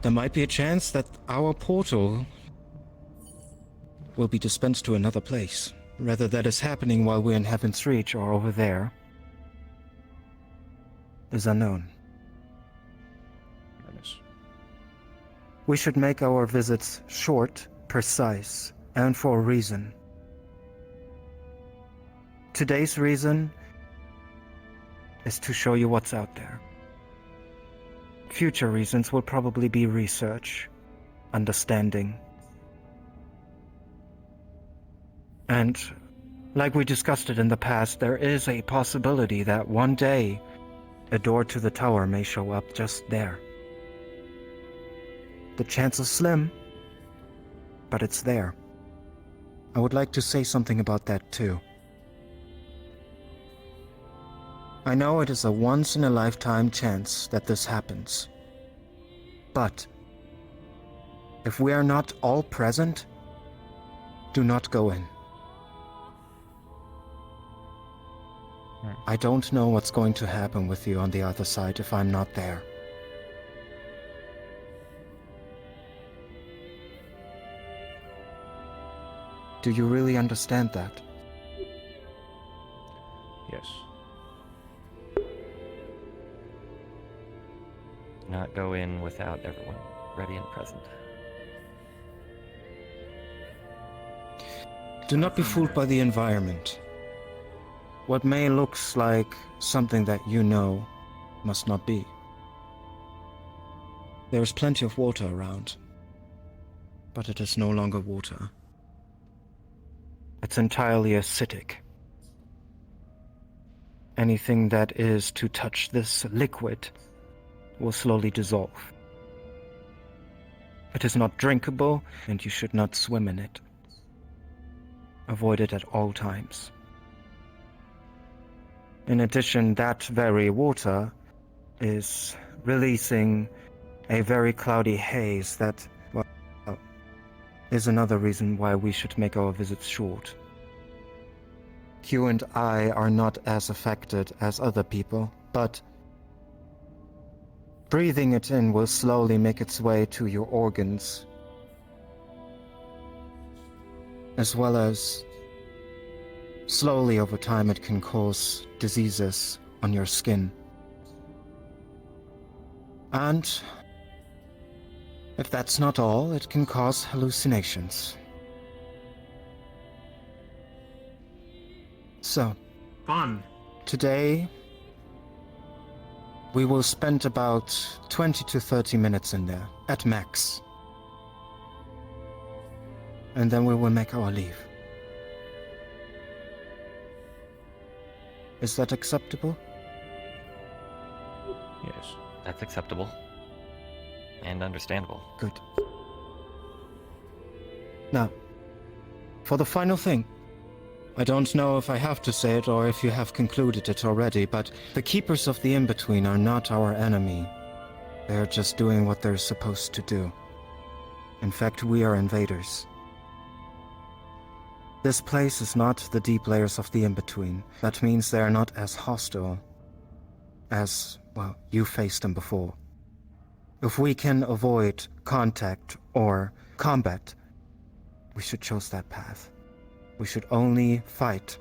there might be a chance that our portal will be dispensed to another place, whether that is happening while we're in Heaven's Reach or over there, is unknown. We should make our visits short, precise, and for a reason. Today's reason is to show you what's out there. Future reasons will probably be research, understanding. And, like we discussed it in the past, there is a possibility that one day a door to the tower may show up just there. The chance is slim, but it's there. I would like to say something about that too. I know it is a once-in-a-lifetime chance that this happens. But if we are not all present, do not go in. I don't know what's going to happen with you on the other side if I'm not there. Do you really understand that? Yes. Not go in without everyone ready and present. Do not be fooled by the environment. What may looks like something that you know must not be. There is plenty of water around, but it is no longer water. It's entirely acidic. Anything that is to touch this liquid will slowly dissolve. It is not drinkable, and you should not swim in it. Avoid it at all times. In addition, that very water is releasing a very cloudy haze that, well, is another reason why we should make our visits short. Q and I are not as affected as other people, but breathing it in will slowly make its way to your organs, as well as slowly over time it can cause diseases on your skin. And if that's not all, it can cause hallucinations. So, Fun. Today, we will spend about 20 to 30 minutes in there, at max. And then we will make our leave. Is that acceptable? Yes. That's acceptable. And understandable. Good. Now, for the final thing. I don't know if I have to say it or if you have concluded it already, but the Keepers of the In-Between are not our enemy. They're just doing what they're supposed to do. In fact, we are invaders. This place is not the deep layers of the In-Between. That means they are not as hostile as, well, you faced them before. If we can avoid contact or combat, we should choose that path. We should only fight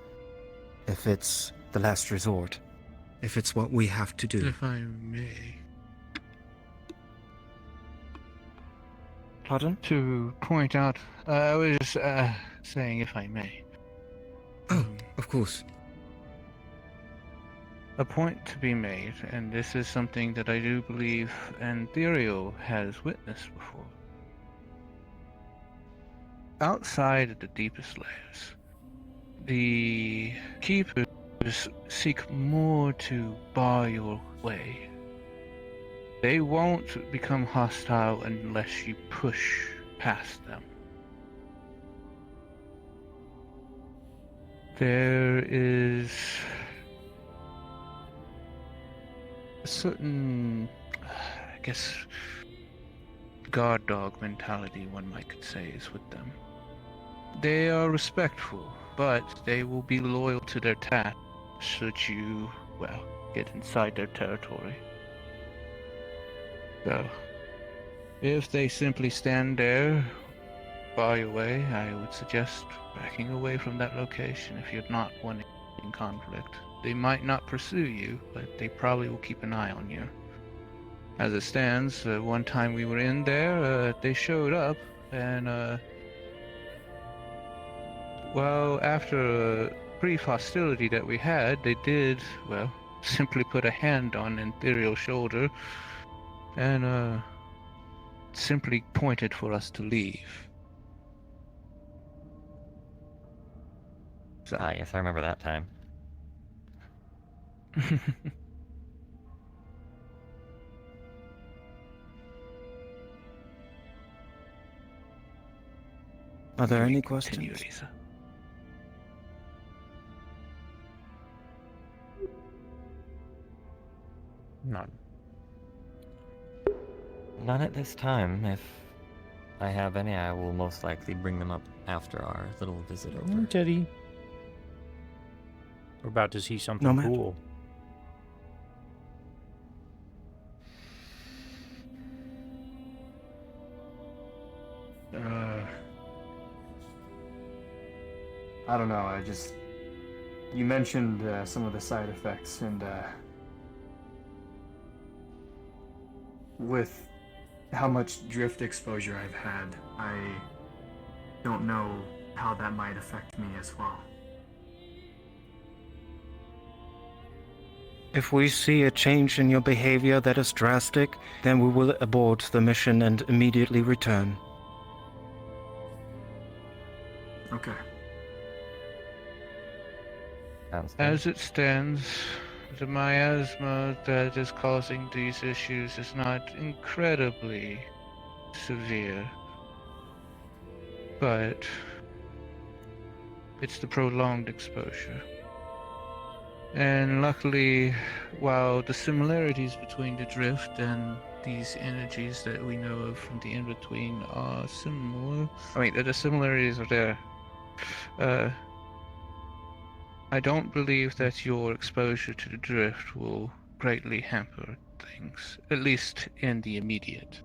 if it's the last resort. If it's what we have to do. If I may. Pardon? To point out, I was saying if I may. Oh, of course. A point to be made, and this is something that I do believe Antherio has witnessed before. Outside of the deepest layers, the Keepers seek more to bar your way. They won't become hostile unless you push past them. There is a certain, I guess, guard dog mentality, one might say, is with them. They are respectful, but they will be loyal to their task should you, well, get inside their territory. So, if they simply stand there bar your way, I would suggest backing away from that location if you're not wanting conflict. They might not pursue you, but they probably will keep an eye on you. As it stands, one time we were in there, they showed up, and well, after a brief hostility that we had, they did, well, simply put a hand on Ethereal's shoulder, and simply pointed for us to leave. So. Ah, yes, I remember that time. Are there any questions? None. None at this time. If I have any, I will most likely bring them up after our little visit over. Teddy. We're about to see something Nomad? cool. I don't know, you mentioned some of the side effects, and with how much drift exposure I've had, I don't know how that might affect me as well. If we see a change in your behavior that is drastic, then we will abort the mission and immediately return. Okay. As it stands, the miasma that is causing these issues is not incredibly severe, but it's the prolonged exposure. And luckily, while the similarities between the drift and these energies that we know of from the in-between are similar, the similarities are there. I don't believe that your exposure to the drift will greatly hamper things, at least in the immediate.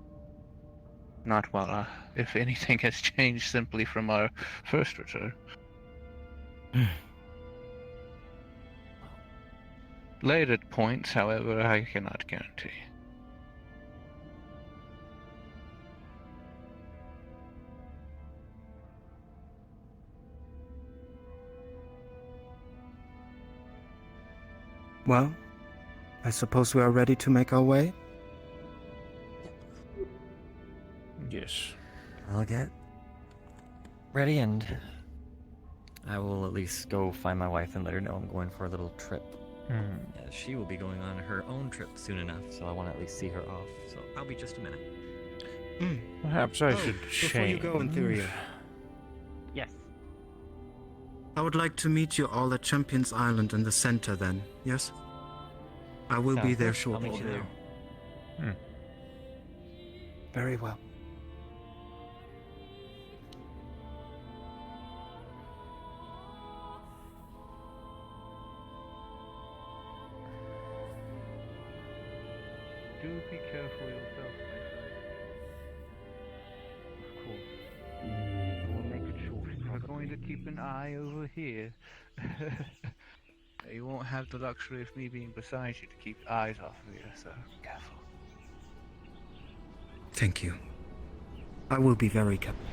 Not while, if anything has changed simply from our first return. Later points, however, I cannot guarantee. Well, I suppose we are ready to make our way? Yes. I'll get ready, and I will at least go find my wife and let her know I'm going for a little trip. She will be going on her own trip soon enough, so I want to at least see her off. So I'll be just a minute. Perhaps I should Before you go, Ethereal. Yes. I would like to meet you all at Champions Island in the center then, yes? I will be there shortly. I'll meet you there. Very well. Do be careful yourself, my friend. Of course. We'll make sure. We're going to keep an eye over here. You won't have the luxury of me being beside you to keep eyes off of you, so careful. Thank you. I will be very careful.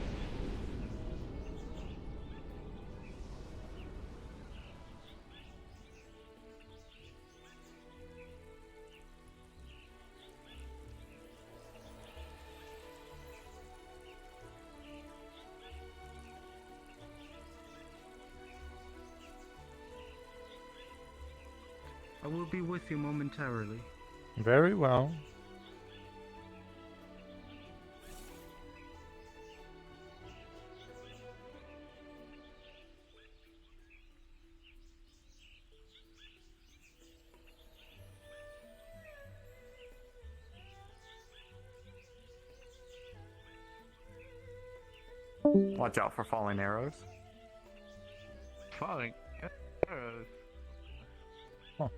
I will be with you momentarily. Very well. Watch out for falling arrows. Falling arrows. Huh.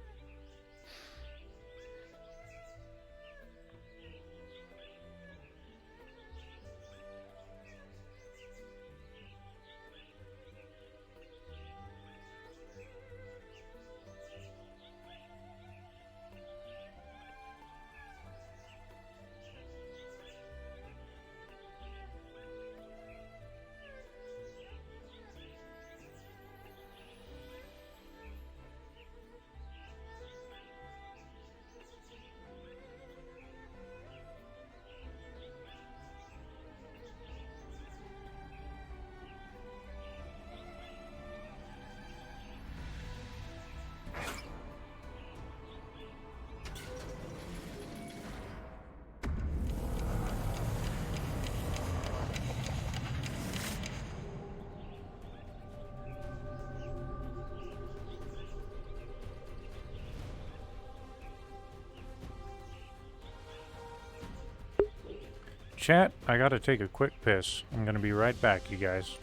Chat, I gotta take a quick piss. I'm gonna be right back, you guys.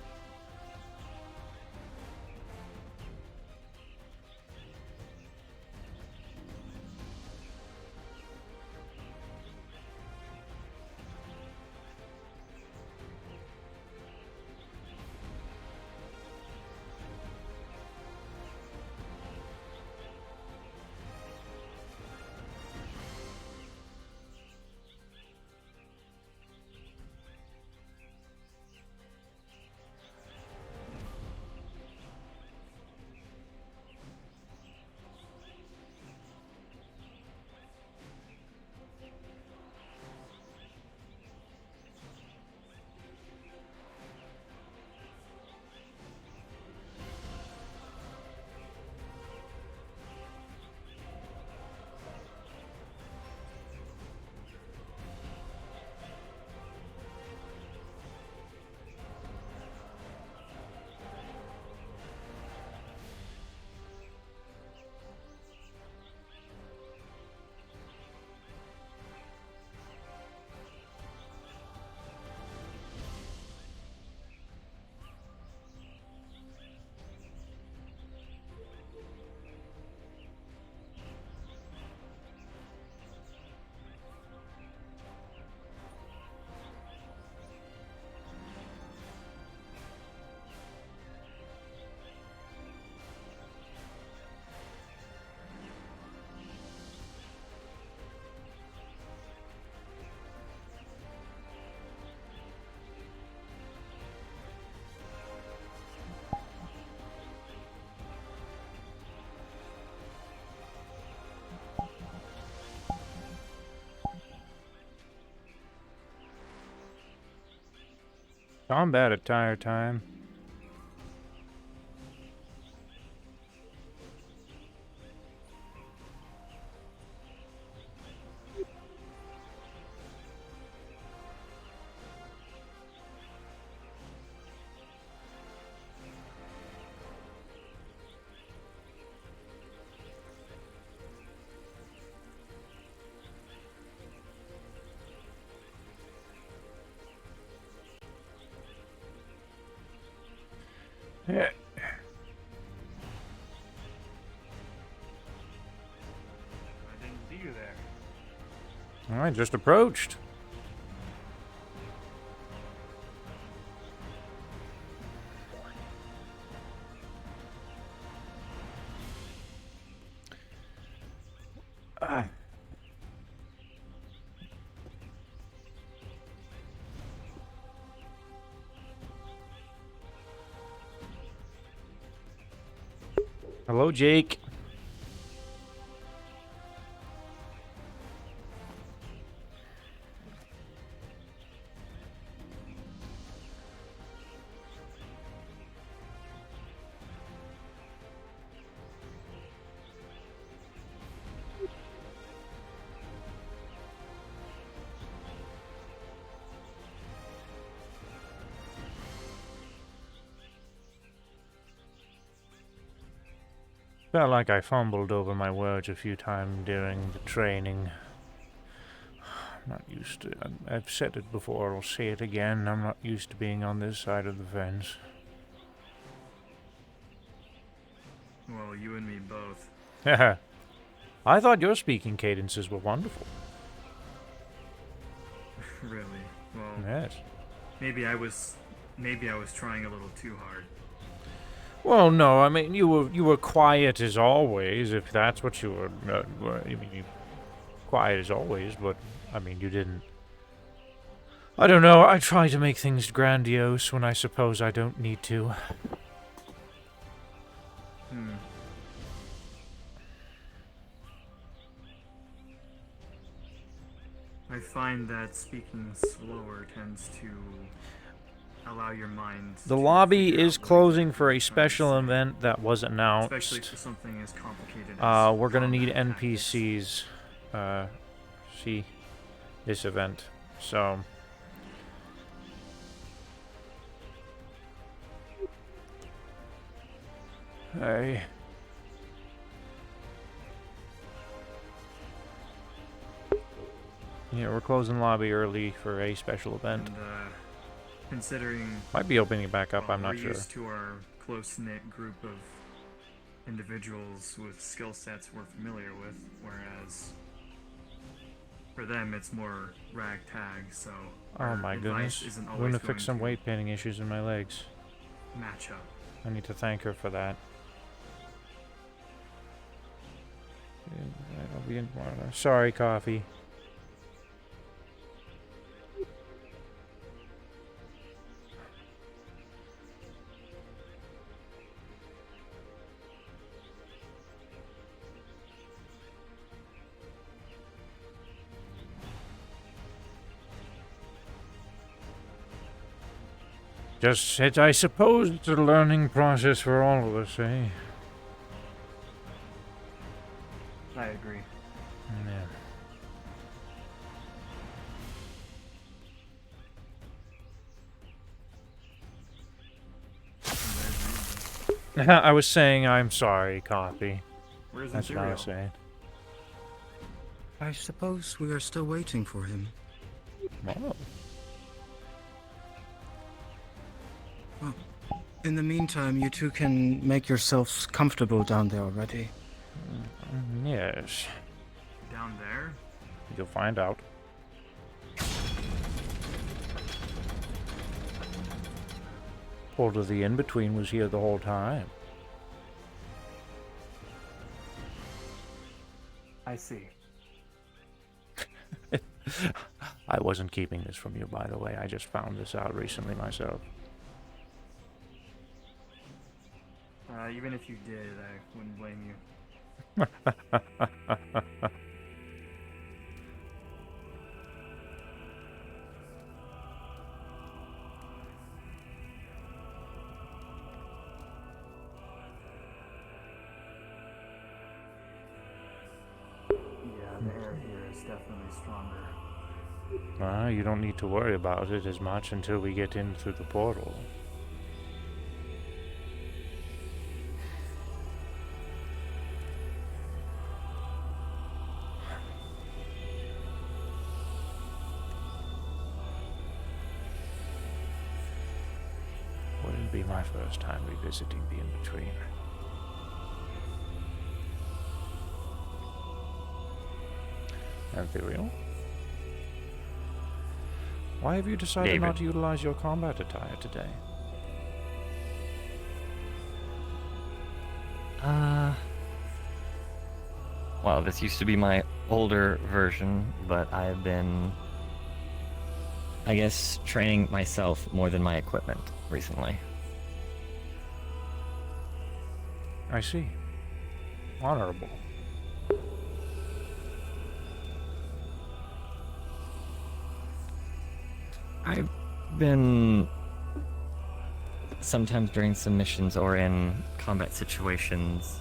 Combat attire time. Yeah. I didn't see you there. I just approached. Hello, Jake. Felt like I fumbled over my words a few times during the training. I'm not used to it. I've said it before, I'll say it again. I'm not used to being on this side of the fence. Well, you and me both. Haha. I thought your speaking cadences were wonderful. Really? Well, Yes. maybe I was trying a little too hard. Well, no, I mean, you were quiet as always, if that's what you were, I mean, you quiet as always, but, I mean, you didn't. I don't know, I try to make things grandiose when I suppose I don't need to. I find that speaking slower tends to allow your mind The to lobby figure is out what closing exactly for a you're trying to special say, event that was announced. especially for something as complicated as We're gonna need combat NPCs, see this event, so. Hey. Yeah, we're closing lobby early for a special event. And considering Might be opening it back up, I'm we're not sure. used to our close-knit group of individuals with skill sets we're familiar with, whereas for them it's more ragtag, so Oh my goodness. isn't I'm always gonna fix some weight painting issues in my legs. match up. I need to thank her for that. I'll be in tomorrow. Sorry, coffee. I suppose it's a learning process for all of us, eh? I agree. Yeah. I was saying I'm sorry, coffee. Where's That's what I was Imperial? saying. I suppose we are still waiting for him. Oh. Well, in the meantime, you two can make yourselves comfortable down there already. Yes. Down there? You'll find out. Portal the In-Between was here the whole time. I see. I wasn't keeping this from you, by the way. I just found this out recently myself. Even if you did, I wouldn't blame you. Yeah, the air here is definitely stronger. You don't need to worry about it as much until we get in through the portal. Wouldn't be my first time revisiting the In-Between. Ethereal? Why have you decided David. not to utilize your combat attire today? Well, this used to be my older version, but I've been, I guess, training myself more than my equipment recently. I see. Honorable. I've been sometimes during some missions or in combat situations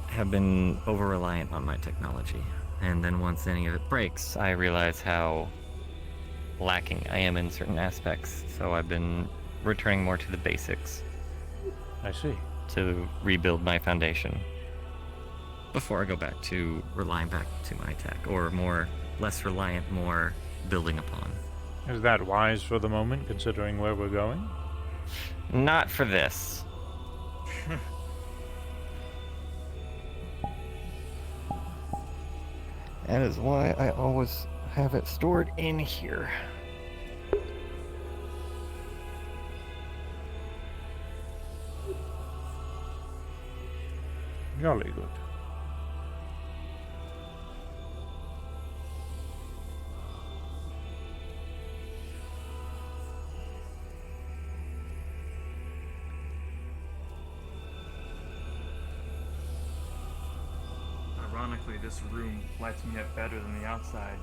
have been over-reliant on my technology. And then once any of it breaks, I realize how lacking I am in certain aspects. So I've been returning more to the basics. I see. To rebuild my foundation. Before I go back to relying back to my tech, or less reliant, more building upon. Is that wise for the moment, considering where we're going? Not for this. That is why I always have it stored in here. Jolly good. Ironically, this room lights me up better than the outside.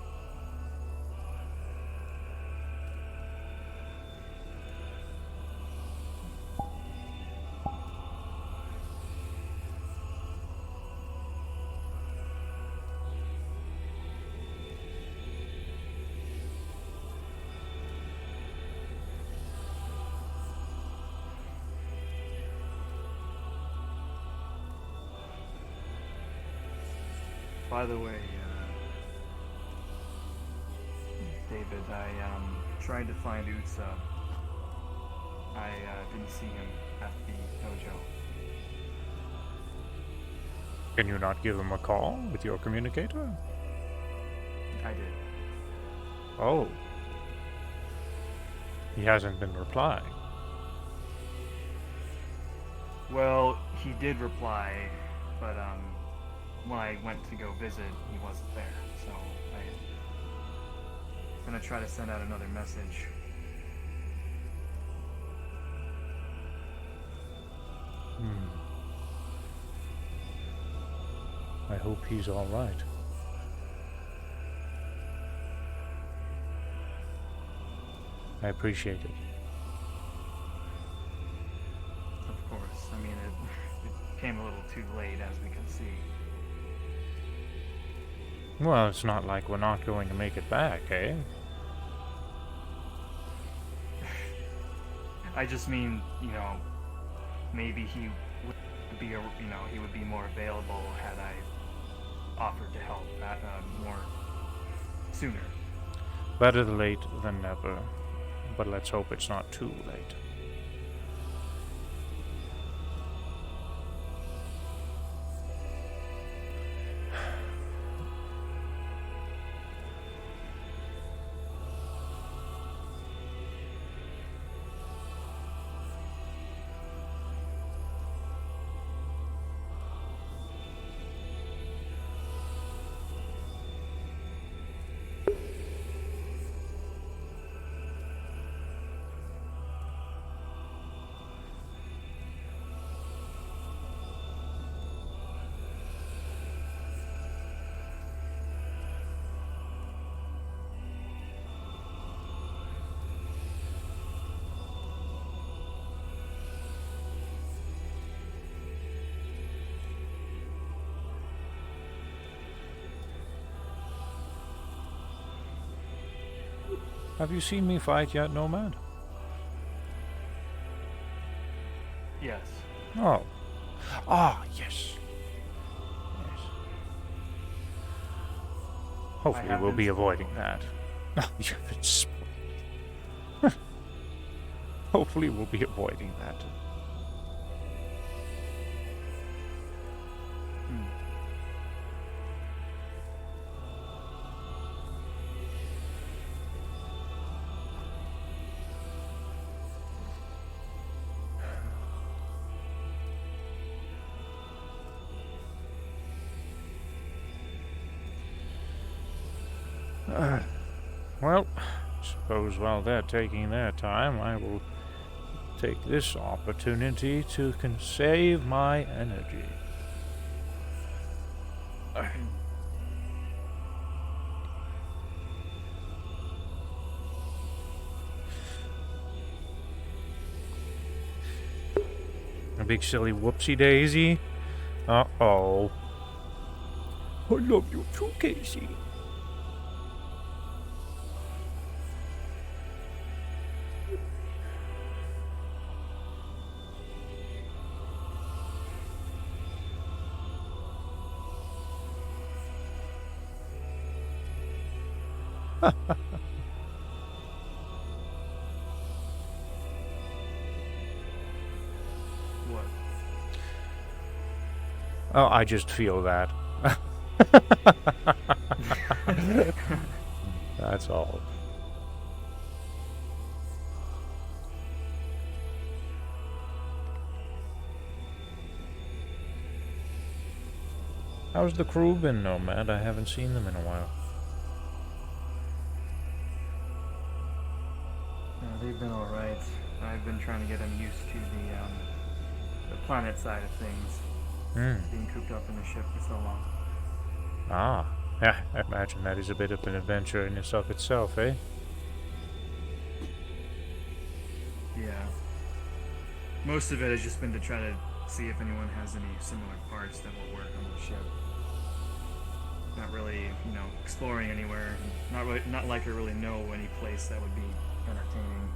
By the way, David. I tried to find Utsa. I didn't see him at the dojo. Can you not give him a call with your communicator? I did. Oh. He hasn't been replying. Well, he did reply, but when I went to go visit, he wasn't there. So I'm gonna try to send out another message. I hope he's all right. I appreciate it. Of course. I mean, it came a little too late, as we can see. Well, it's not like we're not going to make it back, eh? I just mean, you know, maybe he would be, he would be more available had I offered to help more sooner. Better late than never. But let's hope it's not too late. Have you seen me fight yet, Nomad? Yes. Oh. Ah, yes. Yes. Hopefully we'll be avoiding that. You've been spoiled. Hopefully we'll be avoiding that. Well, suppose while they're taking their time, I will take this opportunity to save my energy. A big silly whoopsie daisy. Uh-oh. I love you too, Casey. What? Oh, I just feel that. That's all. How's the crew been, Nomad? I haven't seen them in a while. They've been alright. I've been trying to get them used to the planet side of things. Being cooped up in the ship for so long. Ah, yeah, I imagine that is a bit of an adventure in itself, eh? Yeah. Most of it has just been to try to see if anyone has any similar parts that will work on the ship. Not really, exploring anywhere. Not like I really know any place that would be entertaining.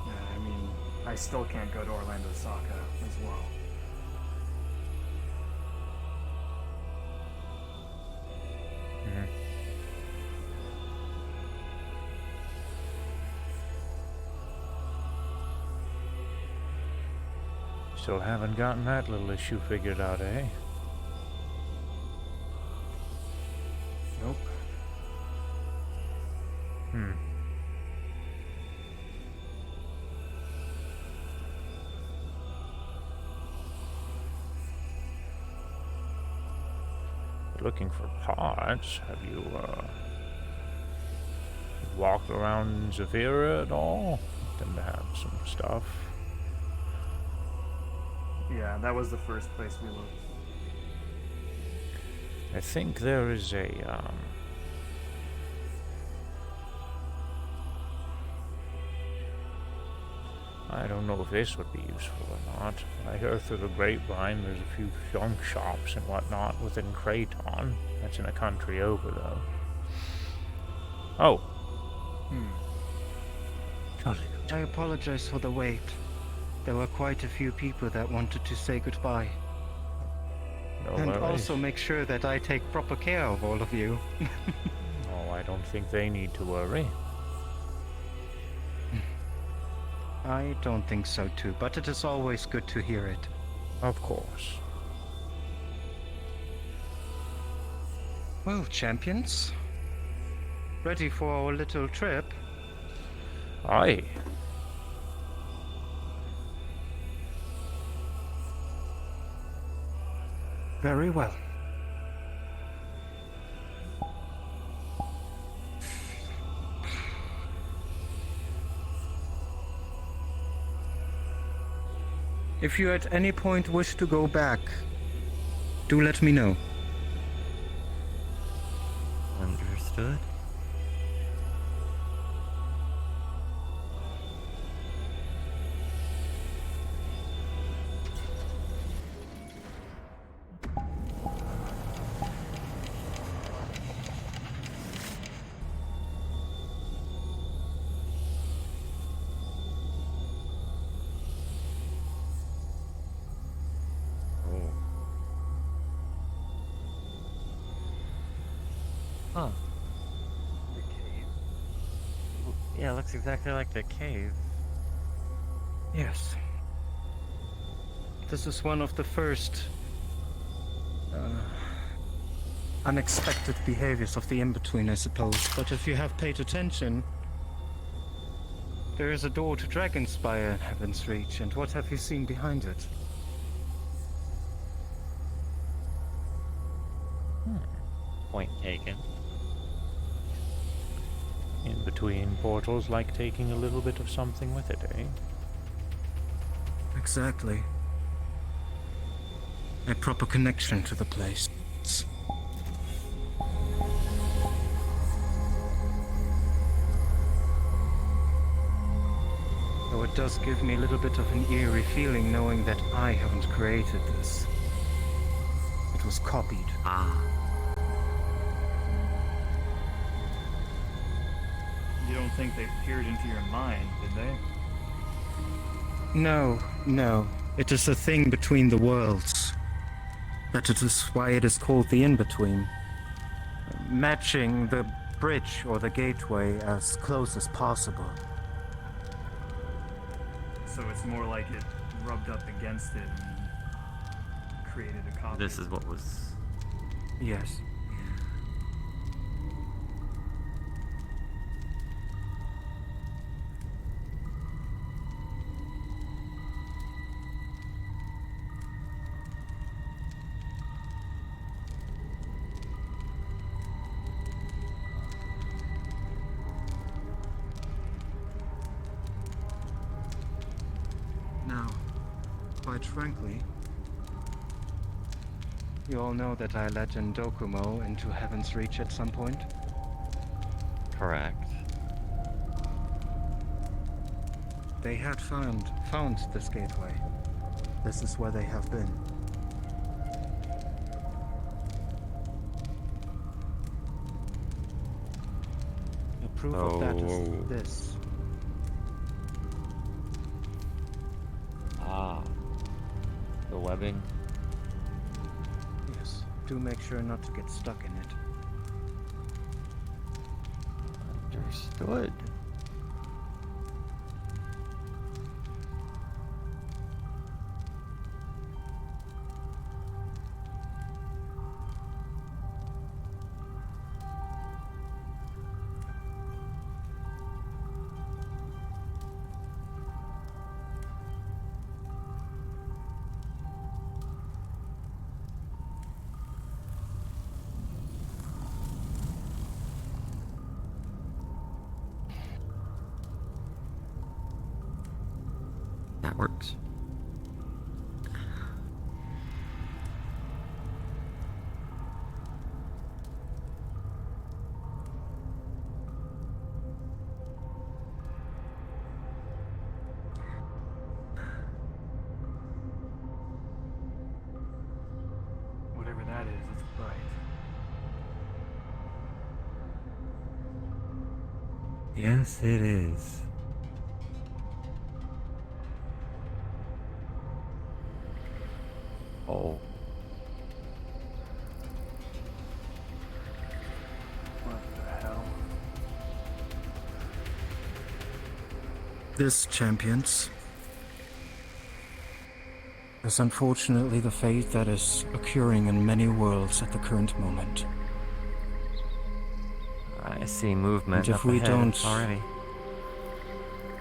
I mean, I still can't go to Orlando Saka as well. Still haven't gotten that little issue figured out, eh? Nope. Hmm. Looking for parts. Have you, walked around Zafira at all? Tend to have some stuff. Yeah, that was the first place we looked. I think there is a, I don't know if this would be useful or not. I heard through the grapevine there's a few junk shops and whatnot within Kraton. That's in a country over, though. Oh. I apologize for the wait. There were quite a few people that wanted to say goodbye. No And worries. also make sure that I take proper care of all of you. Oh, I don't think they need to worry. I don't think so too, but it is always good to hear it. Of course. Well, champions, ready for our little trip? Aye. Very well. If you at any point wish to go back, do let me know. Understood. Huh. The cave? Yeah, it looks exactly like the cave. Yes. This is one of the first unexpected behaviors of the In-Between, I suppose. But if you have paid attention, there is a door to Dragonspire in Heaven's Reach, and what have you seen behind it? Point taken. In between portals, like taking a little bit of something with it, eh? Exactly. A proper connection to the place. Though it does give me a little bit of an eerie feeling knowing that I haven't created this. It was copied. You don't think they peered into your mind, did they? No, no. It is a thing between the worlds. That it is why it is called the In-Between. Matching the bridge or the gateway as close as possible. So it's more like it rubbed up against it and created a copy. This is what was... Yes. Now, quite frankly, you all know that I led Dokumo into Heaven's Reach at some point? Correct. They had found this gateway. This is where they have been. The proof of that is this. The webbing. Yes. Do make sure not to get stuck in it. Understood. That works. Whatever that is, it's bright. Yes, it is. Oh. What the hell? This, champions, is unfortunately the fate that is occurring in many worlds at the current moment. I see movement And up ahead already.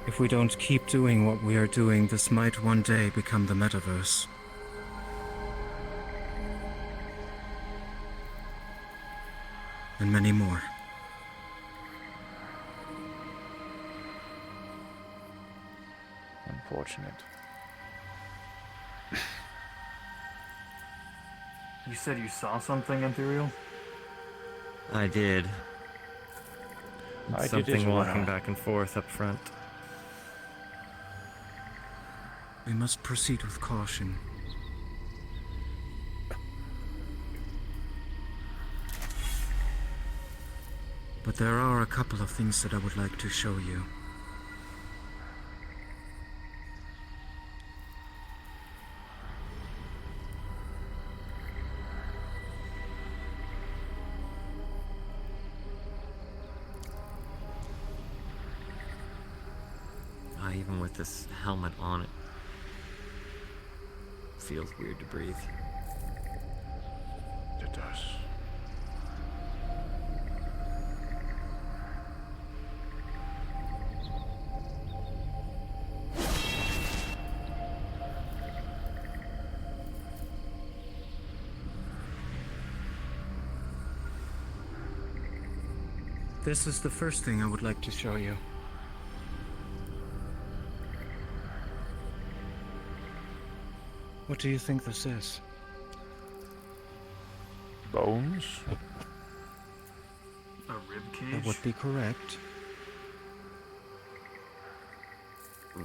if we don't keep doing what we are doing, this might one day become the metaverse. And many more. Unfortunate. You said you saw something, Imperial? I did. I did Something as well. walking back and forth up front. We must proceed with caution. But there are a couple of things that I would like to show you. Even with this helmet on, it feels weird to breathe. It does. This is the first thing I would like to show you. What do you think this is? Bones? A rib cage? That would be correct.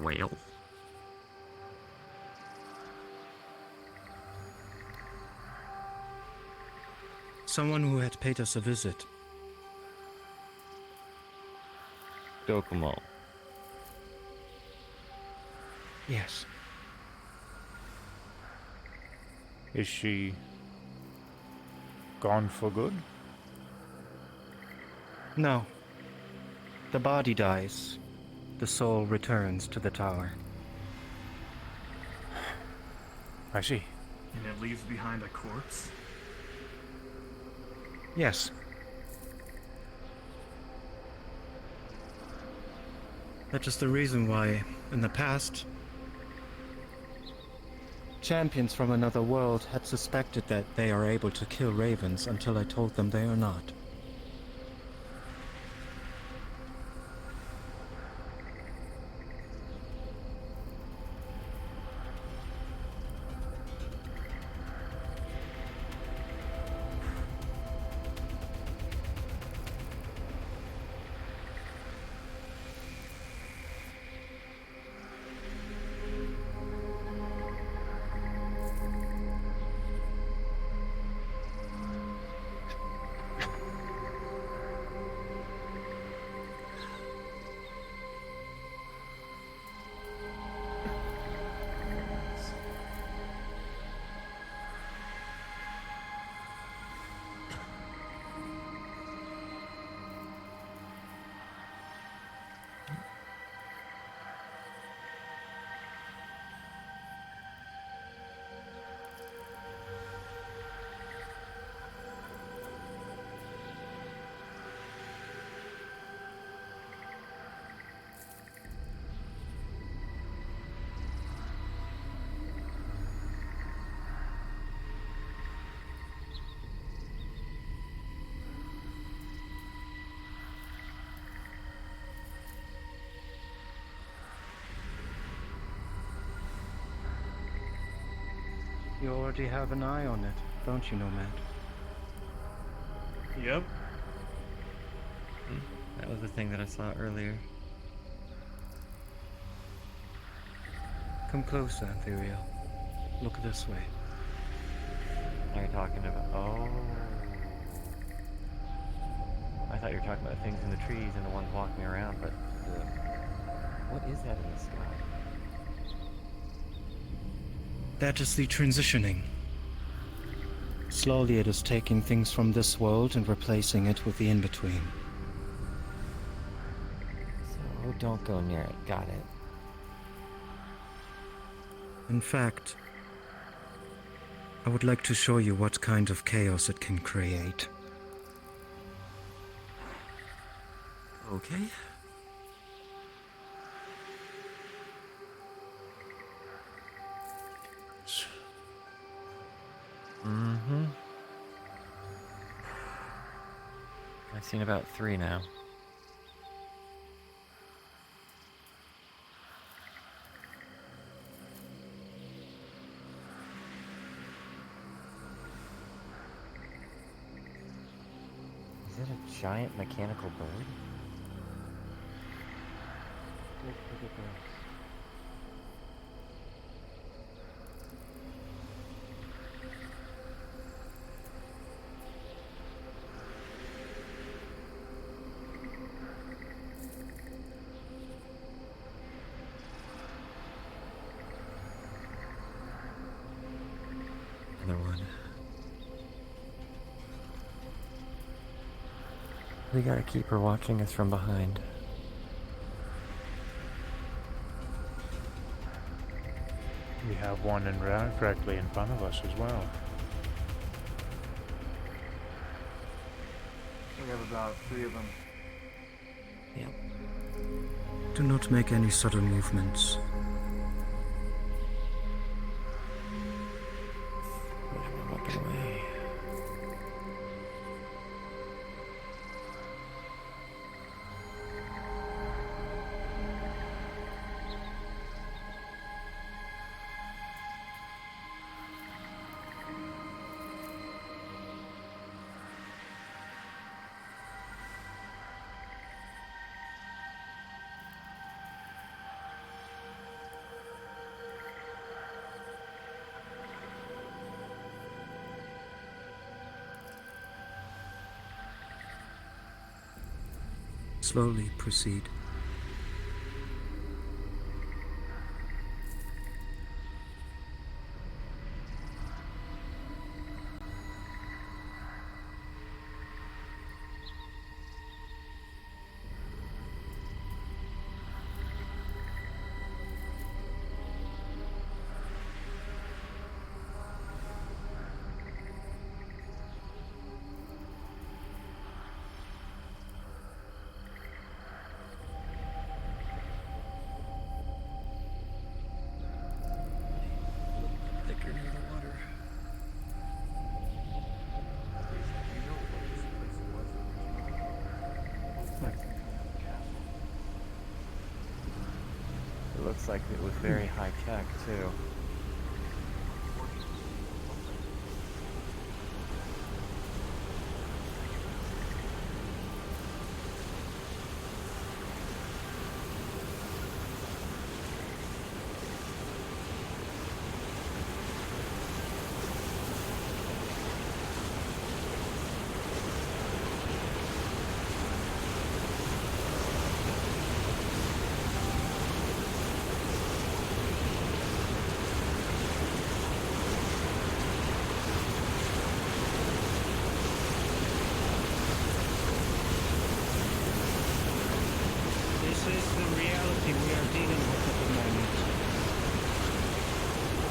Whale? Someone who had paid us a visit. Dokumo. Yes. Is she gone for good? No. The body dies. The soul returns to the tower. I see. And it leaves behind a corpse? Yes. That is the reason why, in the past, champions from another world had suspected that they are able to kill ravens until I told them they are not. You already have an eye on it, don't you, Nomad? Yep. That was the thing that I saw earlier. Come closer, Ethereal. Look this way. Are you talking about? Oh. I thought you were talking about things in the trees and the ones walking around, but what is that in the sky? That is the transitioning. Slowly it is taking things from this world and replacing it with the in-between. So don't go near it. Got it. In fact, I would like to show you what kind of chaos it can create. Okay. Mm-hmm. I've seen about 3 now. Is it a giant mechanical bird? Look at this. Another one. We gotta keep her watching us from behind. We have one directly in front of us as well. We have about 3 of them. Yep. Do not make any sudden movements. We're walking away. Slowly proceed. Thicker near the water. It looks like it was very high tech too. This is the reality we are dealing with at the moment.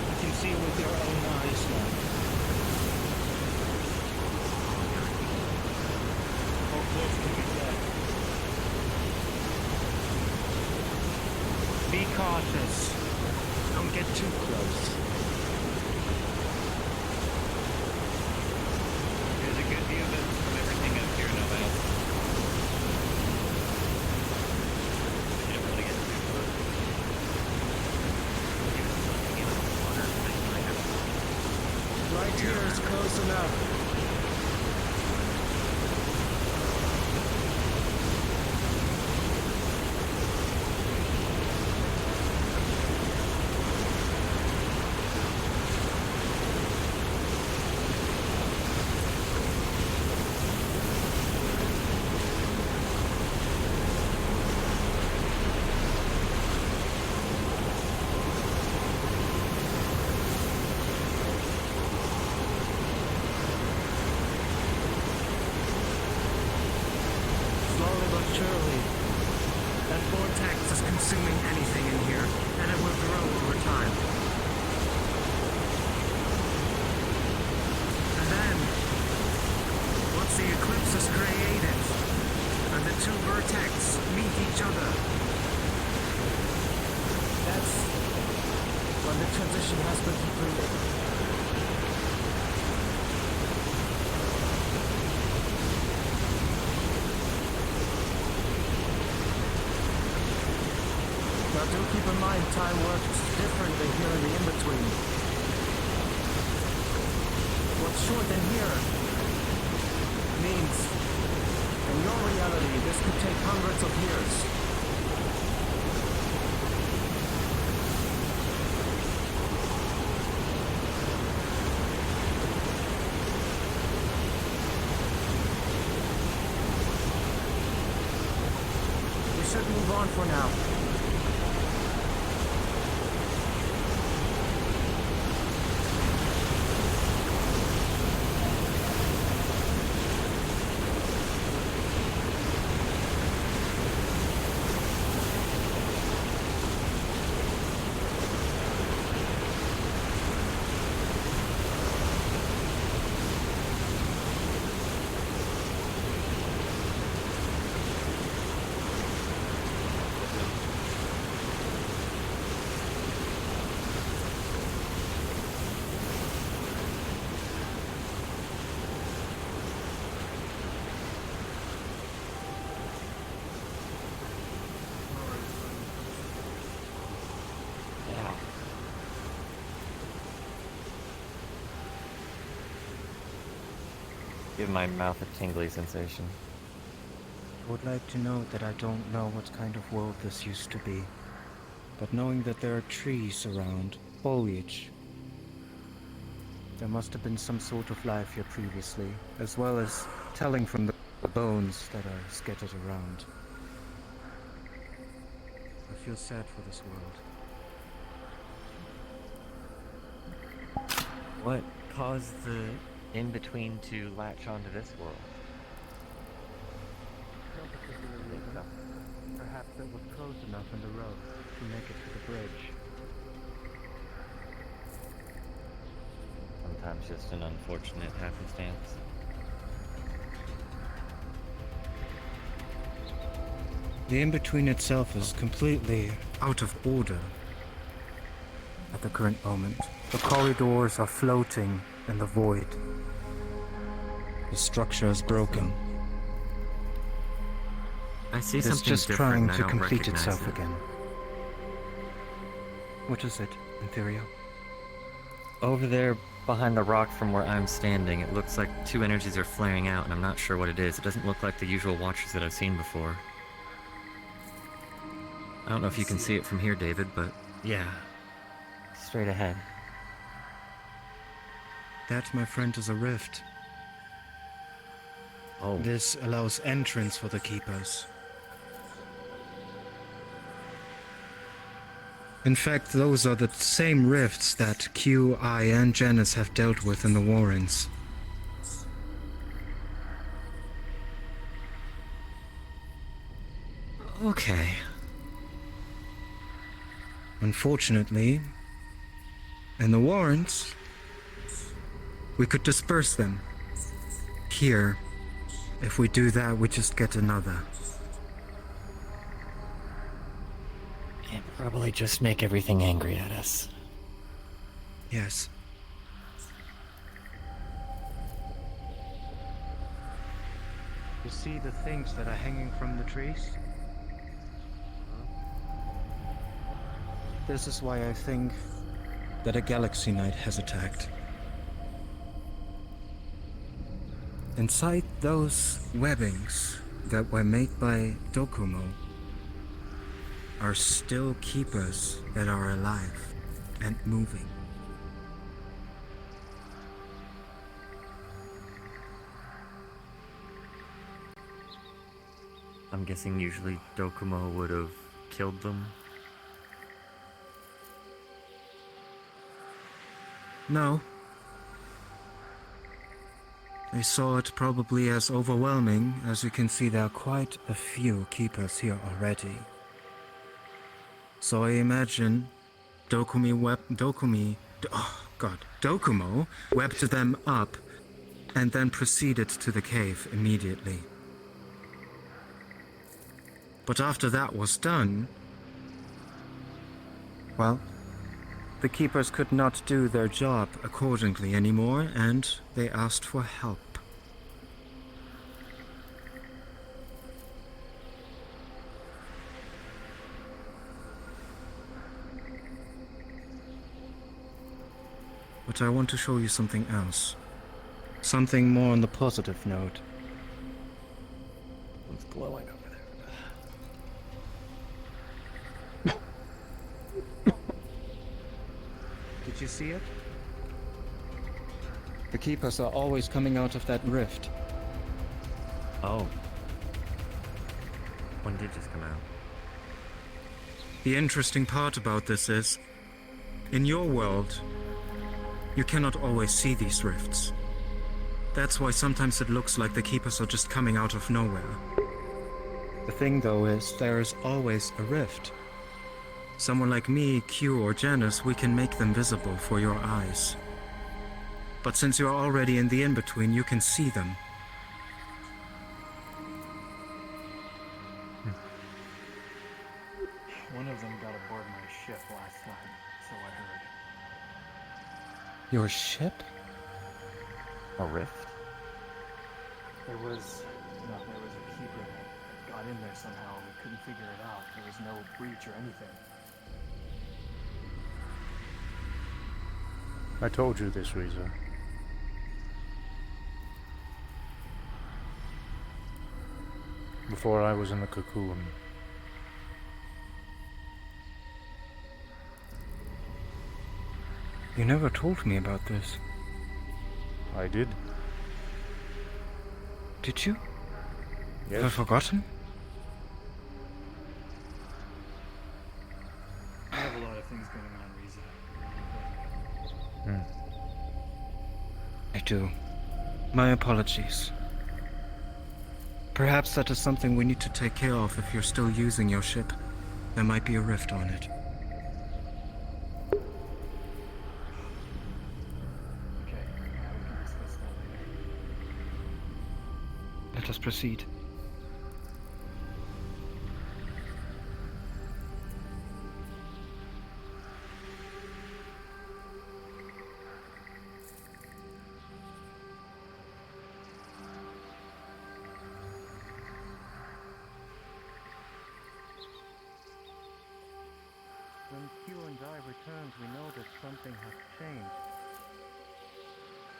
You can see with your own eyes now. How close can we get? Be cautious. Don't get too close. There's a good view of it from everything up here, no matter. close enough. Slowly but surely, that vortex is consuming anything in here, and it will grow over time. And then, once the eclipse is created, and the two vertex meet each other, that's when the transition has been completed. Now do keep in mind time works differently here in the in-between. What's short in here means in your reality this could take hundreds of years. We should move on for now. Give my mouth a tingly sensation. I would like to know that I don't know what kind of world this used to be, but knowing that there are trees around, foliage, there must have been some sort of life here previously, as well as telling from the bones that are scattered around. I feel sad for this world. What caused the in-between to latch onto this world? Perhaps it was close enough in the road to make it to the bridge. Sometimes just an unfortunate happenstance. The in-between itself is completely out of order at the current moment. The corridors are floating in the void. The structure is broken. I see It is something just different trying and I to don't complete recognize itself it. again. What is it, Ethereal? Over there, behind the rock from where I'm standing, it looks like two energies are flaring out, and I'm not sure what it is. It doesn't look like the usual watchers that I've seen before. I don't know if you can see it from here, David, but yeah. Straight ahead. That, my friend, is a rift. Oh. This allows entrance for the Keepers. In fact, those are the same rifts that Q, I, and Janice have dealt with in the Warrens. Okay. Unfortunately, in the Warrens, we could disperse them. Here, if we do that, we just get another. And probably just make everything angry at us. Yes. You see the things that are hanging from the trees? This is why I think that a Galaxy Knight has attacked. inside those webbings that were made by Dokumo are still keepers that are alive and moving. I'm guessing usually Dokumo would have killed them. No. They saw it probably as overwhelming. As you can see, there are quite a few keepers here already. So I imagine Dokumo webbed them up and then proceeded to the cave immediately. But after that was done, well, the keepers could not do their job accordingly anymore, and they asked for help. But I want to show you something else. Something more on the positive note. It's glowing over there. Did you see it? The keepers are always coming out of that rift. Oh. One did just come out. The interesting part about this is, in your world, you cannot always see these rifts. That's why sometimes it looks like the keepers are just coming out of nowhere. The thing though is, there is always a rift. Someone like me, Q, or Janice, we can make them visible for your eyes. But since you're already in the in-between, you can see them. One of them got aboard my ship last night, so I heard. Your ship? A rift? There was a keeper that got in there somehow. We couldn't figure it out. There was no breach or anything. I told you this, Riza. Before I was in the cocoon. You never told me about this. I did. Did you? Yes. Have I forgotten? I have a lot of things going on, Riza. I do. My apologies. Perhaps that is something we need to take care of if you're still using your ship. There might be a rift on it. Okay, we can discuss that later. Let us proceed. When Q and I returned, we noticed something has changed.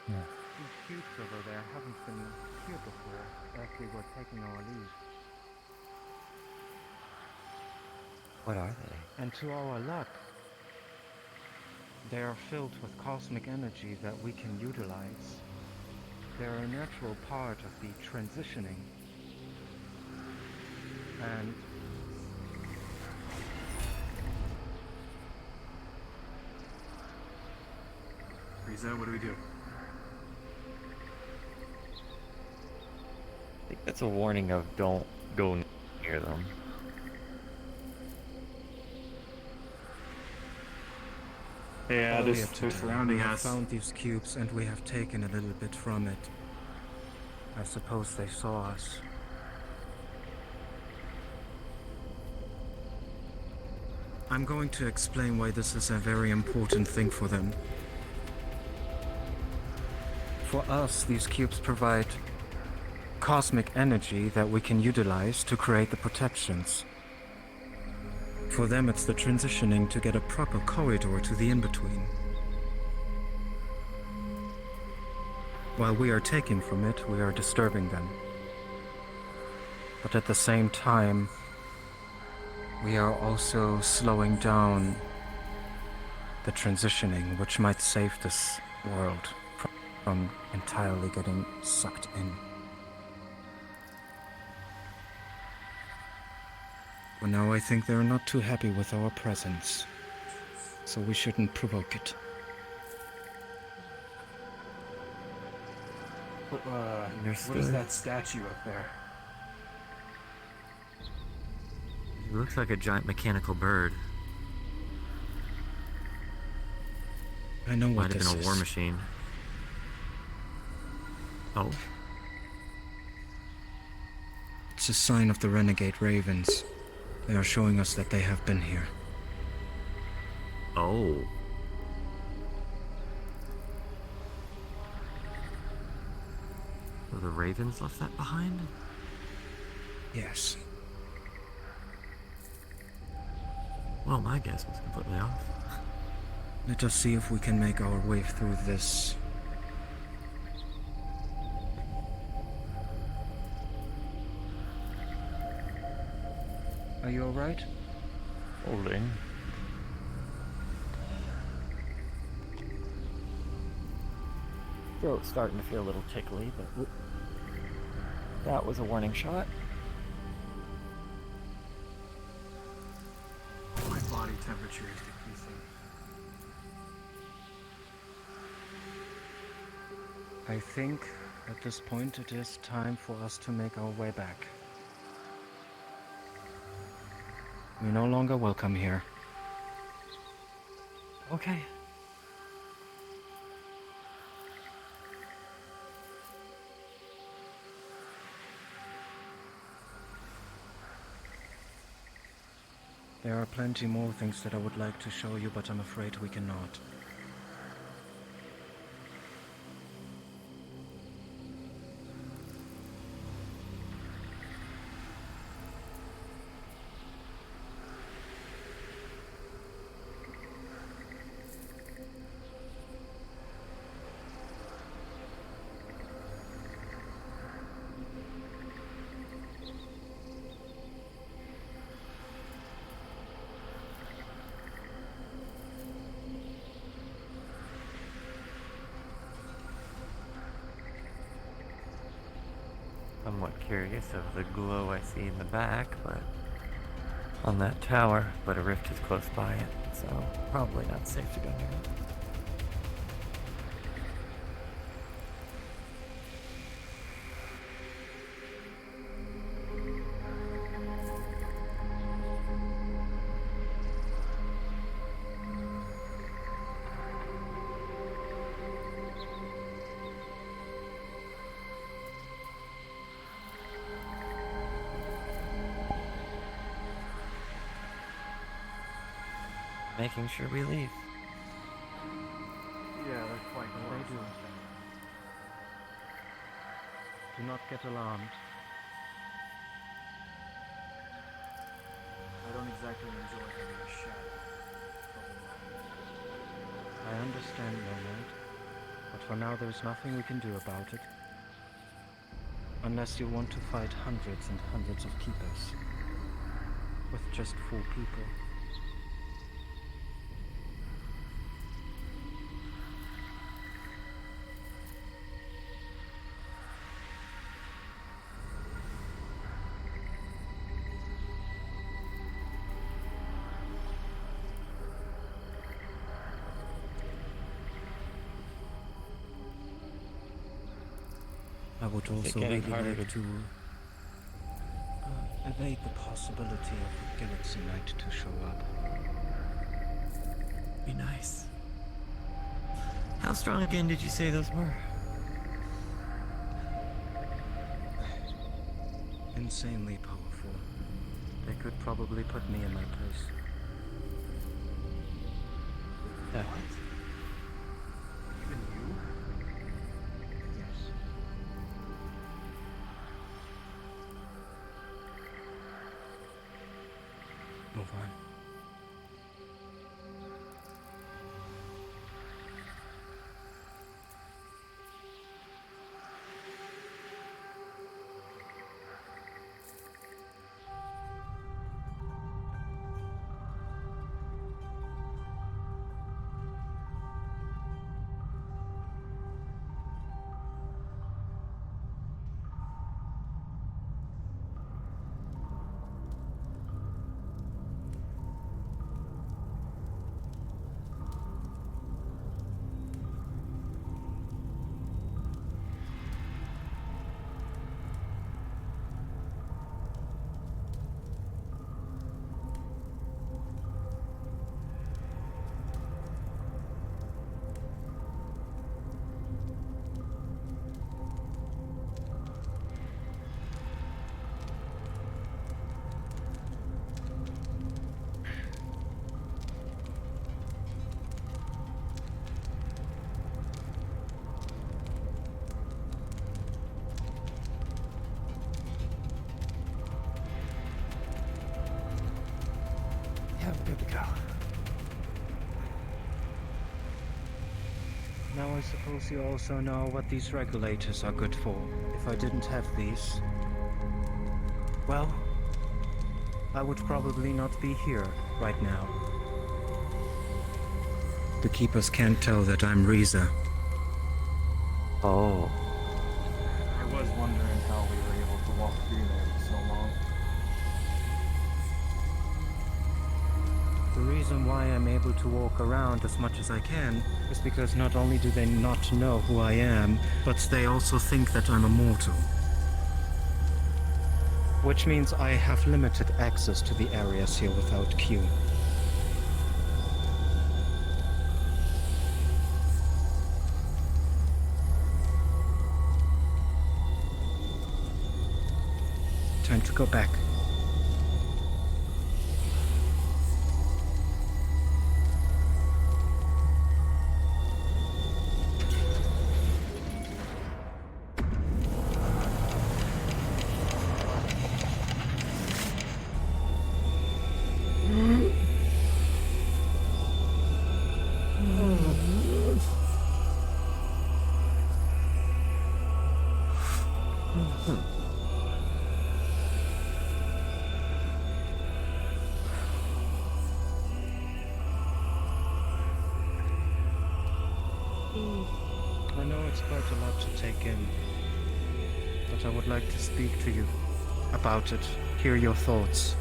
These cubes over there haven't been here before, as we were taking our leave. What are they? And to our luck, they are filled with cosmic energy that we can utilize. They're a natural part of the transitioning. And Riza, what do we do? I think that's a warning of don't go near them. Yeah, Earlier they're today, surrounding we have us. found these cubes and we have taken a little bit from it. I suppose they saw us. I'm going to explain why this is a very important thing for them. For us, these cubes provide cosmic energy that we can utilize to create the protections. For them, it's the transitioning to get a proper corridor to the in-between. While we are taking from it, we are disturbing them. But at the same time, we are also slowing down the transitioning, which might save this world from entirely getting sucked in. For now, I think they're not too happy with our presence, so we shouldn't provoke it. Understood. What is that statue up there? It looks like a giant mechanical bird. I know what Might have this been a war is. machine. Oh. It's a sign of the renegade ravens. They are showing us that they have been here. Oh. So the ravens left that behind? Yes. Well, my guess was completely off. Let us see if we can make our way through this. Are you alright? Holding. Throat's starting to feel a little tickly, but that was a warning shot. My body temperature is decreasing. I think at this point it is time for us to make our way back. We're no longer welcome here. Okay. There are plenty more things that I would like to show you, but I'm afraid we cannot. Somewhat curious of the glow I see in the back, but on that tower, but a rift is close by it, so probably not safe to go near it. Making sure we leave. Yeah, they're quite What they do. Do not get alarmed. I don't exactly enjoy having a shadow. I understand, Nomad, but for now there's nothing we can do about it. Unless you want to fight hundreds and hundreds of keepers. With just 4 people. I would Is it also getting really harder like to evade the possibility of the Galaxy Knight to show up. Be nice. How strong again did you say those were? Insanely powerful. They could probably put me in my place. That Even you? Yes. Move on. There we go. Now I suppose you also know what these regulators are good for. If I didn't have these, well, I would probably not be here right now. The keepers can't tell that I'm Reza. Oh. I was wondering how we were able to walk through there for so long. The reason why I'm able to walk around as much as I can is because not only do they not know who I am, but they also think that I'm immortal. Which means I have limited access to the areas here without Q. Time to go back. I know it's quite a lot to take in, but I would like to speak to you about it, hear your thoughts.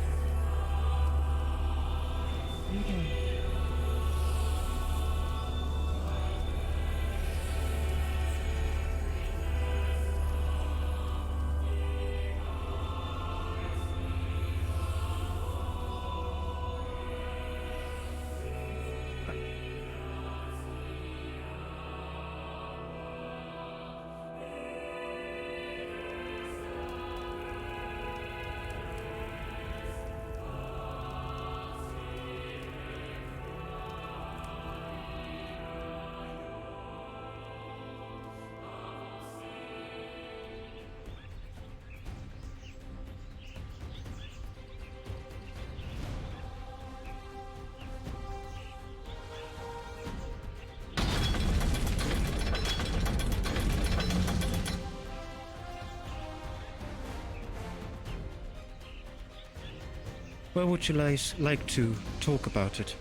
Where would you like to talk about it?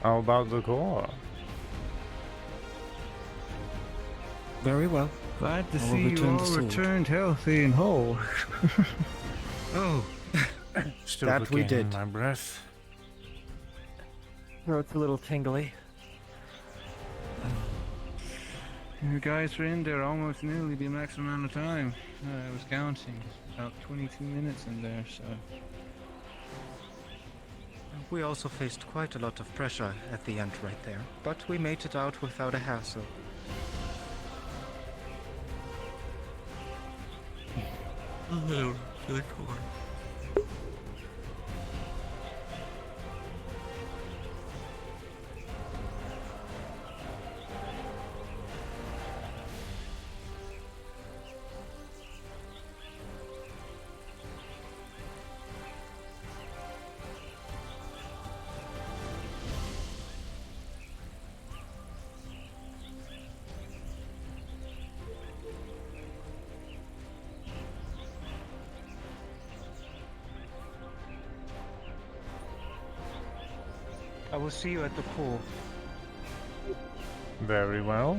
How about the core? Very well. Glad to I will see you return the all sword. returned healthy and whole. Oh, Still that we looking did. my breath. Throat's a little tingly. You guys are in there almost nearly the max amount of time. I was counting. About 22 minutes in there, so... We also faced quite a lot of pressure at the end right there, but we made it out without a hassle. To the core. I will see you at the core. Very well.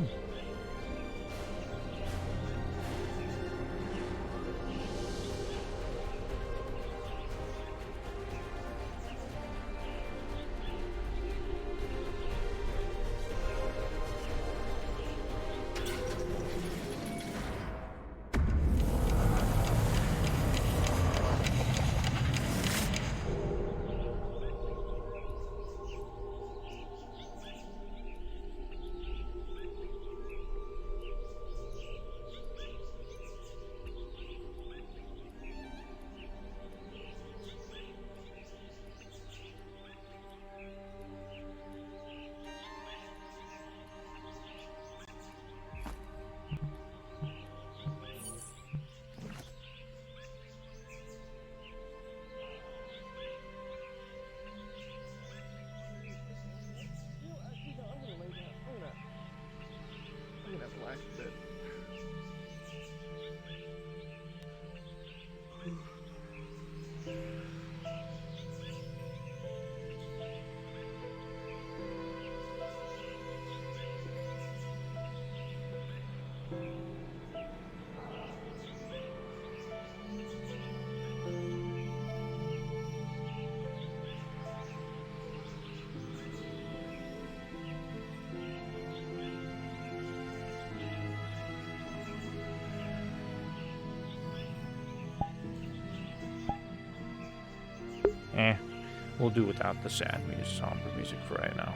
We'll do without the sad music, somber music for right now.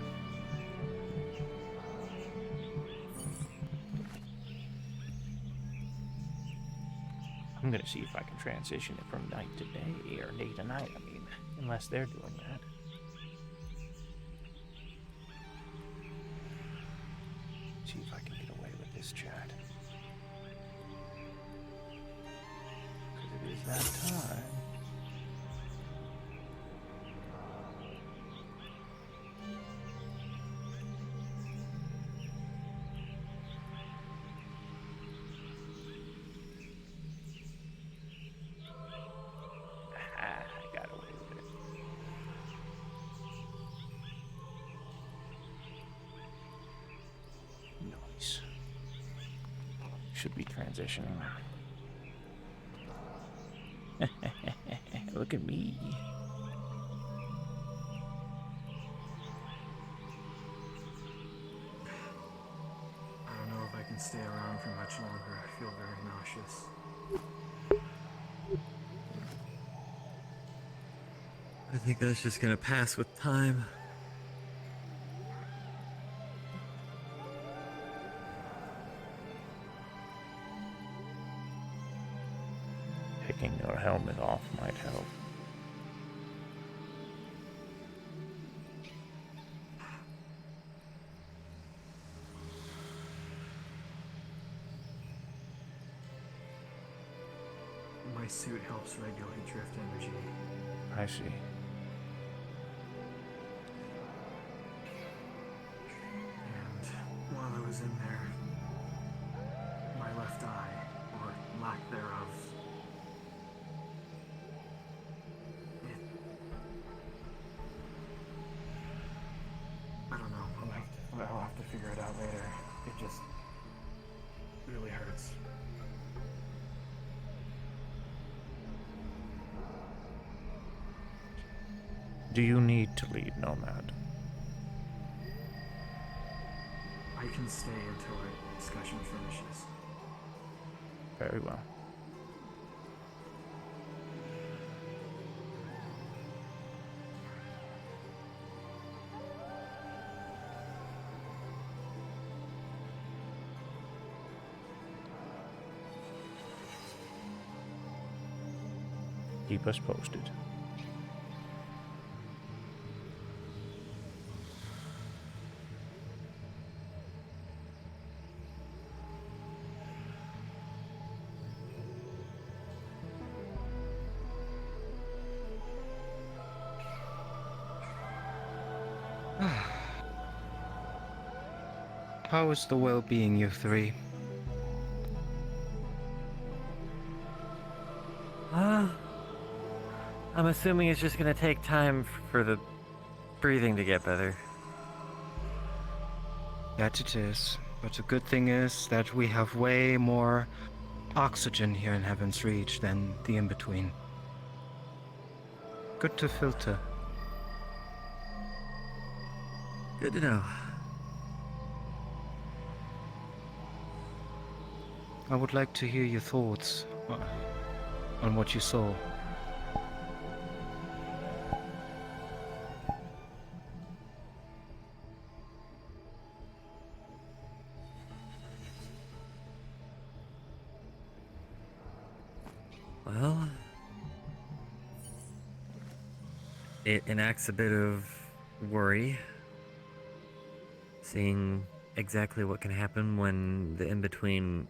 I'm gonna see if I can transition it from night to day, or day to night, I mean, unless they're doing that. See if I can get away with this chat. Because it is that time. I got away with it. Nice. Should be transitioning. Look at me. I don't know if I can stay around for much longer. I feel very nauseous. I think that's just gonna pass with time. Taking your helmet off might help. My suit helps regulate drift energy. I see. And while I was in there, my left eye, or lack thereof, I don't know. I'll have to figure it out later. It just really hurts. Do you need to lead, Nomad? I can stay until our discussion finishes. Very well. Keep us posted. How is the well-being, you three? I'm assuming it's just gonna take time for the breathing to get better. That it is. But the good thing is that we have way more oxygen here in Heaven's Reach than the in-between. Good to filter. Good to know. I would like to hear your thoughts on what you saw. Well, it enacts a bit of worry, seeing exactly what can happen when the in-between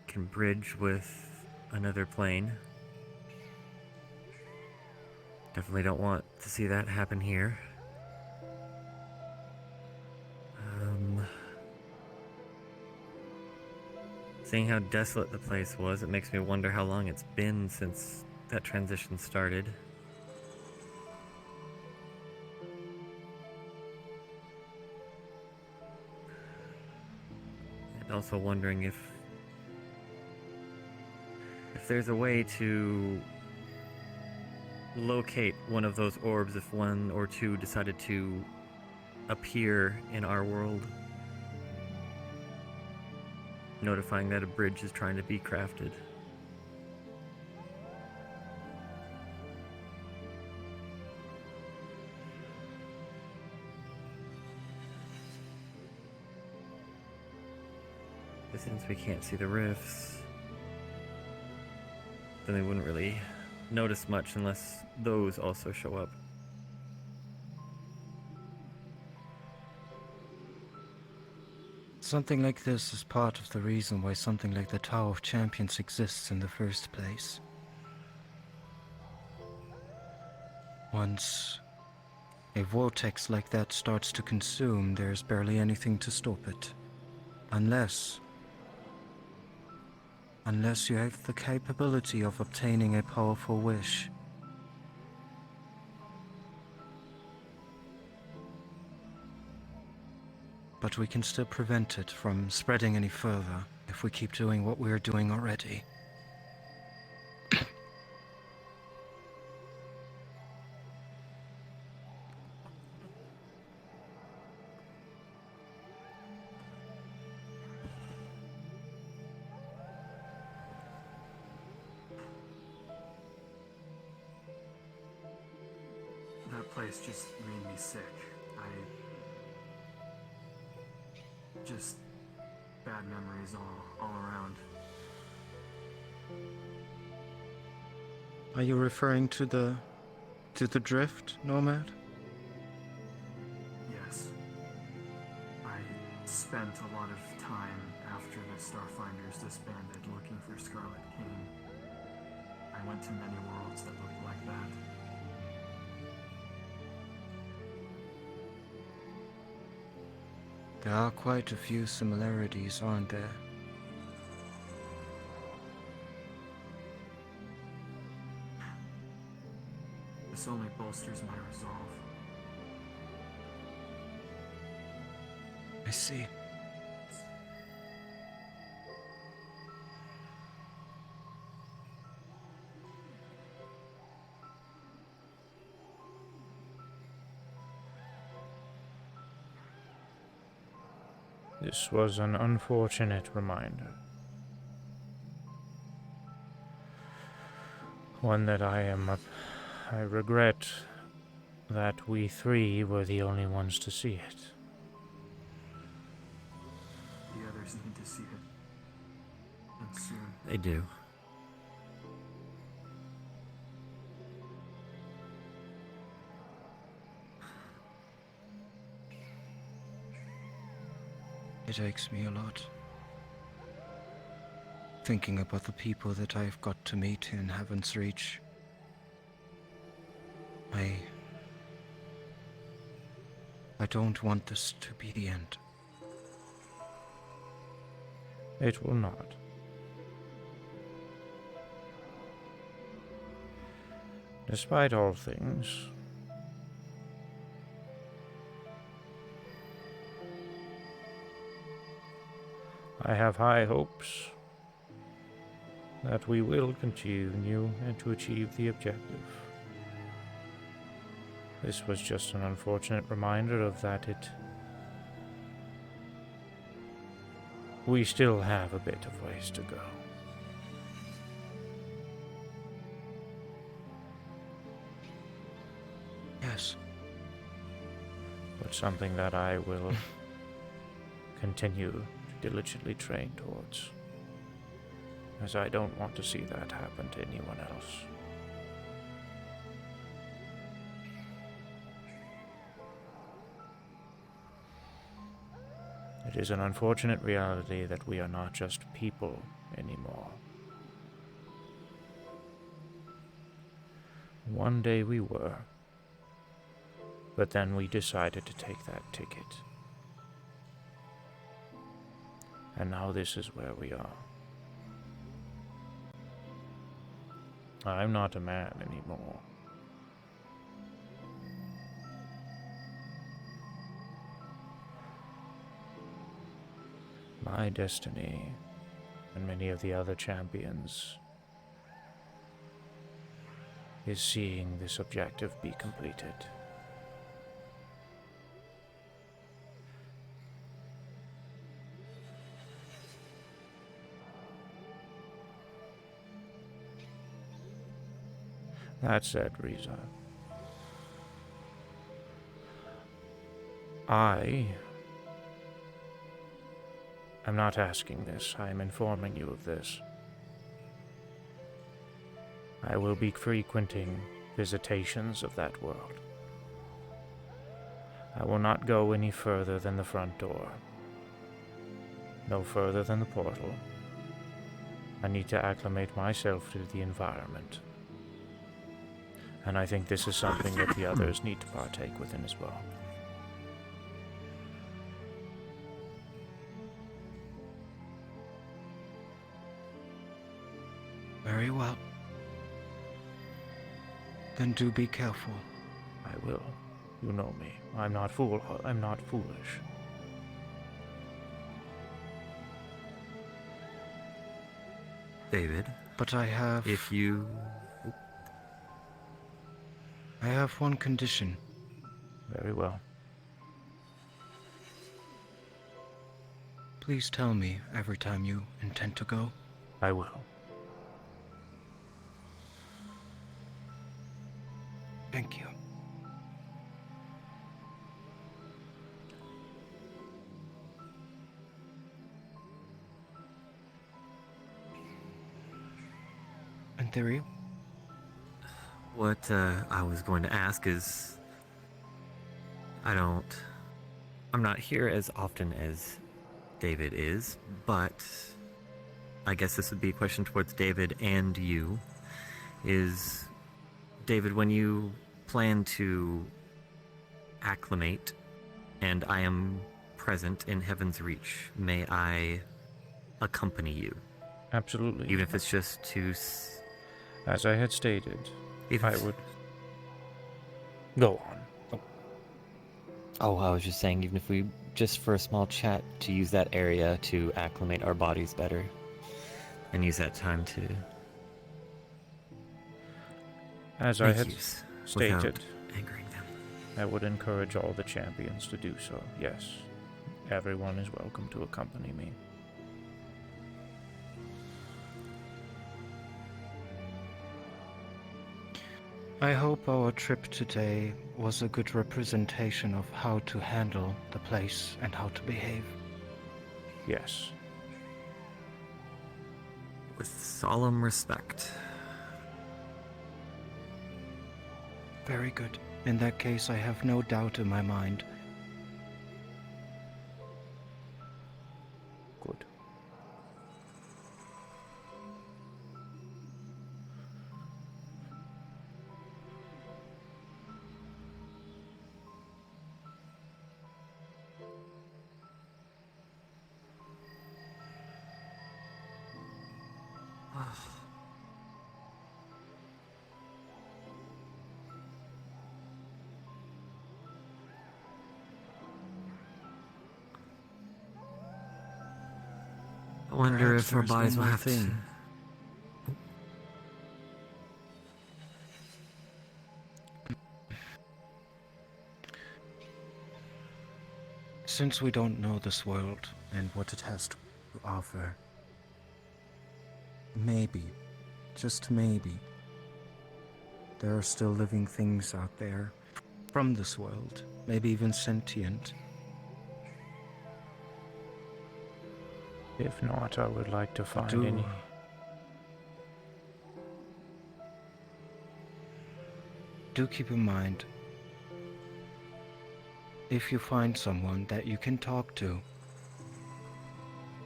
can bridge with another plane. Definitely don't want to see that happen here. Seeing how desolate the place was, it makes me wonder how long it's been since that transition started. And also wondering if there's a way to locate one of those orbs if one or two decided to appear in our world, notifying that a bridge is trying to be crafted. Since we can't see the rifts, then they wouldn't really notice much unless those also show up. Something like this is part of the reason why something like the Tower of Champions exists in the first place. Once a vortex like that starts to consume, there's barely anything to stop it. Unless you have the capability of obtaining a powerful wish. But we can still prevent it from spreading any further if we keep doing what we're doing already. That place just made me sick. Just bad memories all around. Are you referring to the drift, Nomad? Yes. I spent a lot of time after the Starfinders disbanded looking for Scarlet King. I went to many worlds that looked like that. There are quite a few similarities, aren't there? This only bolsters my resolve. I see. This was an unfortunate reminder. One that I regret that we three were the only ones to see it. The others need to see it. And soon. They do. It aches me a lot. Thinking about the people that I've got to meet in Heaven's Reach. I don't want this to be the end. It will not. Despite all things, I have high hopes that we will continue and to achieve the objective. This was just an unfortunate reminder of that we still have a bit of ways to go. Yes. But something that I will continue to diligently train towards, as I don't want to see that happen to anyone else. It is an unfortunate reality that we are not just people anymore. One day we were, but then we decided to take that ticket. And now this is where we are. I'm not a man anymore. My destiny, and many of the other champions, is seeing this objective be completed. That said, Riza, I I'm not asking this, I am informing you of this. I will be frequenting visitations of that world. I will not go any further than the front door. No further than the portal. I need to acclimate myself to the environment. And I think this is something that the others need to partake within as well. Very well. Then do be careful. I will. You know me. I'm not foolish. David. But I have... I have one condition. Very well. Please tell me every time you intend to go. I will. Thank you. And theory? What I was going to ask is, I'm not here as often as David is, but I guess this would be a question towards David and you, is, David, when you plan to acclimate and I am present in Heaven's Reach, may I accompany you? Absolutely. Even if it's just to... As I had stated, if I would... Go on. Oh, I was just saying, even if we, just for a small chat, to use that area to acclimate our bodies better, and use that time to... As I had use stated, angering them. I would encourage all the champions to do so, yes. Everyone is welcome to accompany me. I hope our trip today was a good representation of how to handle the place and how to behave. Yes. With solemn respect. Very good. In that case, I have no doubt in my mind. Good. I wonder Perhaps if our there's one bodies will more have thing. Since we don't know this world and what it has to offer, maybe, just maybe, there are still living things out there from this world, maybe even sentient. If not, I would like to find Do- any... Do keep in mind, if you find someone that you can talk to,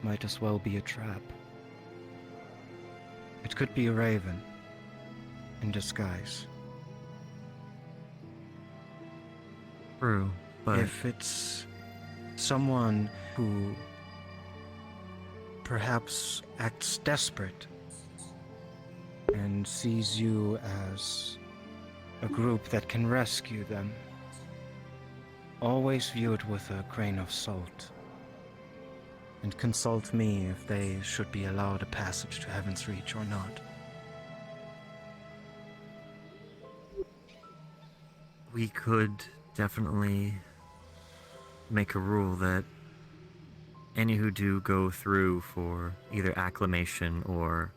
might as well be a trap. It could be a raven in disguise. True, but... If it's someone who perhaps acts desperate and sees you as a group that can rescue them, always view it with a grain of salt, and consult me if they should be allowed a passage to Heaven's Reach or not. We could definitely make a rule that any who do go through for either acclimation or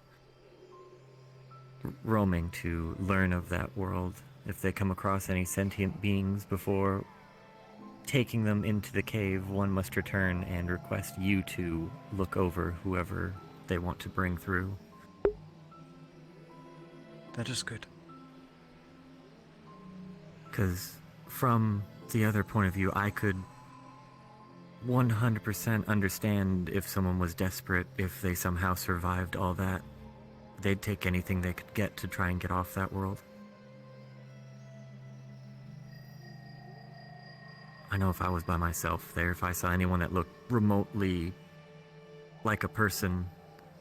roaming to learn of that world, if they come across any sentient beings before taking them into the cave, one must return and request you to look over whoever they want to bring through. That is good. Because from the other point of view, I could 100% understand if someone was desperate, if they somehow survived all that. They'd take anything they could get to try and get off that world. I know if I was by myself there, if I saw anyone that looked remotely like a person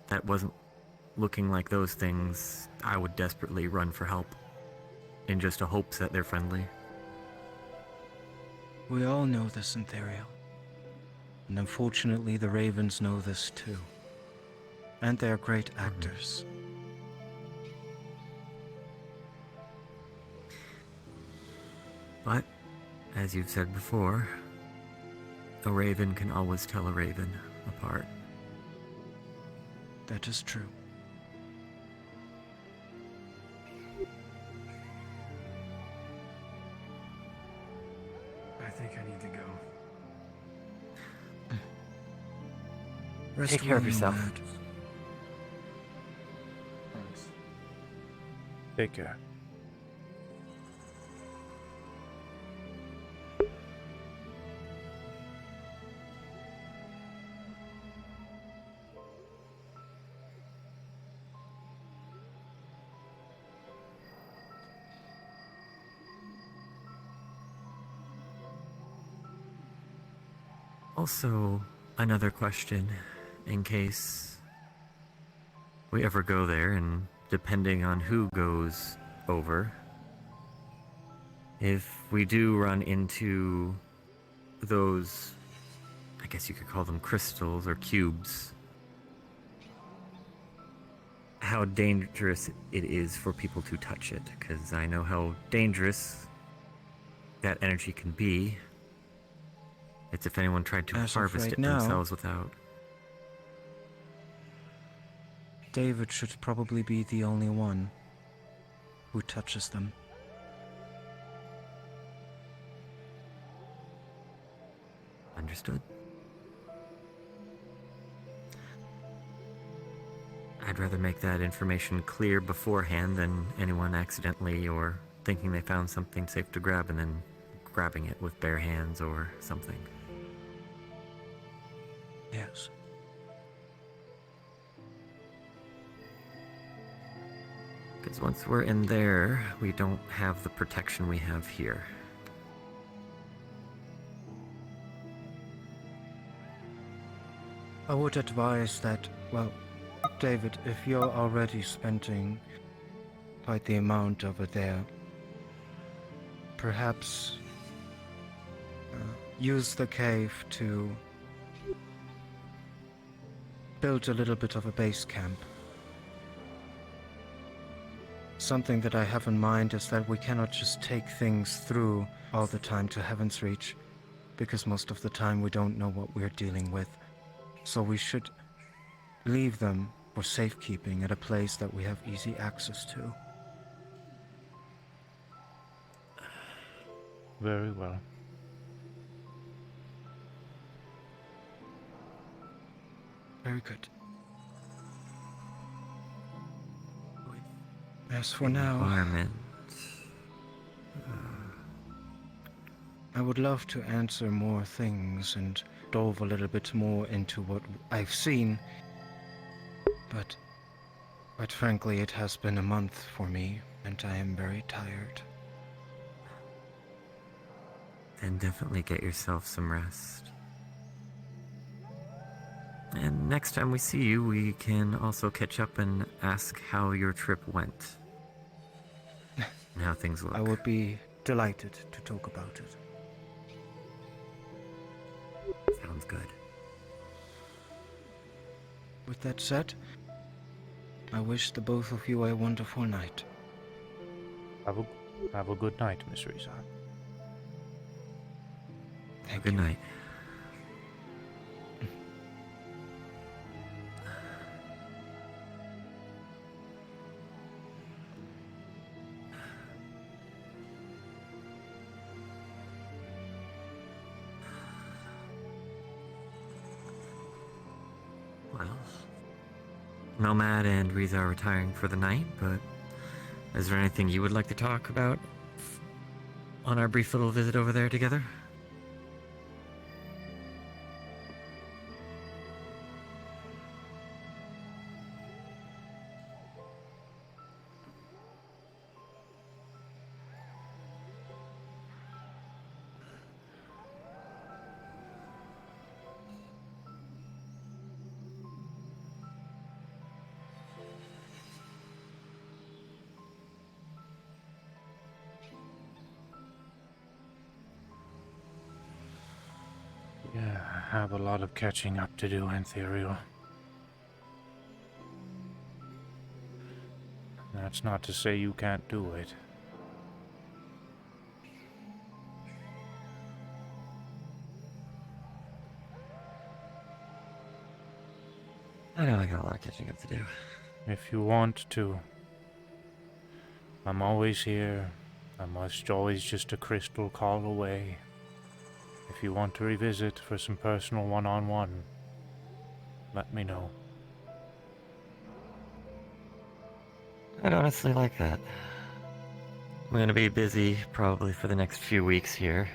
that wasn't looking like those things, I would desperately run for help in just a hopes that they're friendly. We all know this, Ethereal. And unfortunately, the Ravens know this too. And they're great actors. But, as you've said before, a raven can always tell a raven apart. That is true. I think I need to go. Rest Take care of well, yourself. lad. Thanks. Take care. Also, another question, in case we ever go there, and depending on who goes over, if we do run into those, I guess you could call them crystals or cubes, how dangerous it is for people to touch it, because I know how dangerous that energy can be. It's if anyone tried to As of harvest right it now, themselves without. David should probably be the only one who touches them. Understood. I'd rather make that information clear beforehand than anyone accidentally or thinking they found something safe to grab and then grabbing it with bare hands or something. Yes. Because once we're in there, we don't have the protection we have here. I would advise that, well, David, if you're already spending quite the amount over there, perhaps use the cave to build a little bit of a base camp. Something that I have in mind is that we cannot just take things through all the time to Heaven's Reach, because most of the time we don't know what we're dealing with. So we should leave them for safekeeping at a place that we have easy access to. Very well. Very good. As for now, Environment. I would love to answer more things and delve a little bit more into what I've seen, but quite frankly, it has been a month for me, and I am very tired. Then definitely get yourself some rest. And next time we see you, we can also catch up and ask how your trip went. And how things look. I would be delighted to talk about it. Sounds good. With that said, I wish the both of you a wonderful night. Have a good night, Miss Risa. Good night. Well, Nomad and Riza are retiring for the night, but is there anything you would like to talk about on our brief little visit over there together? Yeah, I have a lot of catching up to do, Anthuriel. That's not to say you can't do it. I know I got a lot of catching up to do. If you want to. I'm always here. I'm always just a crystal call away. If you want to revisit for some personal one-on-one, let me know. I'd honestly like that. I'm gonna be busy probably for the next few weeks here,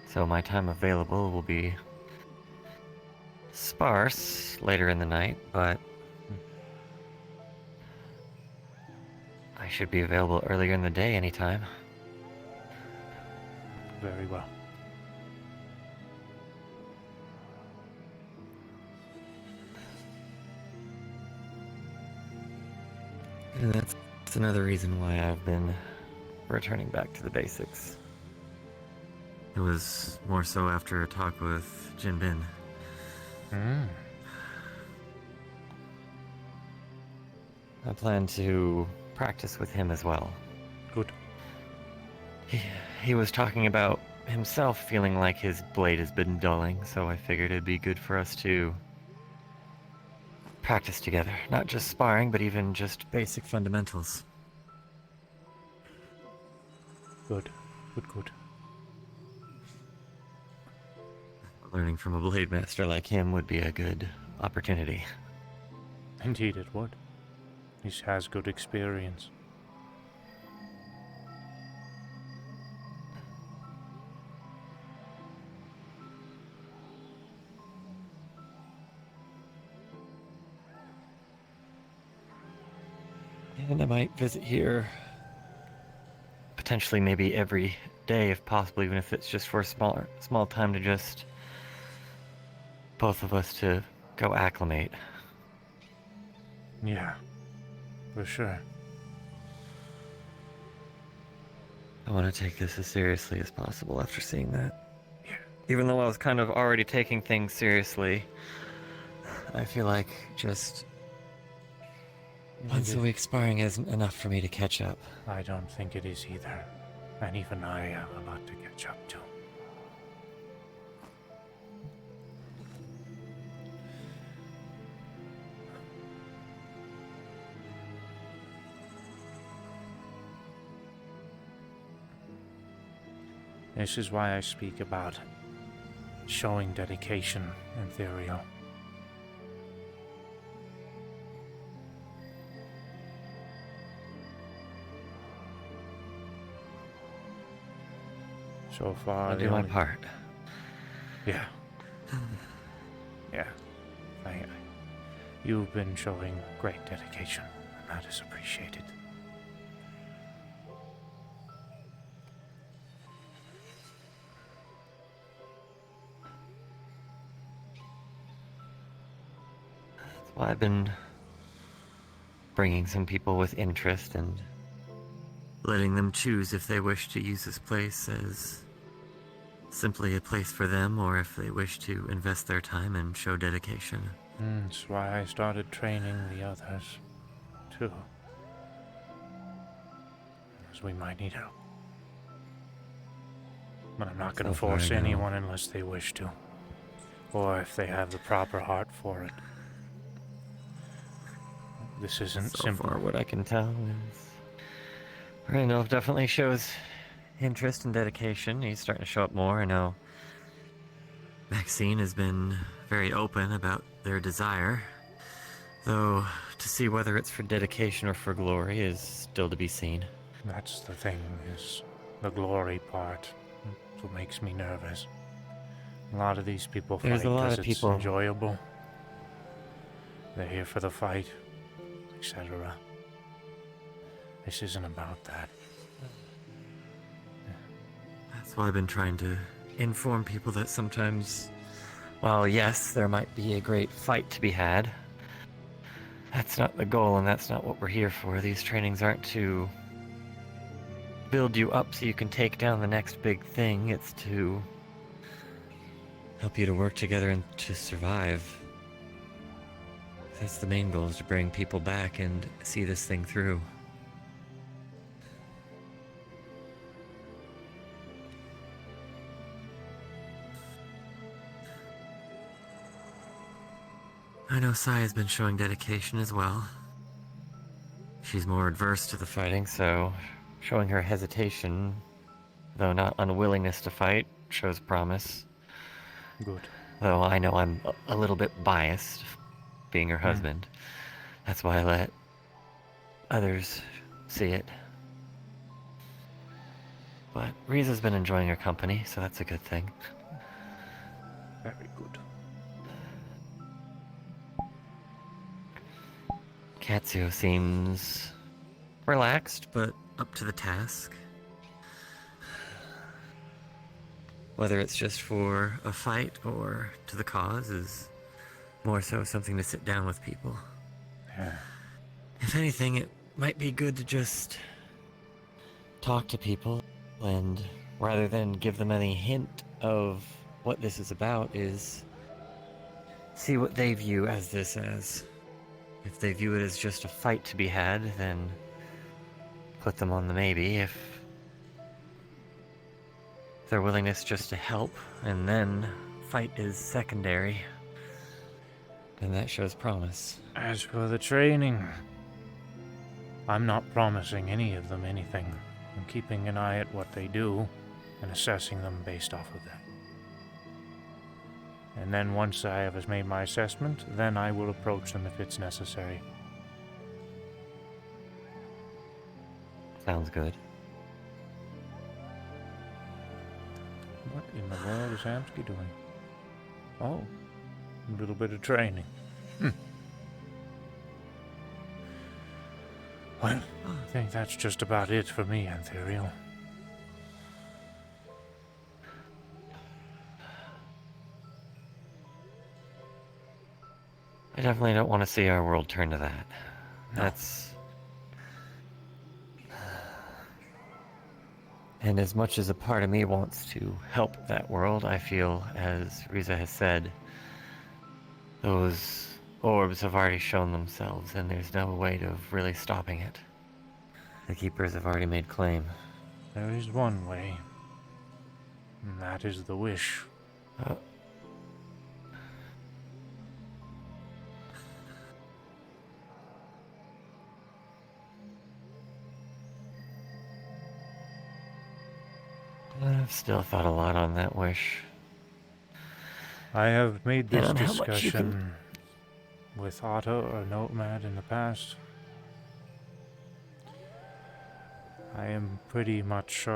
so my time available will be sparse later in the night, but I should be available earlier in the day anytime. Very well. And that's another reason why I've been returning back to the basics. It was more so after a talk with Jin Bin. I plan to practice with him as well. Good. He was talking about himself feeling like his blade has been dulling, so I figured it'd be good for us to practice together. Not just sparring, but even just basic fundamentals. Good. Good. Learning from a blade master like him would be a good opportunity. Indeed it would. He has good experience. And I might visit here potentially maybe every day if possible, even if it's just for a small time to just both of us to go acclimate. Yeah, for sure. I want to take this as seriously as possible after seeing that. Yeah. Even though I was kind of already taking things seriously, I feel like just once a week sparring isn't enough for me to catch up. I don't think it is either. And even I have a lot to catch up to. This is why I speak about showing dedication in Ethereal. So far, I'll do my part. Yeah. Yeah. You've been showing great dedication, and that is appreciated. That's why I've been bringing some people with interest and letting them choose if they wish to use this place as simply a place for them, or if they wish to invest their time and show dedication. That's why I started training the others, too. Because we might need help. But I'm not going to force anyone unless they wish to. Or if they have the proper heart for it. This isn't simple. So far, what I can tell is Randolph definitely shows interest and dedication. He's starting to show up more. I know Maxine has been very open about their desire Though, to see whether it's for dedication or for glory is still to be seen. That's the thing, is the glory part. That's what makes me nervous. A lot of these people There's fight a lot because of it's people- enjoyable. They're here for the fight, etc. This isn't about that. That's why I've been trying to inform people that sometimes, while yes, there might be a great fight to be had, that's not the goal and that's not what we're here for. These trainings aren't to build you up so you can take down the next big thing. It's to help you to work together and to survive. That's the main goal, is to bring people back and see this thing through. I know Sai has been showing dedication as well. She's more adverse to the fighting, so showing her hesitation, though not unwillingness to fight, shows promise. Good. Though I know I'm a little bit biased, being her husband. That's why I let others see it. But Riza's been enjoying her company, so that's a good thing. Very good. Katsuo seems relaxed, but up to the task. Whether it's just for a fight or to the cause is more so something to sit down with people. Yeah. If anything, it might be good to just talk to people, and rather than give them any hint of what this is about, is see what they view as this as. If they view it as just a fight to be had, then put them on the maybe. If their willingness just to help and then fight is secondary, then that shows promise. As for the training, I'm not promising any of them anything. I'm keeping an eye at what they do and assessing them based off of that. And then once I have made my assessment, then I will approach them if it's necessary. Sounds good. What in the world is Amsky doing? Oh, a little bit of training. Well, I think that's just about it for me, Anthuriel. I definitely don't want to see our world turn to that. No. That's... And as much as a part of me wants to help that world, I feel, as Riza has said, those orbs have already shown themselves, and there's no way of really stopping it. The Keepers have already made claim. There is one way, and that is the wish. I've still thought a lot on that wish. I have made this And on how much you can- discussion with Otto or Nomad in the past. I am pretty much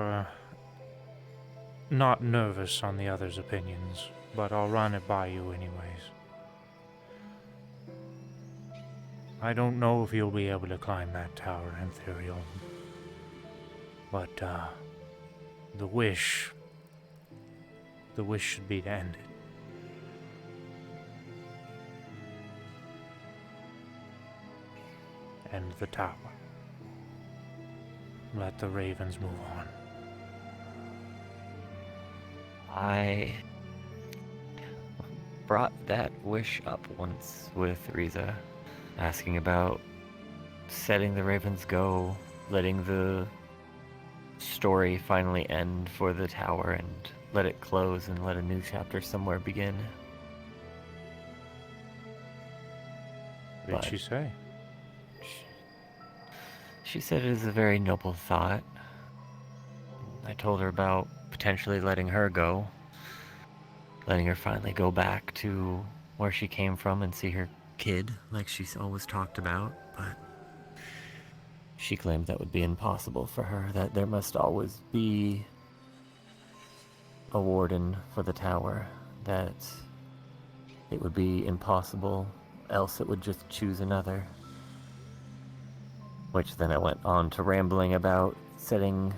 not nervous on the others' opinions, but I'll run it by you anyways. I don't know if you'll be able to climb that tower, Anthuriel, but the wish should be to end it. End the tower. Let the ravens move on. I brought that wish up once with Riza, asking about setting the ravens go, letting the story finally end for the tower and let it close and let a new chapter somewhere begin. What did she say? She said it is a very noble thought. I told her about potentially letting her go. Letting her finally go back to where she came from and see her kid like she's always talked about, but she claimed that would be impossible for her, that there must always be a warden for the tower, that it would be impossible, else it would just choose another. Which then I went on to rambling about setting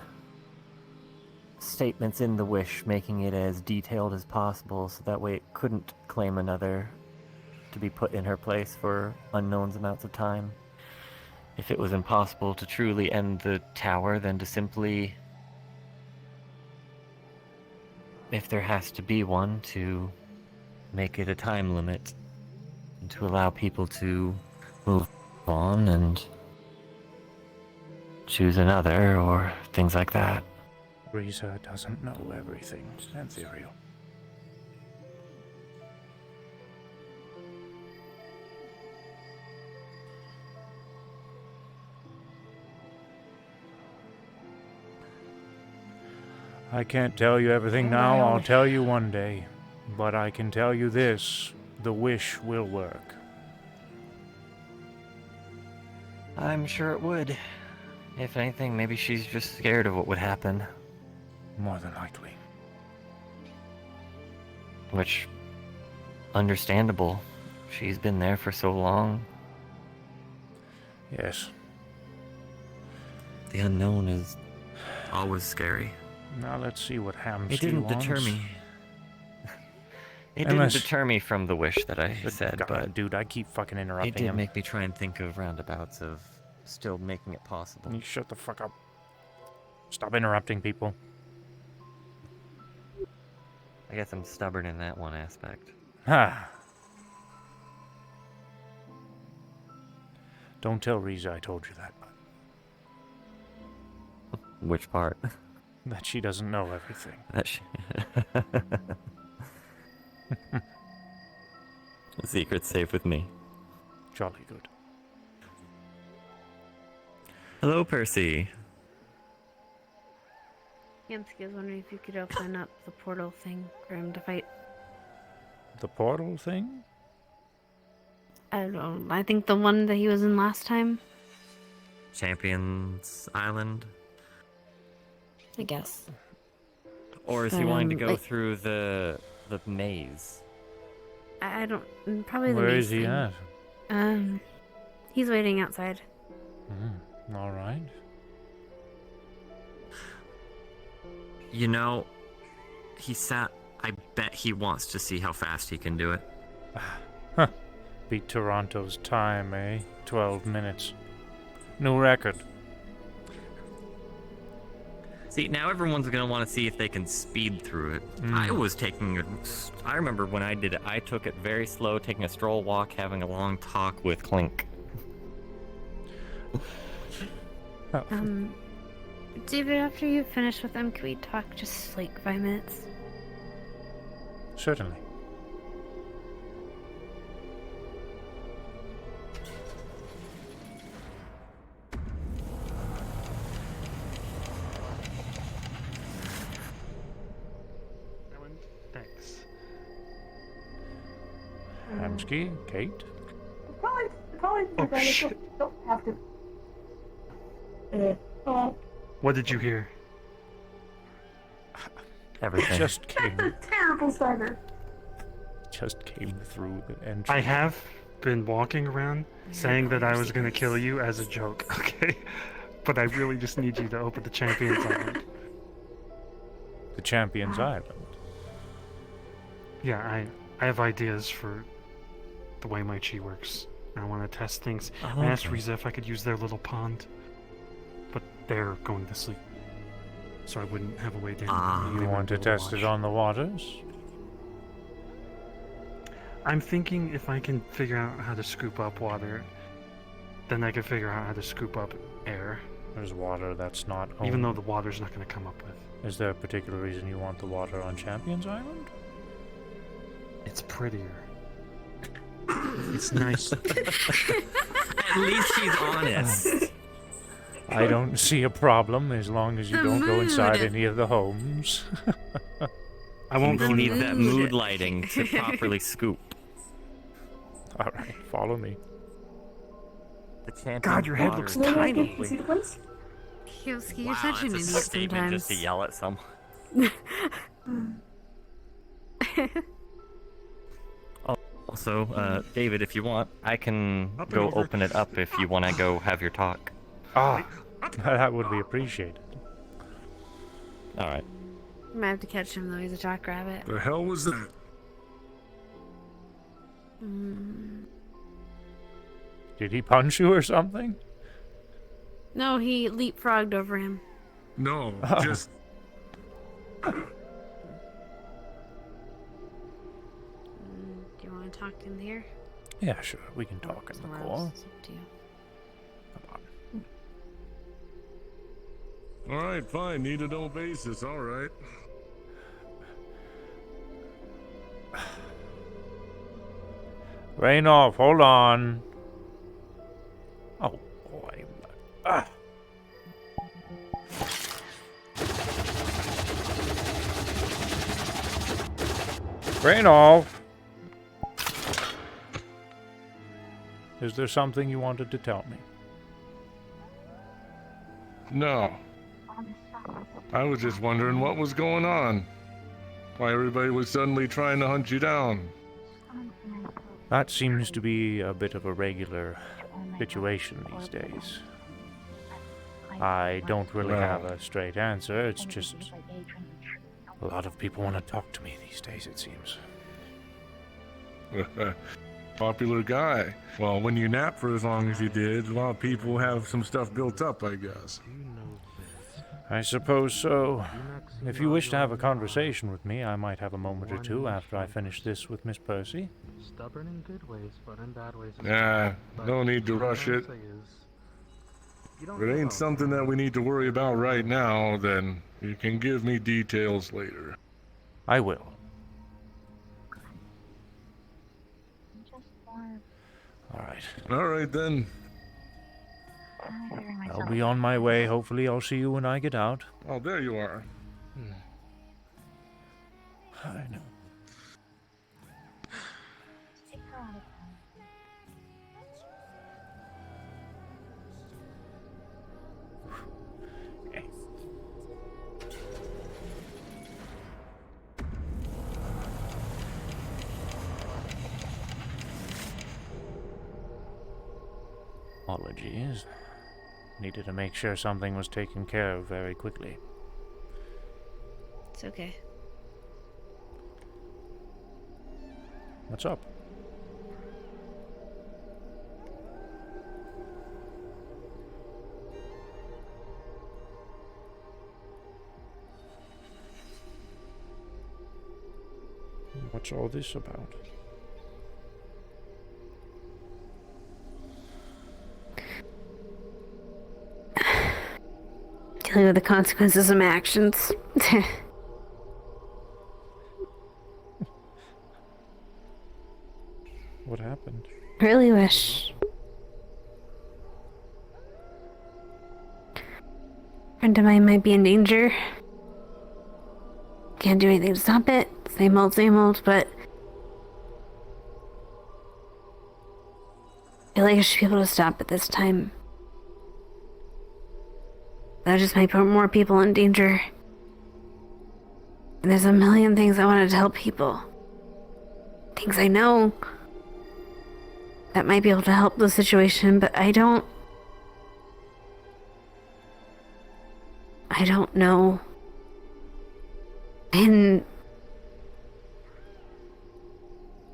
statements in the wish, making it as detailed as possible so that way it couldn't claim another to be put in her place for unknown amounts of time. If it was impossible to truly end the tower, then to simply, if there has to be one, to make it a time limit and to allow people to move on and choose another or things like that. Risa doesn't know everything, Ethereal. I can't tell you everything now, I'll tell you one day. But I can tell you this, the wish will work. I'm sure it would. If anything, maybe she's just scared of what would happen. More than likely. Which, understandable. She's been there for so long. Yes. The unknown is always scary. Now let's see what Hamsky It didn't wants. deter me. It didn't deter me from the wish that I said, God, but dude, I keep fucking interrupting it did him. make me try and think of roundabouts of still making it possible. You shut the fuck up. Stop interrupting people. I guess I'm stubborn in that one aspect. Ha! Don't tell Risa I told you that. Which part? That she doesn't know everything. That she... The secret's safe with me. Jolly good. Hello, Percy. Yansky was wondering if you could open up the portal thing for him to fight. The portal thing? I don't know. I think the one that he was in last time. Champions Island? I guess. Or is he wanting to go through the maze? I don't. Probably the Where maze is he thing. at? He's waiting outside. All right. You know, I bet he wants to see how fast he can do it. Huh. Beat Toronto's time, eh? 12 minutes. New record. See, now everyone's gonna want to see if they can speed through it. I remember when I did it, I took it very slow, taking a stroll walk, having a long talk with Clink. David, after you finish with them, can we talk just like 5 minutes? Certainly. Thanks. Hamsky, Kate? Oh, shit. Don't have to. What did you hear? Everything. Just came. That's a terrible starter. Just came through the entrance. I have been walking around saying that I was gonna kill you as a joke, okay? But I really just need you to open the Champions Island. The Champions Island? Yeah, I have ideas for the way my chi works. I want to test things. Oh, I asked okay. Riza if I could use their little pond, but they're going to sleep, so I wouldn't have a way down. You want to test it on the waters? I'm thinking if I can figure out how to scoop up water, then I can figure out how to scoop up air. There's water that's not Even though the water's not going to come up with. Is there a particular reason you want the water on Champions Island? It's prettier. It's nice. At least she's honest. I don't see a problem as long as you The don't go inside mood. any of the homes. I won't go You in need the that mood lighting to properly scoop. All right, follow me. The champion. God, your head looks tiny. Kioski, you're Wow, such an that's a idiot statement just to sometimes. yell at someone. Also, David, if you want, I can Up and go over. open it up if you want to go have your talk. Ah, that would be appreciated. All right. I might have to catch him though. He's a jackrabbit. The hell was that? Did he punch you or something? No, he leapfrogged over him. No, Oh. just Do you want to talk to him here? Yeah, sure. We can talk in the Somewhere core. else, it's up to you. all right. Fine. Need to know basis. All right. Rainoff, hold on. Oh, boy. Ah. Rainoff! Is there something you wanted to tell me? No. I was just wondering what was going on. Why everybody was suddenly trying to hunt you down. That seems to be a bit of a regular situation these days. I don't really have a straight answer. It's just a lot of people want to talk to me these days, it seems. Popular guy. Well, when you nap for as long as you did, a lot of people have some stuff built up, I guess. I suppose so. If you wish to have a conversation with me, I might have a moment or two after I finish this with Miss Percy. Stubborn in good ways, but in bad ways. Nah, no need to rush it. If it ain't something that we need to worry about right now, then you can give me details later. I will. Alright. Alright then. I'll be on my way. Hopefully I'll see you when I get out. Oh, there you are. I know. Apologies. Needed to make sure something was taken care of very quickly. It's okay. What's up? What's all this about? Dealing with the consequences of my actions. What happened? Really wish. A friend of mine might be in danger. Can't do anything to stop it. Same old, but I feel like I should be able to stop it this time. That just might put more people in danger. And there's a million things I wanted to tell people. Things I know that might be able to help the situation, but I don't know. And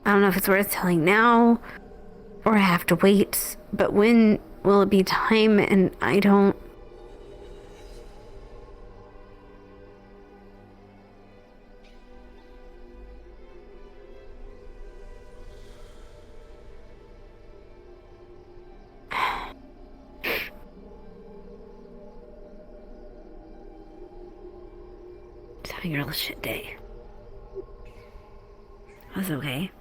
I don't know if it's worth telling now or I have to wait, but when will it be time? And I don't. Just having a real shit day. I was okay.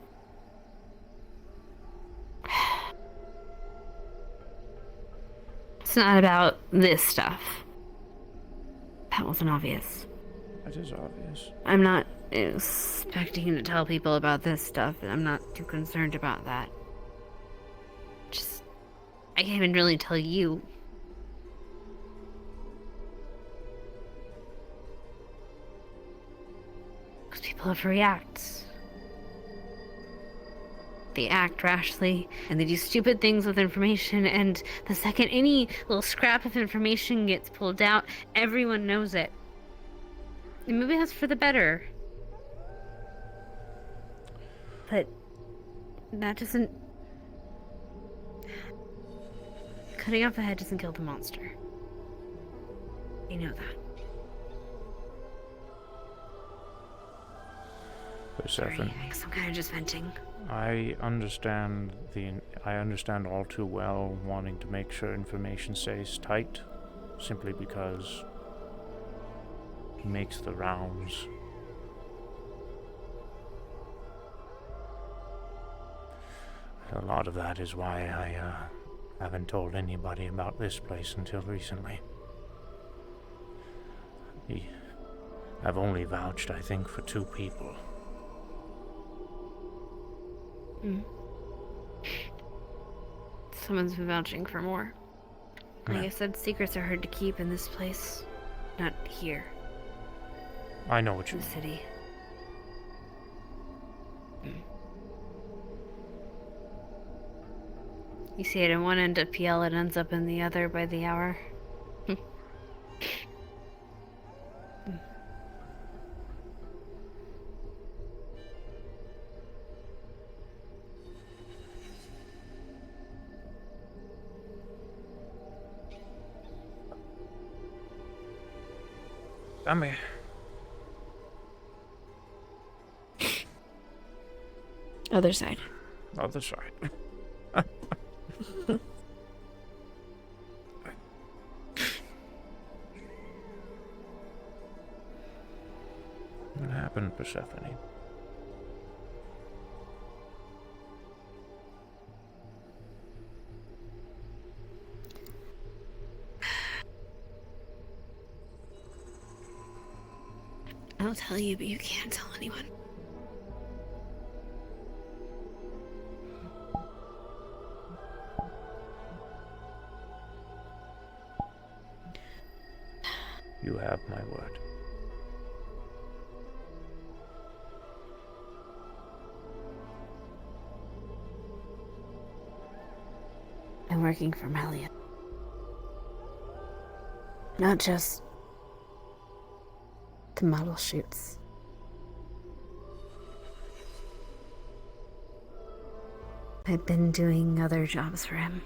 It's not about this stuff. That wasn't obvious. That is obvious. I'm not expecting you to tell people about this stuff. I'm not too concerned about that. I can't even really tell you. Because people overreact. They act rashly, and they do stupid things with information, and the second any little scrap of information gets pulled out, everyone knows it. And maybe that's for the better. But that doesn't... Cutting off the head doesn't kill the monster. You know that. Persephone. Sorry, I guess I'm kind of just venting. I understand all too well wanting to make sure information stays tight, simply because it makes the rounds. A lot of that is why I haven't told anybody about this place until recently. I've only vouched, I think, for 2 people. Someone's been vouching for more. Like I said, secrets are hard to keep in this place. Not here. I know what you mean. The city. You see it in one end of PL, it ends up in the other by the hour. Come here. Other side. Other side. What happened, Persephone? I'll tell you, but you can't tell anyone. You have my word. I'm working for Melian. Not just the model shoots. I've been doing other jobs for him.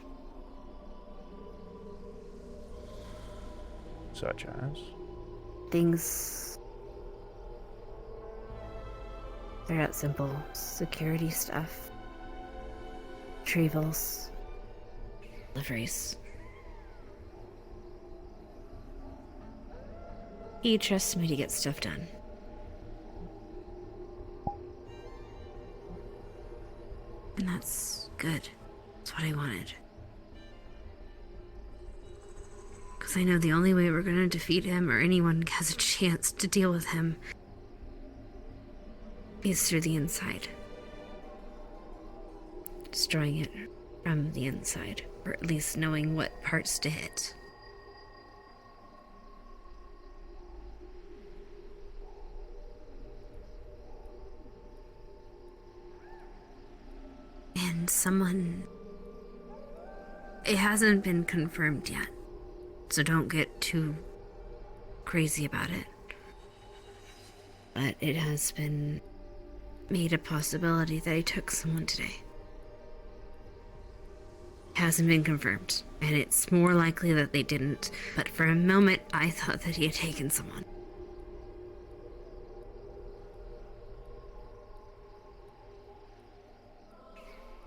Such as? Things... They're not simple security stuff. Retrievals. Deliveries. He trusts me to get stuff done. And that's good. That's what I wanted. Because I know the only way we're going to defeat him, or anyone has a chance to deal with him, is through the inside. Destroying it from the inside, or at least knowing what parts to hit. And someone... It hasn't been confirmed yet, so don't get too crazy about it. But it has been made a possibility that he took someone today. It hasn't been confirmed, and it's more likely that they didn't, but for a moment I thought that he had taken someone.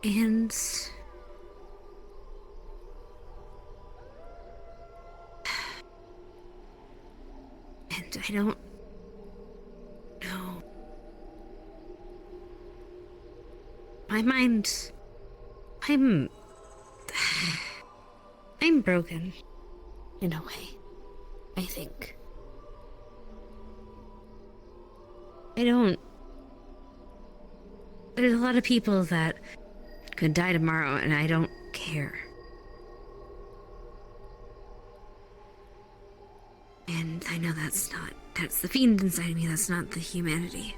And I don't know. My mind, I'm broken in a way, I think. There's a lot of people that could die tomorrow, and I don't care. And I know that's the fiend inside me, that's not the humanity.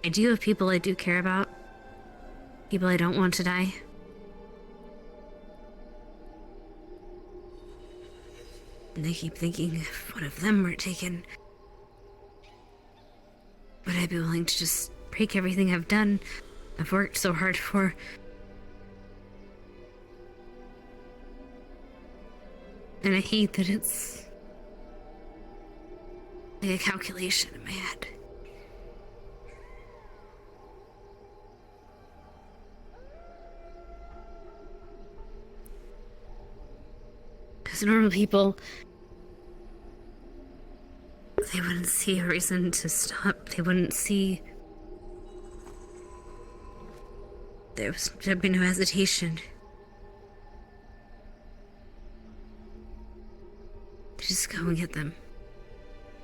I do have people I do care about. People I don't want to die. And I keep thinking, if one of them were taken, would I be willing to just break everything I've done, I've worked so hard for? And I hate that it's like a calculation in my head. Because normal people, they wouldn't see a reason to stop. They wouldn't see... There'd be no hesitation. Just go and get them.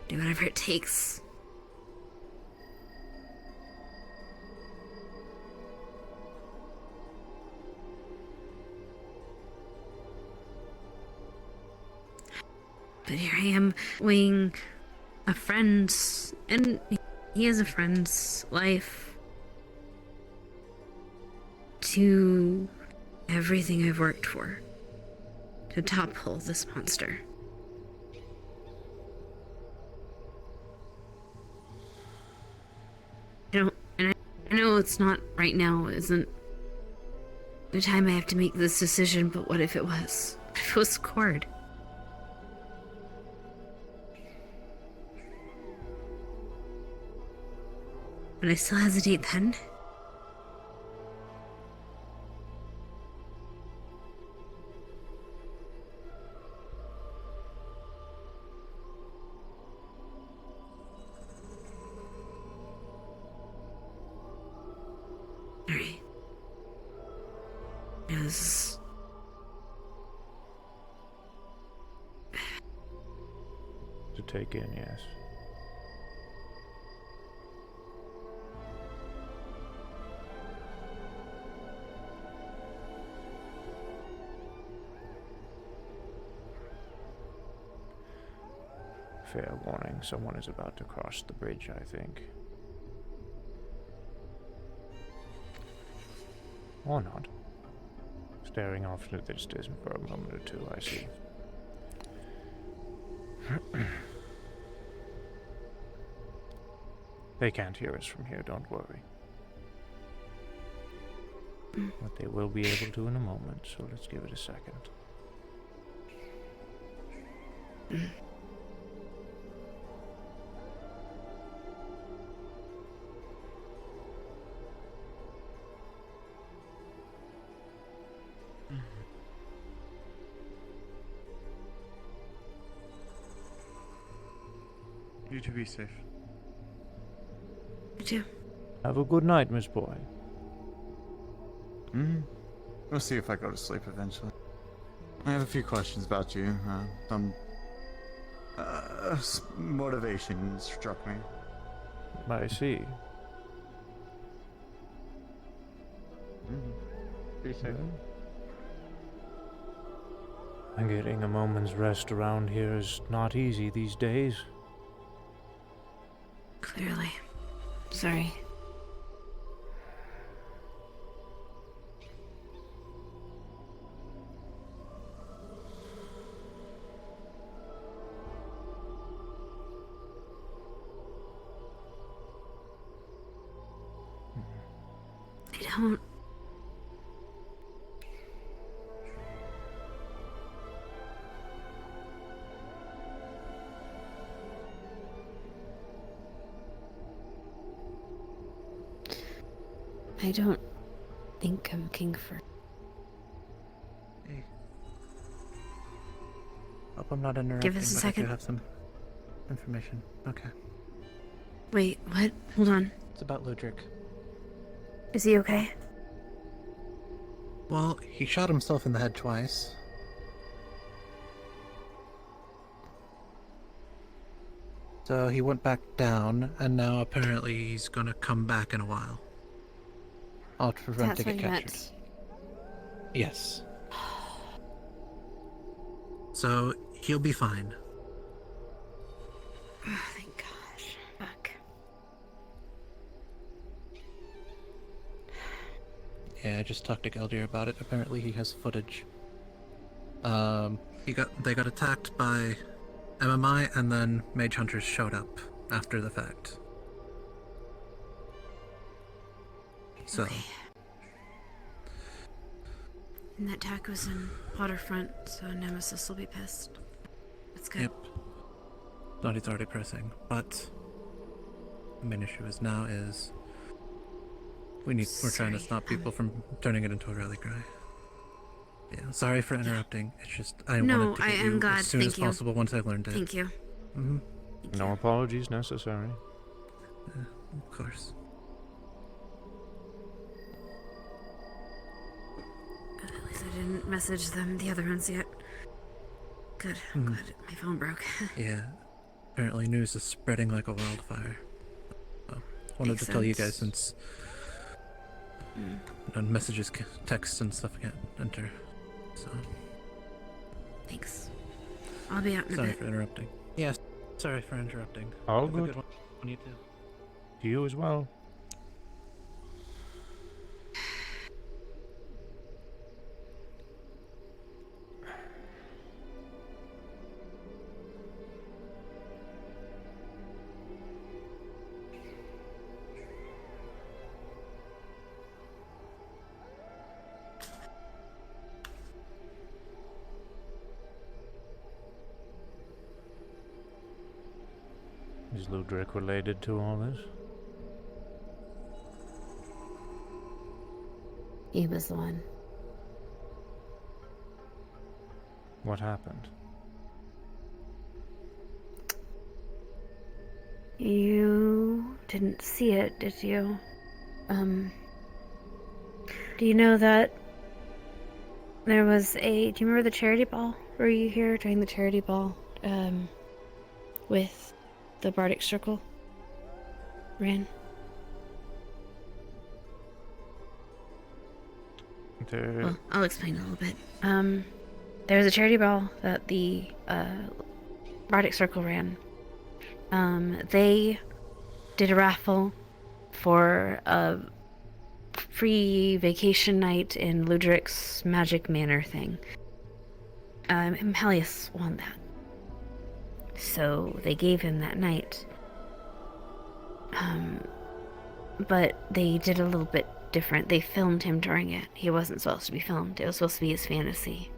Do whatever it takes. But here I am, weighing a friend's, and he has a friend's life, to everything I've worked for, to topple this monster. I know it's not right now, isn't the time I have to make this decision, but what if it was? What if it was Cord? Would I still hesitate then? Alright. Yes. To take in, yes. Fair warning, someone is about to cross the bridge, I think. Or not. Staring off into the distance for a moment or two, I see. They can't hear us from here, don't worry. But they will be able to in a moment, so let's give it a second. You to be safe. You too. Have a good night, Miss Boy. We'll see if I go to sleep eventually. I have a few questions about you. Some motivation struck me. I see. Be safe. And getting a moment's rest around here is not easy these days. Clearly. Sorry. I don't... I don't think I'm looking for... Hey. Hope I'm not interrupting, Give us a but second. I do have some information. Okay. Wait, what? Hold on. It's about Ludric. Is he okay? Well, he shot himself in the head twice. So he went back down, and now apparently he's gonna come back in a while. I'll prevent That's to what get you captured. meant. Yes. So He'll be fine. Oh, thank gosh. Fuck. Yeah, I just talked to Geldir about it. Apparently he has footage. They got attacked by MMI, and then Mage Hunters showed up after the fact. So. Okay. And that attack was in Waterfront, so Nemesis will be pissed. That's good. Yep. Thought he's already pressing, but the main issue is we're trying to stop people from turning it into a rally cry. Yeah, sorry for interrupting. It's just I wanted to get you as soon as possible once I learned it. Thank you. Mm-hmm. No apologies necessary. Of course. At least I didn't message them the other ones yet. Good. Mhm. Good. My phone broke. Yeah. Apparently news is spreading like a wildfire. So, wanted Makes to tell you sense. guys since messages, texts, and stuff can't enter. So. Thanks. I'll be out in a Sorry bit. for interrupting. Yes. Sorry for interrupting. All Have a good. one. You too. To you as well. Is Ludric related to all this? He was the one. What happened? You didn't see it, did you? Do you know that there was do you remember the charity ball? Were you here during the charity ball, with the Bardic Circle ran? Well, I'll explain a little bit. There was a charity ball that the Bardic Circle ran. They did a raffle for a free vacation night in Ludric's Magic Manor thing. Helios won that. So they gave him that night. But they did a little bit different. They filmed him during it. He wasn't supposed to be filmed. It was supposed to be his fantasy.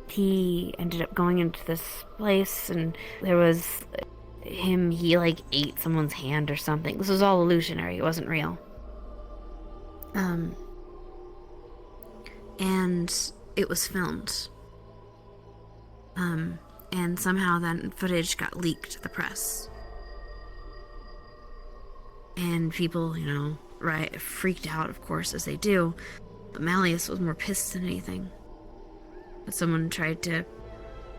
He ended up going into this place, and there was he like ate someone's hand or something. This was all illusionary. It wasn't real. And it was filmed. And somehow that footage got leaked to the press. And people, freaked out, of course, as they do. But Malleus was more pissed than anything. But someone tried to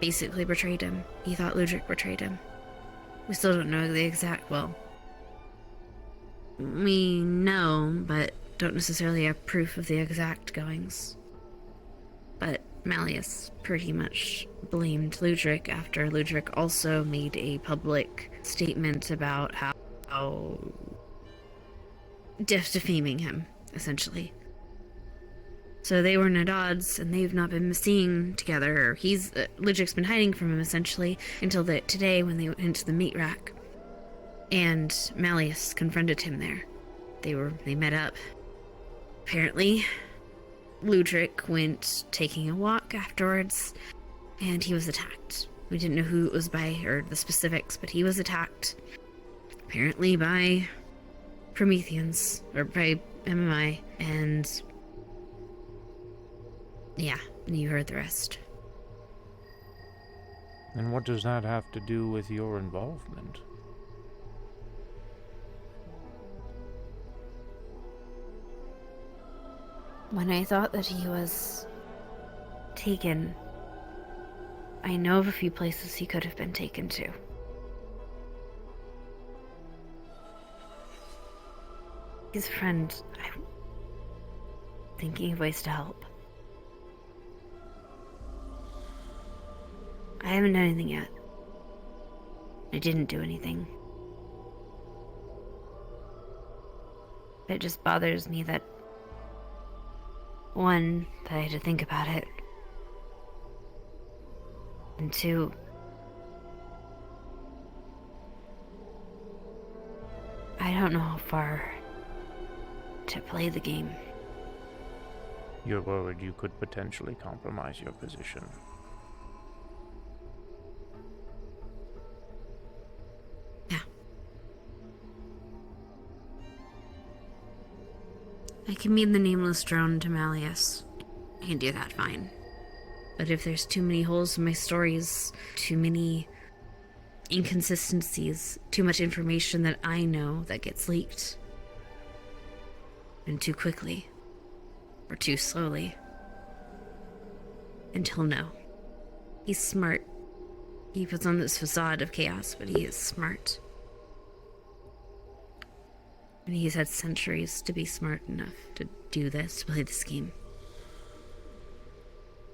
basically betray him. He thought Ludric betrayed him. We still don't know the exact, we know, but don't necessarily have proof of the exact goings. But Malleus pretty much blamed Ludric after Ludric also made a public statement about how defaming him, essentially. So they were at odds, and they've not been seeing together. Ludric's been hiding from him, essentially, until today when they went into the meat rack. And Malleus confronted him there. They met up. Apparently, Ludric went taking a walk afterwards, and he was attacked. We didn't know who it was by, or the specifics, but he was attacked. Apparently by Prometheans, or by MMI, and yeah, you heard the rest. And what does that have to do with your involvement? When I thought that he was taken, I know of a few places he could have been taken to. His friend, I'm thinking of ways to help. I haven't done anything yet. I didn't do anything. It just bothers me that, one, that I had to think about it, and two, I don't know how far to play the game. You're worried you could potentially compromise your position. I can mean the nameless drone to Malleus. I can do that fine. But if there's too many holes in my stories, too many inconsistencies, too much information that I know that gets leaked, and too quickly, or too slowly, until no. He's smart. He puts on this facade of chaos, but he is smart. And he's had centuries to be smart enough to do this, to play this game.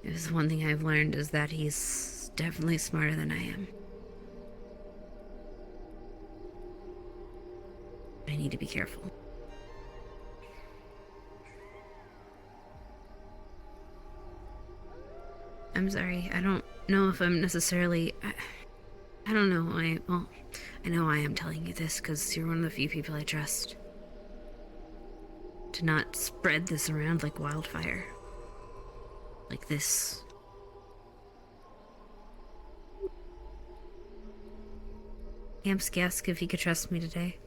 If there's one thing I've learned is that he's definitely smarter than I am. I need to be careful. I'm sorry, I don't know if I'm necessarily... I don't know, I know I am telling you this because you're one of the few people I trust. To not spread this around like wildfire. Like this. Amps asked if he could trust me today.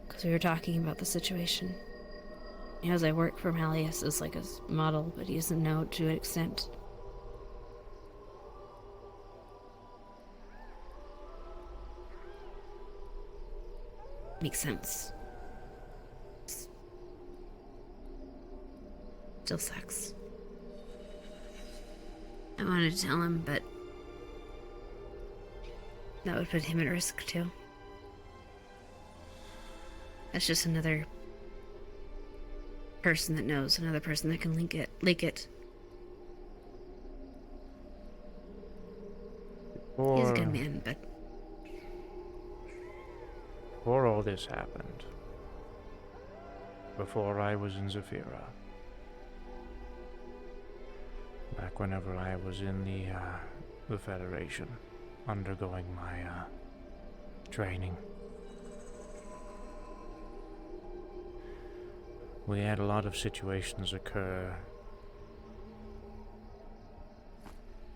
Because we were talking about the situation. He knows I work for Malleus as like a model, but he doesn't know to an extent. Makes sense. Still sucks. I wanted to tell him, but that would put him at risk too. That's just another person that knows, another person that can leak it. He's a good man, but before all this happened, before I was in Zafira, back whenever I was in the Federation, undergoing my training, we had a lot of situations occur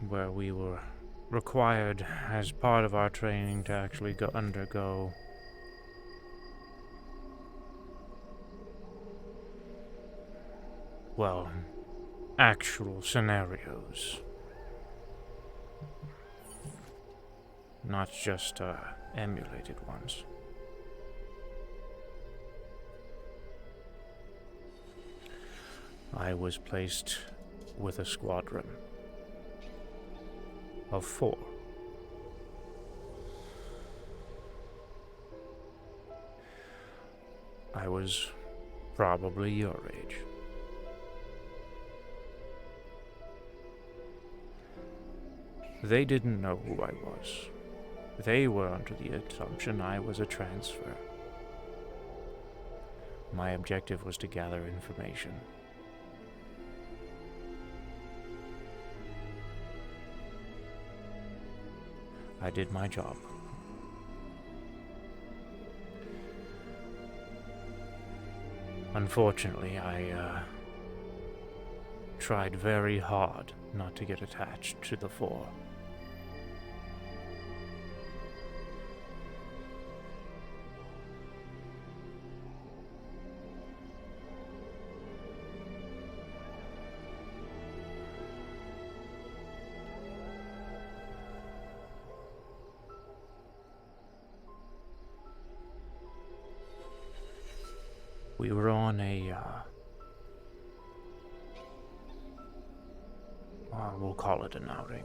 where we were required, as part of our training, to actually undergo well, actual scenarios. Not just emulated ones. I was placed with a squadron of 4. I was probably your age. They didn't know who I was. They were under the assumption I was a transfer. My objective was to gather information. I did my job. Unfortunately, I tried very hard not to get attached to the 4. We were on a, we'll call it an outing.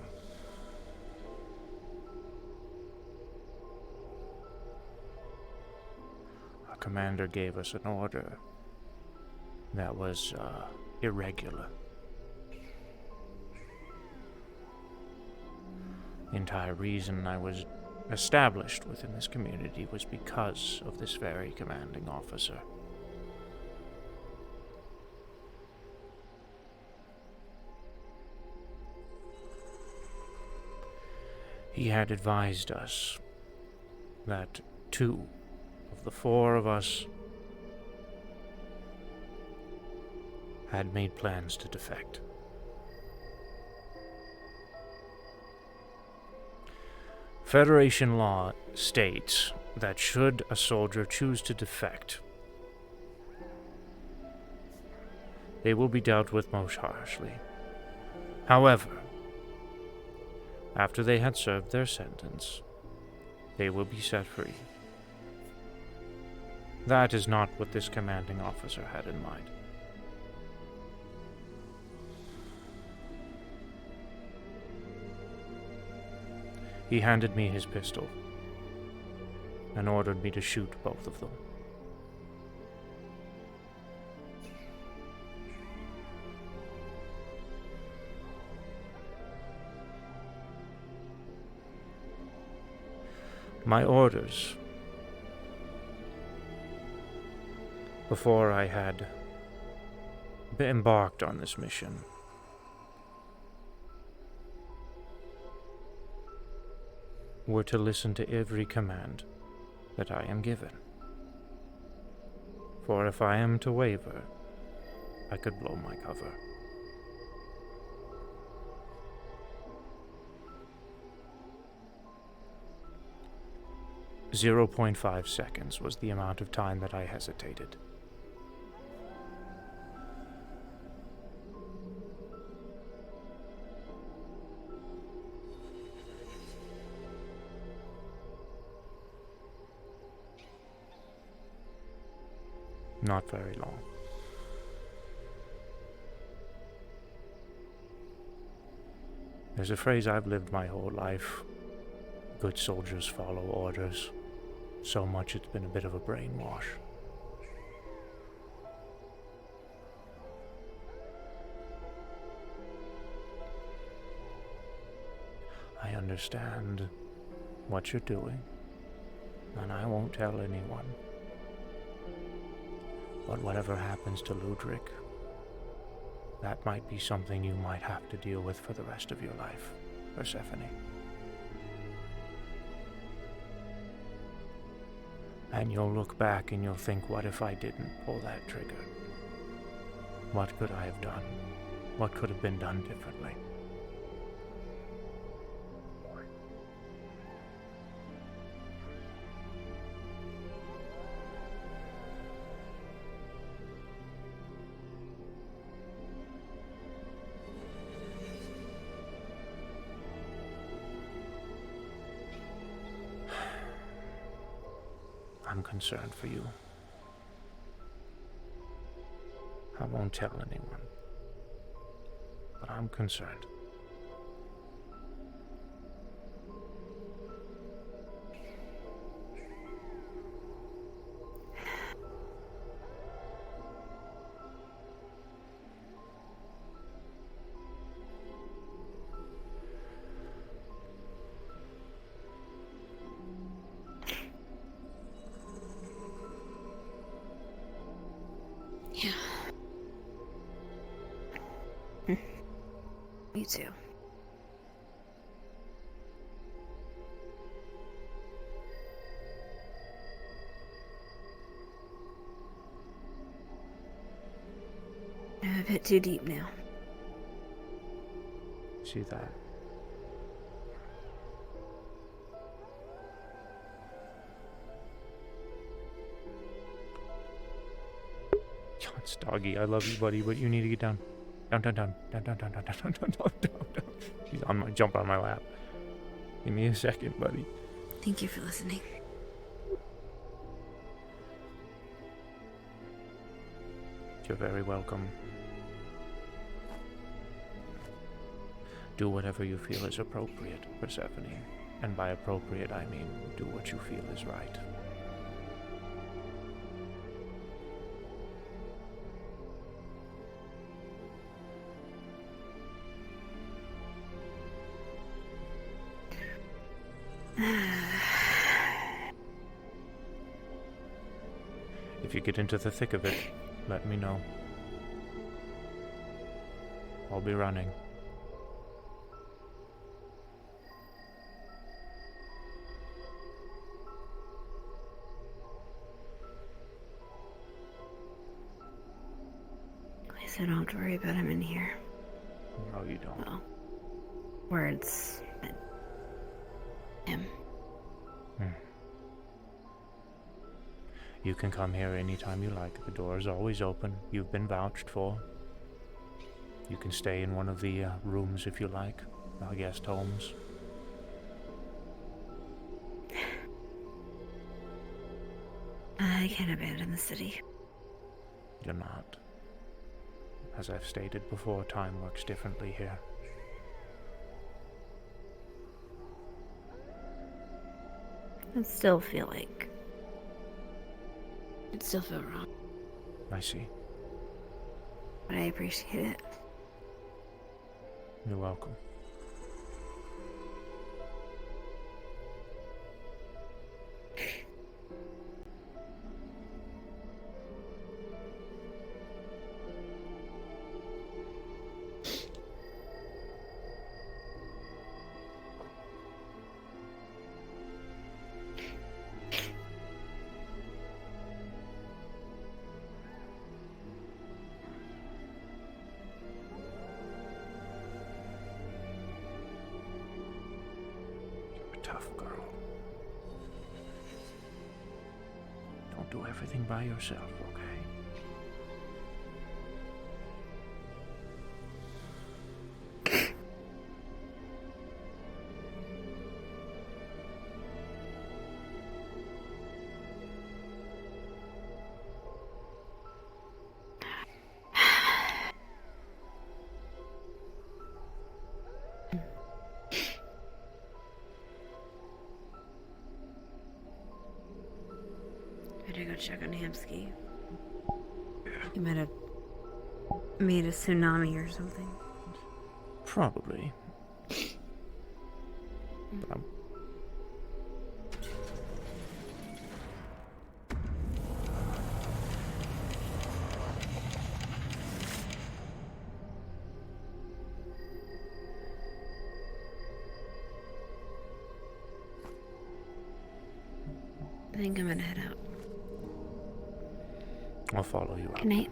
Our commander gave us an order that was, irregular. The entire reason I was established within this community was because of this very commanding officer. He had advised us that 2 of the 4 of us had made plans to defect. Federation law states that should a soldier choose to defect, they will be dealt with most harshly. However, after they had served their sentence, they will be set free. That is not what this commanding officer had in mind. He handed me his pistol and ordered me to shoot both of them. My orders, before I had embarked on this mission, were to listen to every command that I am given. For if I am to waver, I could blow my cover. .5 seconds was the amount of time that I hesitated. Not very long. There's a phrase I've lived my whole life. Good soldiers follow orders. So much it's been a bit of a brainwash. I understand what you're doing, and I won't tell anyone. But whatever happens to Ludwig, that might be something you might have to deal with for the rest of your life, Persephone. And you'll look back and you'll think, what if I didn't pull that trigger? What could I have done? What could have been done differently? I'm concerned for you. I won't tell anyone, but I'm concerned. Yeah. Me too. I'm a bit too deep now. See that? It's Doggy, I love you, buddy, but you need to get down. Down, down, down, down, down, down, down, down, down, down, down, down. She's on my jump on my lap. Give me a second, buddy. Thank you for listening. You're very welcome. Do whatever you feel is appropriate, Persephone. And by appropriate, I mean do what you feel is right. If you get into the thick of it, let me know. I'll be running. At least I don't have to worry about him in here. No, you don't. Well, words. But him. You can come here anytime you like. The door is always open. You've been vouched for. You can stay in one of the rooms if you like. Our guest homes. I can't abandon the city. You're not. As I've stated before, time works differently here. I still feel like... It still feel wrong. I see. But I appreciate it. You're welcome. Tough girl. Don't do everything by yourself, okay? Better go check on Hamsky. He might have made a tsunami or something. Probably. But I think I'm gonna head out. I'll follow you out. Good night.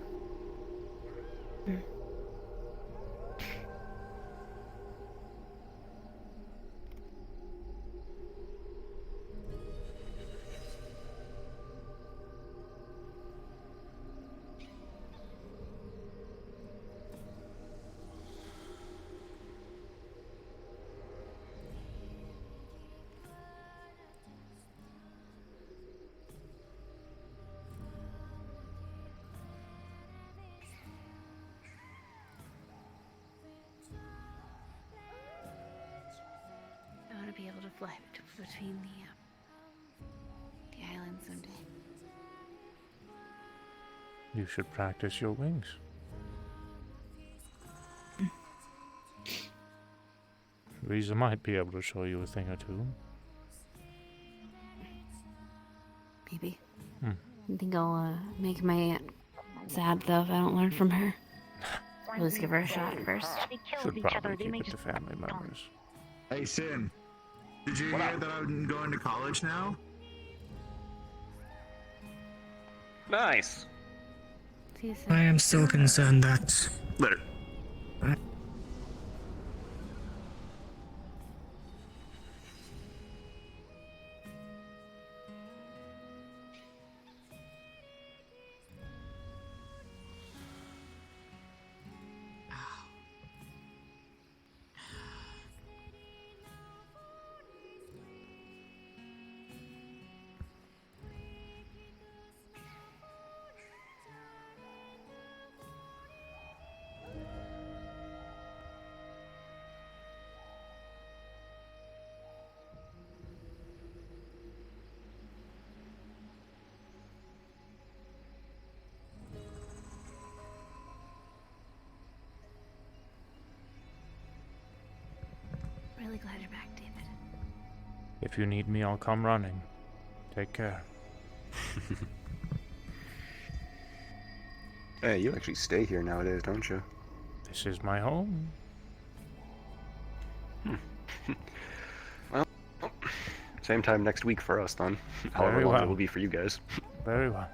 I want to be able to fly between the islands someday. You should practice your wings. Riza might be able to show you a thing or two. Maybe. I think I'll make my aunt sad though if I don't learn from her. I'll just give her a shot first. Should probably keep it to family members. Hey, Sin. Did you hear that I'm going to college now? Nice. I am still concerned that. Later. Really glad you're back, David. If you need me, I'll come running. Take care. Hey, you actually stay here nowadays, don't you? This is my home. Well, same time next week for us, then. However Very long it well. will be for you guys. Very well.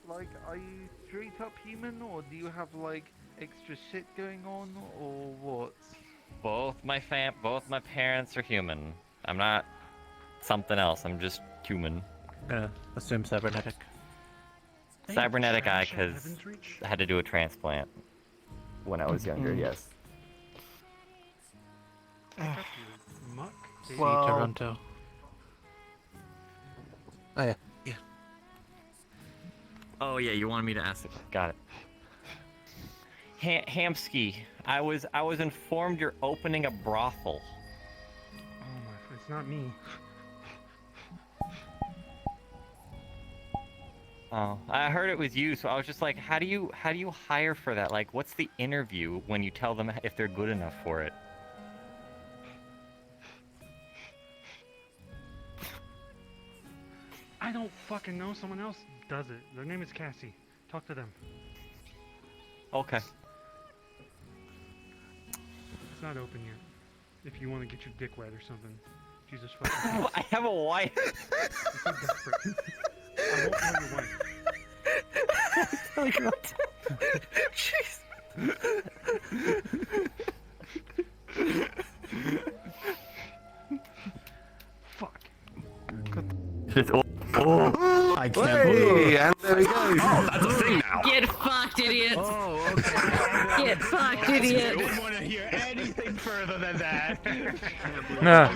Like, are you straight up human, or do you have like extra shit going on, or what? Both my parents are human. I'm not something else. I'm just human. Gonna assume cybernetic. Cybernetic eye, because I had to do a transplant when I was younger. Yes. See Toronto. Oh yeah. Yeah. Oh yeah, you wanted me to ask it. Got it. Hamsky, I was informed you're opening a brothel. Oh my, it's not me. Oh, I heard it was you, so I was just like, how do you hire for that? Like, what's the interview when you tell them if they're good enough for it? I don't fucking know. Someone else does it. Their name is Cassie. Talk to them. Okay. It's not open yet. If you want to get your dick wet or something. Jesus fucking I have a wife. You're so desperate. I won't tell your wife. Oh god. Jeez. Fuck. It's oh, I can't believe. And there we go. Oh, that's a thing now. Get fucked, idiot. Oh, okay. Get fucked, idiot. I don't want to hear anything further than that. Nah.